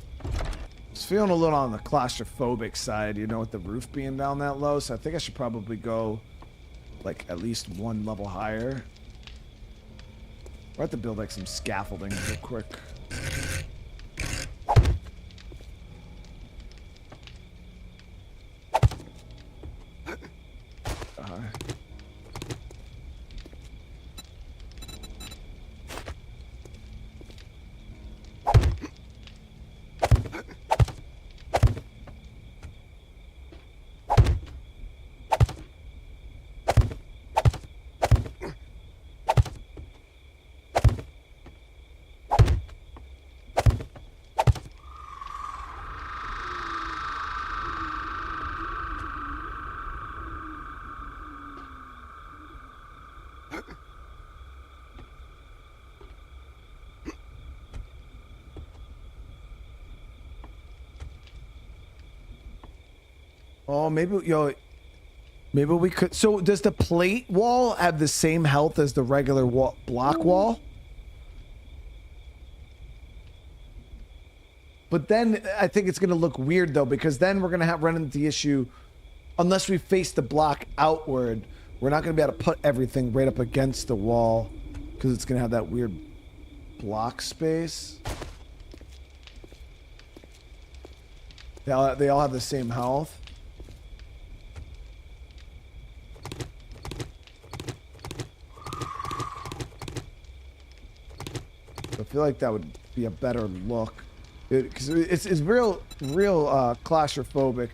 it's feeling a little on the claustrophobic side, you know, with the roof being down that low. So I think I should probably go like at least one level higher. Or have to build like some scaffolding real quick. Oh, maybe, yo, maybe we could. So does the plate wall have the same health as the regular wall, block wall? But then I think it's going to look weird though, because then we're going to run into the issue, unless we face the block outward, we're not going to be able to put everything right up against the wall because it's going to have that weird block space. They all have the same health. I feel like that would be a better look, because it's real claustrophobic.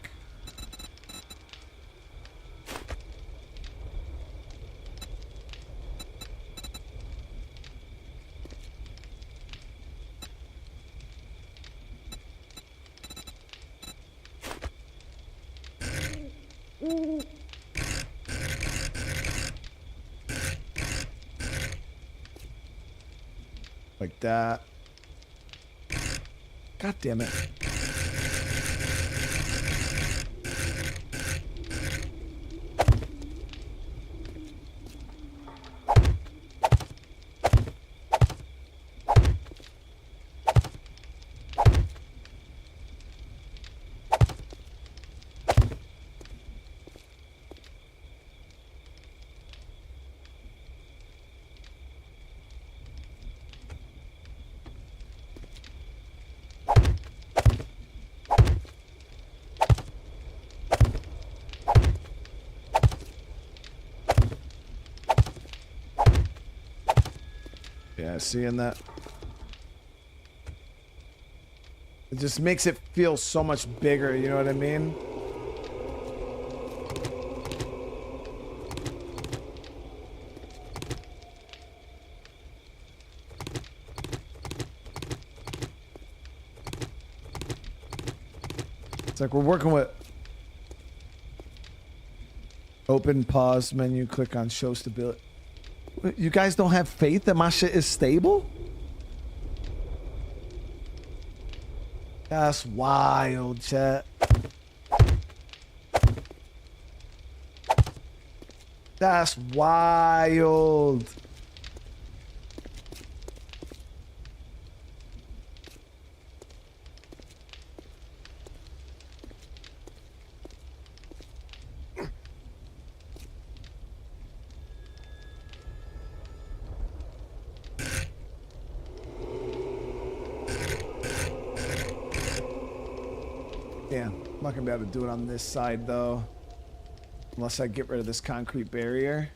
Like that. God damn it. Yeah, seeing that. It just makes it feel so much bigger, you know what I mean? It's like we're working with open pause menu, click on show stability. You guys don't have faith that my shit is stable? That's wild, chat. That's wild. Yeah, I'm not gonna be able to do it on this side though, unless I get rid of this concrete barrier.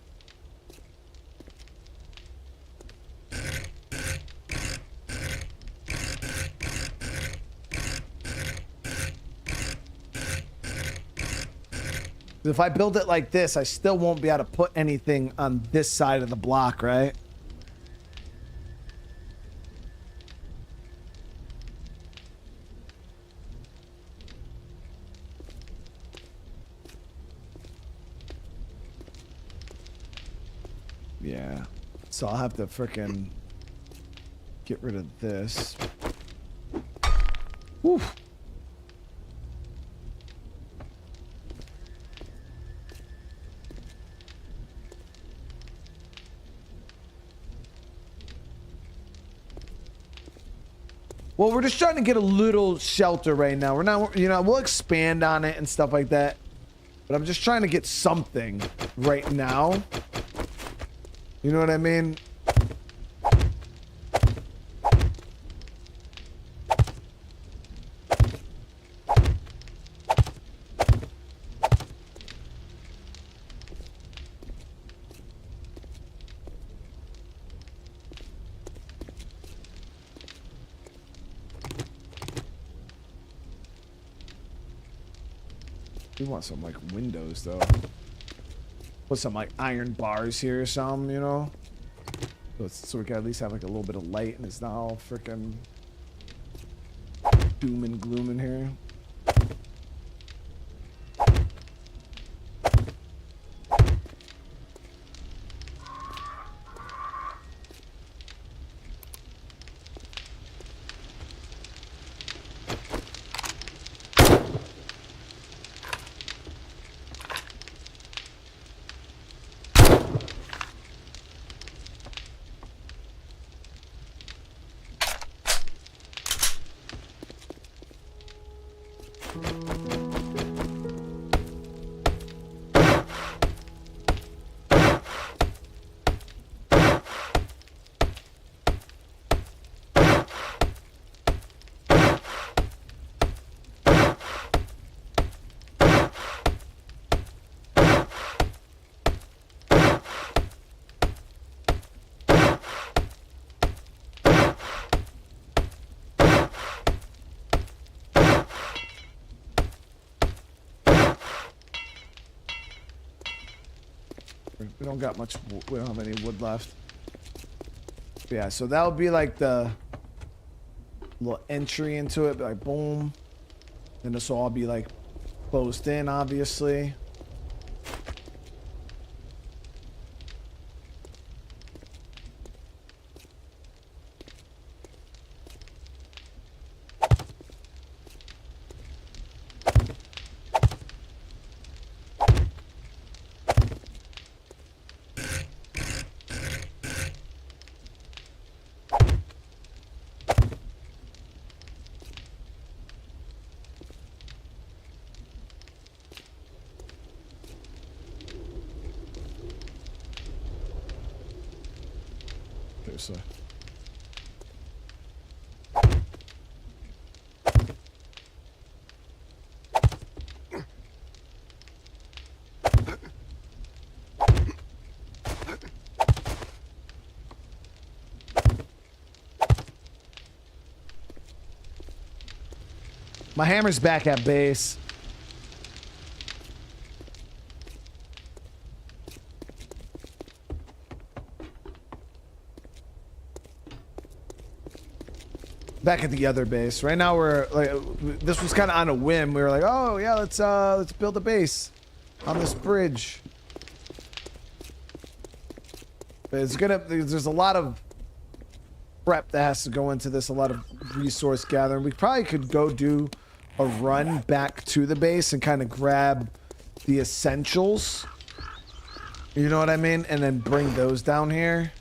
If I build it like this, I still won't be able to put anything on this side of the block, right? Yeah. So I'll have to frickin' get rid of this. Whew. Well, we're just trying to get a little shelter right now. We're not, you know, we'll expand on it and stuff like that. But I'm just trying to get something right now. You know what I mean? We want some like windows though. Put some like iron bars here or something, you know? So we can at least have like a little bit of light and it's not all freaking doom and gloom in here. We don't got much, we don't have any wood left. Yeah, so that would be like the little entry into it, like boom. And this will all be like closed in, obviously. So my hammer's back at base. Back at the other base. Right now we're like, this was kind of on a whim. We were like, oh yeah, let's build a base on this bridge. But there's a lot of prep that has to go into this, a lot of resource gathering. We probably could go do a run back to the base and kind of grab the essentials. You know what I mean? And then bring those down here.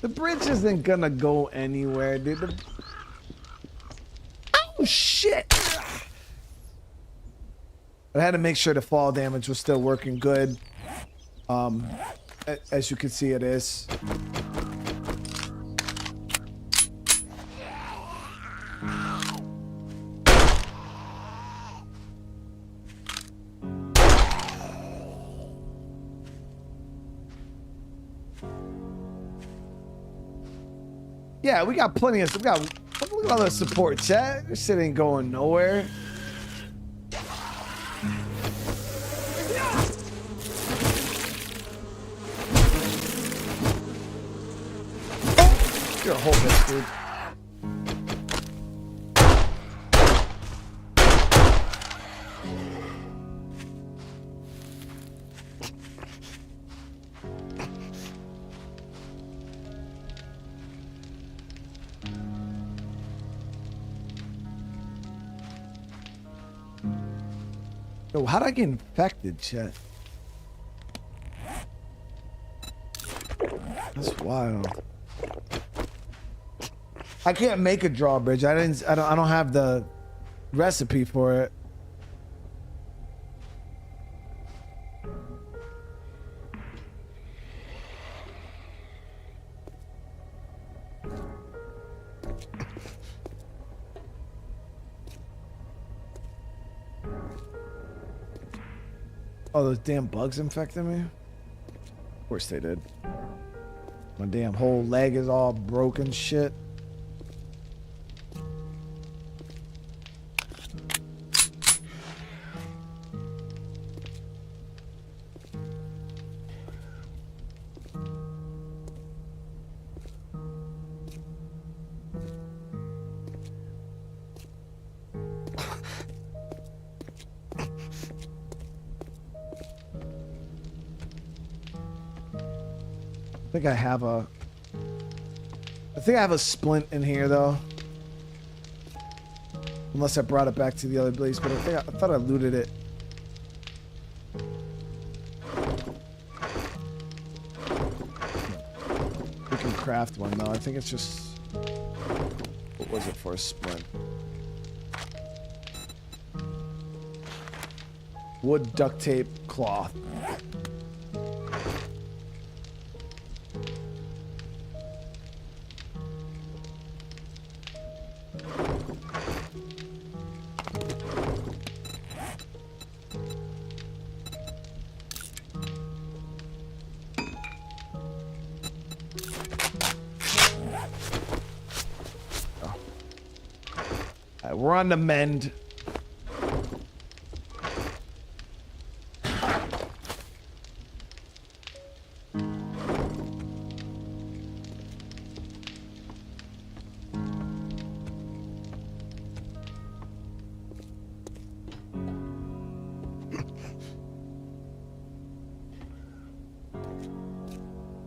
The bridge isn't gonna go anywhere, dude. Oh shit! I had to make sure the fall damage was still working good. As you can see, it is. Yeah, we got plenty of. We got. Look at all the support, chat. This shit ain't going nowhere. You're a whole bitch, dude. Yo, how'd I get infected, chat? That's wild. I can't make a drawbridge. I don't have the recipe for it. Oh, those damn bugs infected me? Of course they did. My damn whole leg is all broken shit. I think I have a splint in here though. Unless I brought it back to the other place, but I thought I looted it. We can craft one though. I think it's just, what was it for a splint? Wood, duct tape, cloth. We're on the mend.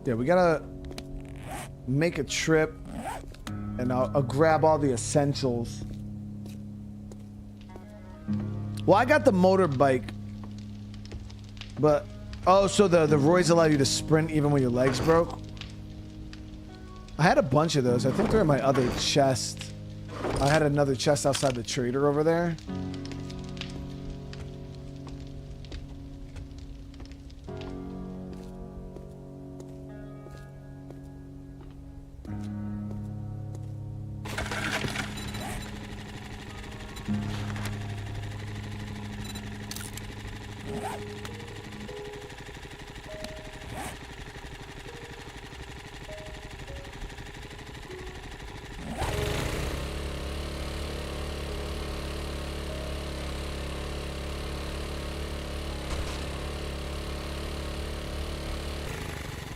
Yeah, we gotta make a trip and I'll grab all the essentials. Well, I got the motorbike, but oh, so the Roy's allow you to sprint even when your legs broke? I had a bunch of those. I think they're in my other chest. I had another chest outside the trader over there.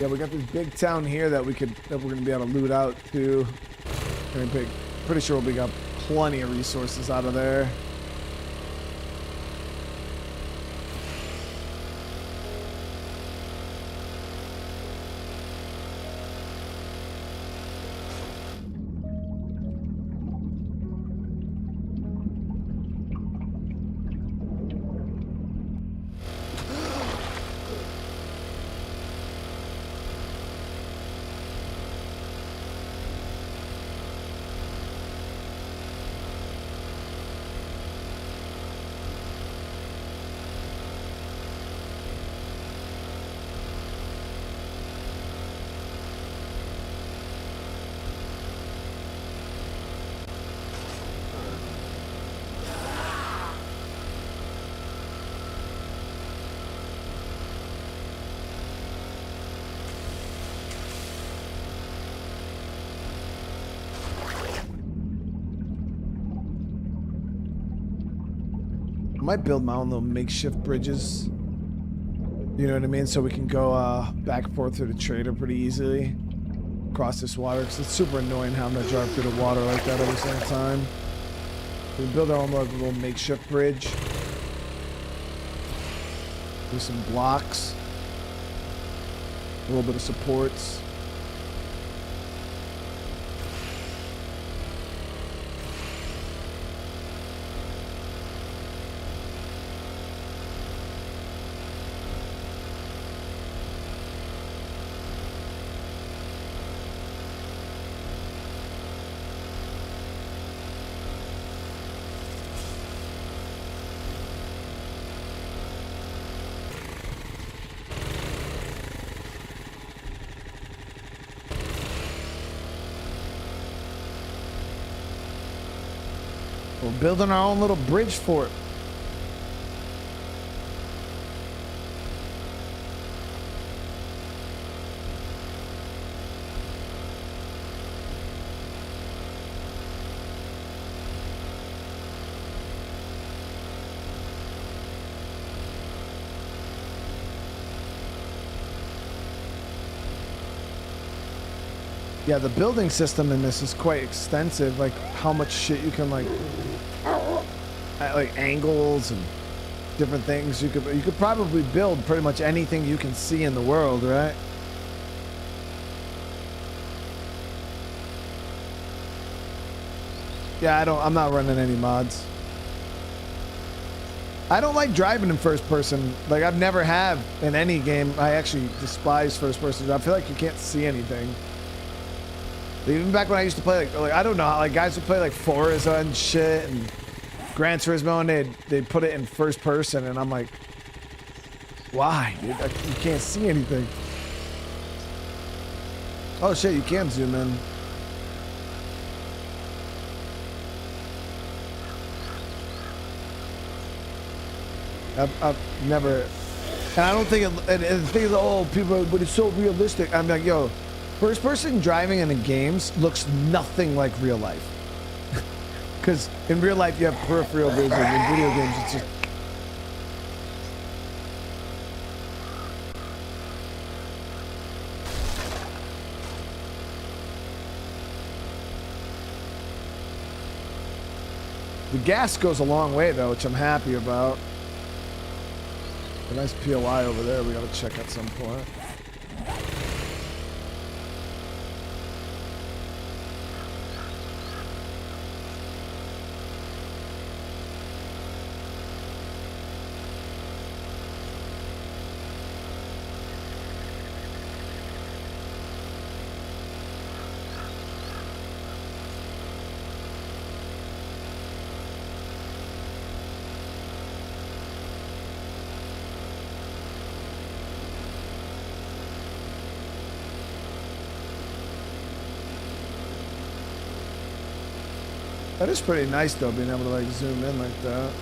Yeah, we got this big town here that we're gonna be able to loot out to. Pretty sure we got plenty of resources out of there. might build my own little makeshift bridges. You know what I mean? So we can go back and forth through the trader pretty easily. Across this water, because it's super annoying having to drive through the water like that every single time. We can build our own little makeshift bridge. Do some blocks. A little bit of supports. We're building our own little bridge fort. Yeah, the building system in this is quite extensive. Like how much shit you can like angles and different things. You could probably build pretty much anything you can see in the world, right? Yeah, I'm not running any mods. I don't like driving in first person. Like I've never have in any game. I actually despise first person. I feel like you can't see anything. Even back when I used to play like I don't know, like guys would play like Forza and shit and Gran Turismo and they'd put it in first person and I'm like, why? Dude, you can't see anything. Oh shit, you can zoom in. I've never, and I don't think and the thing is, oh people, but it's so realistic. I'm like, yo, first person driving in the games looks nothing like real life. Because in real life you have peripheral vision. In video games it's just... The gas goes a long way though, which I'm happy about. A nice POI over there we gotta check at some point. That is pretty nice though, being able to like zoom in like that.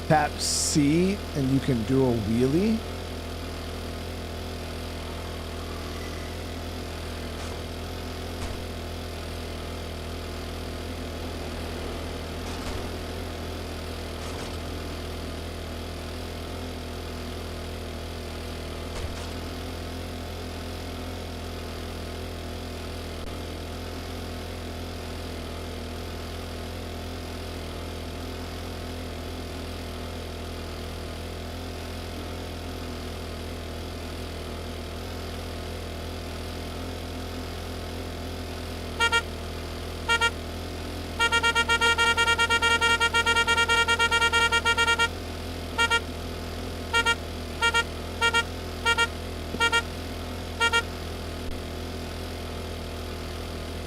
Tap C and you can do a wheelie.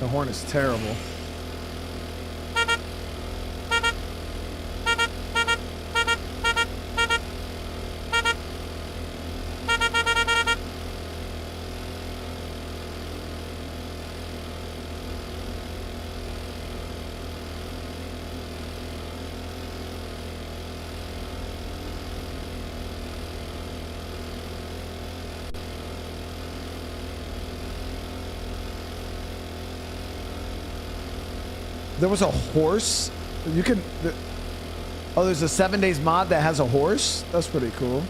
The horn is terrible. There was a horse. You can. Oh, there's a 7 days mod that has a horse. That's pretty cool.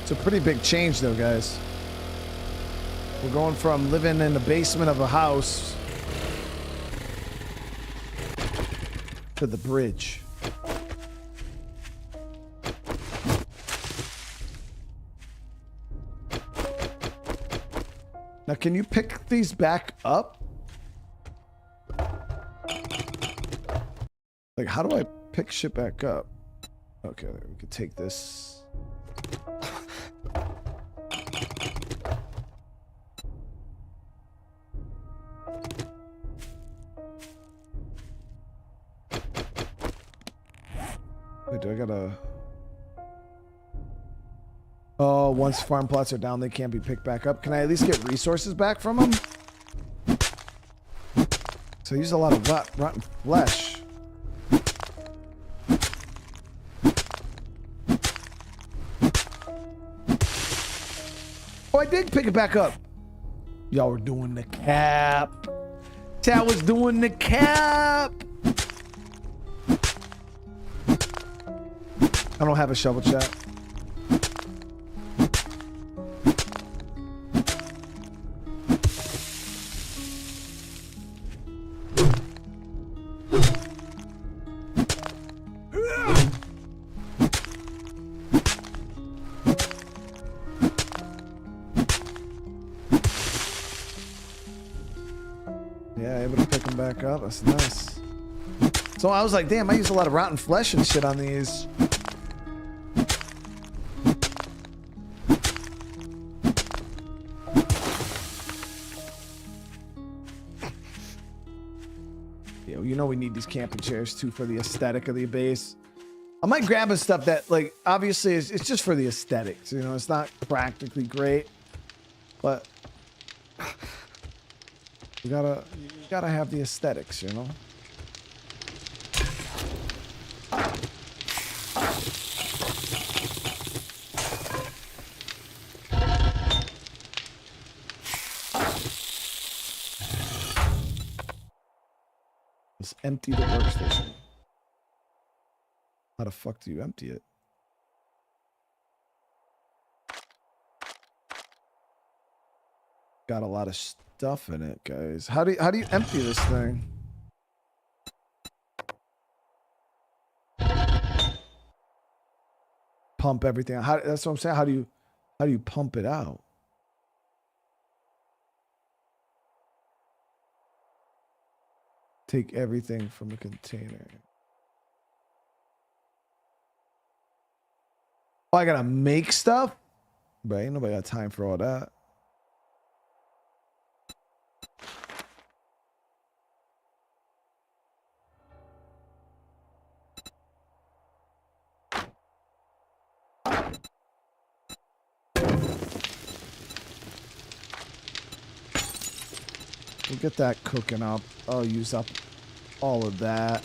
It's a pretty big change though, guys. We're going from living in the basement of a house to the bridge. Now, can you pick these back up? Like, how do I pick shit back up? Okay, we could take this. Wait, do I gotta... Oh, once farm plots are down, they can't be picked back up. Can I at least get resources back from them? So I use a lot of rotten flesh. Oh, I did pick it back up. Y'all were doing the cap. Chat was doing the cap. I don't have a shovel, chat. Yeah, able to pick them back up. That's nice. So I was like, damn, I use a lot of rotten flesh and shit on these. You know we need these camping chairs too for the aesthetic of the base. I might grab a stuff that, like, obviously it's just for the aesthetics. You know, it's not practically great, but you gotta have the aesthetics. You know. Let's empty the workstation. How the fuck do you empty it? Got a lot of stuff in it, guys. How do you empty this thing? Pump everything out. That's what I'm saying. How do you pump it out? Take everything from the container. Oh, I gotta make stuff? But ain't nobody got time for all that. We'll get that cooking up. I'll use up all of that.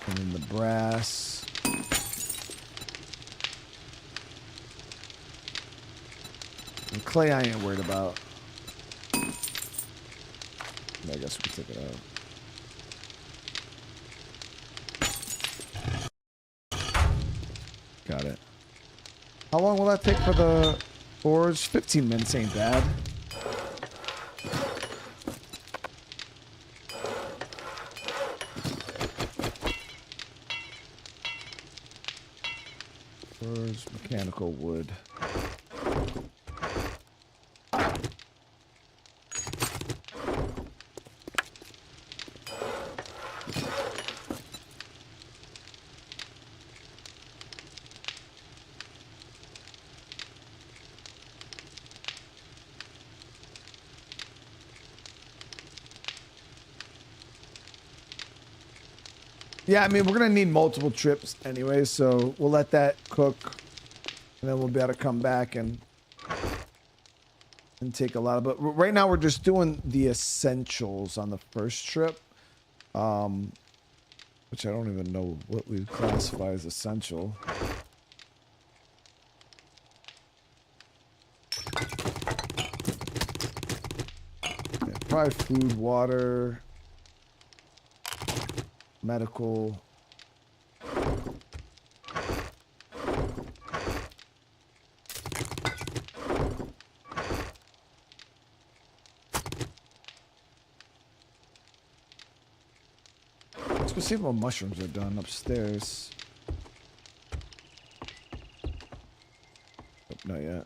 And then the brass. And clay I ain't worried about. I guess we can take it out. Got it. How long will that take for the forge? 15 minutes ain't bad. Forge mechanical wood. Yeah, I mean, we're going to need multiple trips anyway, so we'll let that cook, and then we'll be able to come back and take a lot of... But right now, we're just doing the essentials on the first trip, which I don't even know what we classify as essential. Yeah, probably food, water... medical. Let's go see if my mushrooms are done upstairs. Nope, not yet.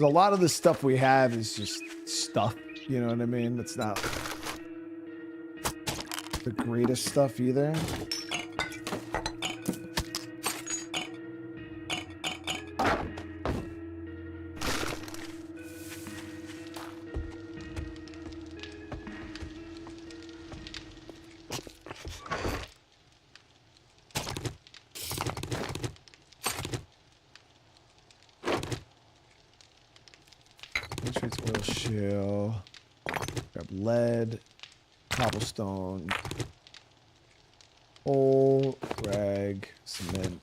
A lot of the stuff we have is just stuff, you know what I mean? It's not the greatest stuff either. Oil shale, grab lead, cobblestone, coal, rag, cement.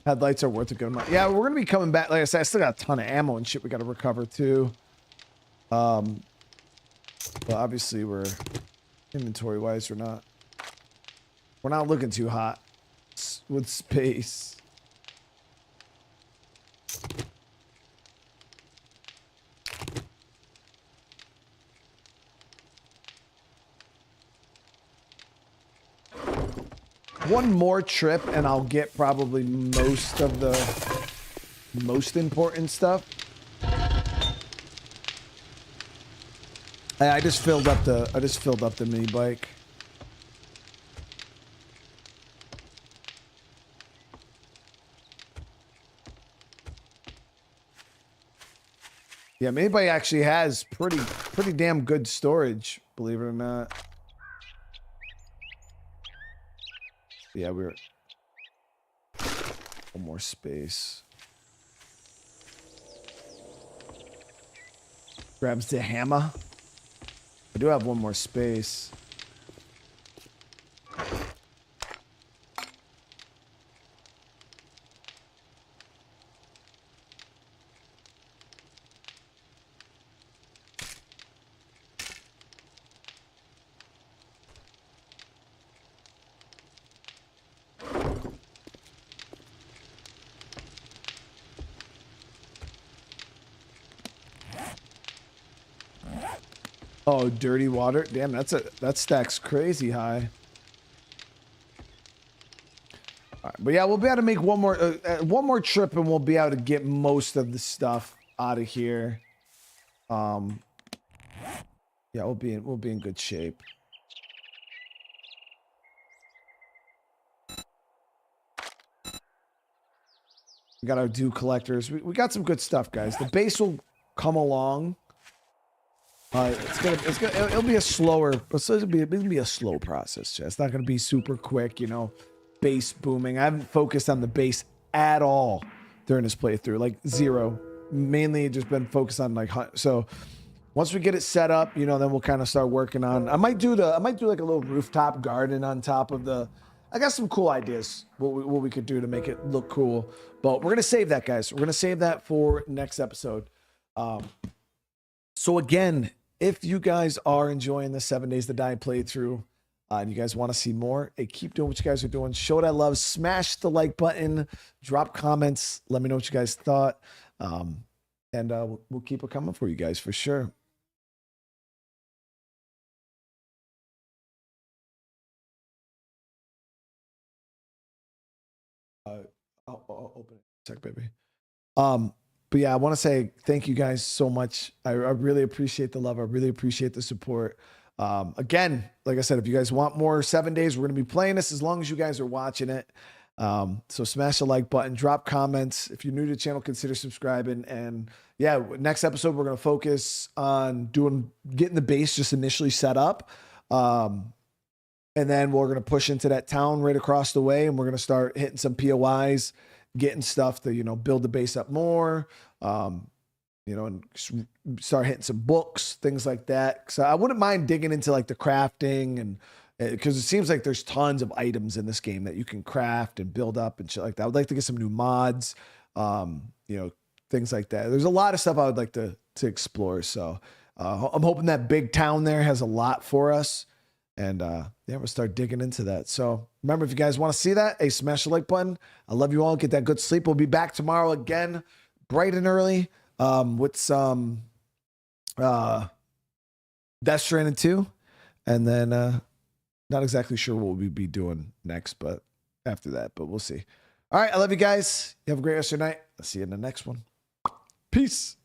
Headlights are worth a good amount. Yeah, we're gonna be coming back. Like I said, I still got a ton of ammo and shit we got to recover too. But obviously we're inventory wise, we're not looking too hot with space. One more trip and I'll get probably most of the most important stuff. I just filled up the mini bike. Yeah, mini bike actually has pretty damn good storage, believe it or not. Yeah, we're one more space. Grabs the hammer. I do have one more space. Oh, dirty water. Damn, that stacks crazy high. All right, but yeah, we'll be able to make one more trip, and we'll be able to get most of the stuff out of here. Yeah, we'll be in good shape. We got our dew collectors. We got some good stuff, guys. The base will come along. It'll be a slower, it'll be a slow process. It's not gonna be super quick, you know. Base booming. I haven't focused on the base at all during this playthrough, like zero. Mainly just been focused on like hunt. So once we get it set up, you know, then we'll kind of start working on. I might do like a little rooftop garden on top of the. I got some cool ideas what we could do to make it look cool, but we're gonna save that, guys. We're gonna save that for next episode. So again, if you guys are enjoying the 7 Days to Die playthrough, and you guys want to see more, hey, keep doing what you guys are doing. Show that love. Smash the like button. Drop comments. Let me know what you guys thought. And we'll keep it coming for you guys for sure. I'll open it. Check, baby. But yeah, I want to say thank you guys so much. I really appreciate the love. I really appreciate the support. Again, like I said, if you guys want more 7 days, we're going to be playing this as long as you guys are watching it. So smash the like button, drop comments. If you're new to the channel, consider subscribing. And yeah, next episode, we're going to focus on getting the base just initially set up. And then we're going to push into that town right across the way, and we're going to start hitting some POIs, getting stuff to, you know, build the base up more, you know, and start hitting some books, things like that. So I wouldn't mind digging into like the crafting, and because it seems like there's tons of items in this game that you can craft and build up and shit like that. I would like to get some new mods, you know, things like that. There's a lot of stuff I would like to explore. So I'm hoping that big town there has a lot for us. And yeah, we'll start digging into that. So remember, if you guys want to see that, hey, smash the like button. I love you all. Get that good sleep. We'll be back tomorrow again, bright and early, with some Death Stranding 2. And then not exactly sure what we'll be doing next, but after that, but we'll see. All right, I love you guys. You have a great rest of your night. I'll see you in the next one. Peace.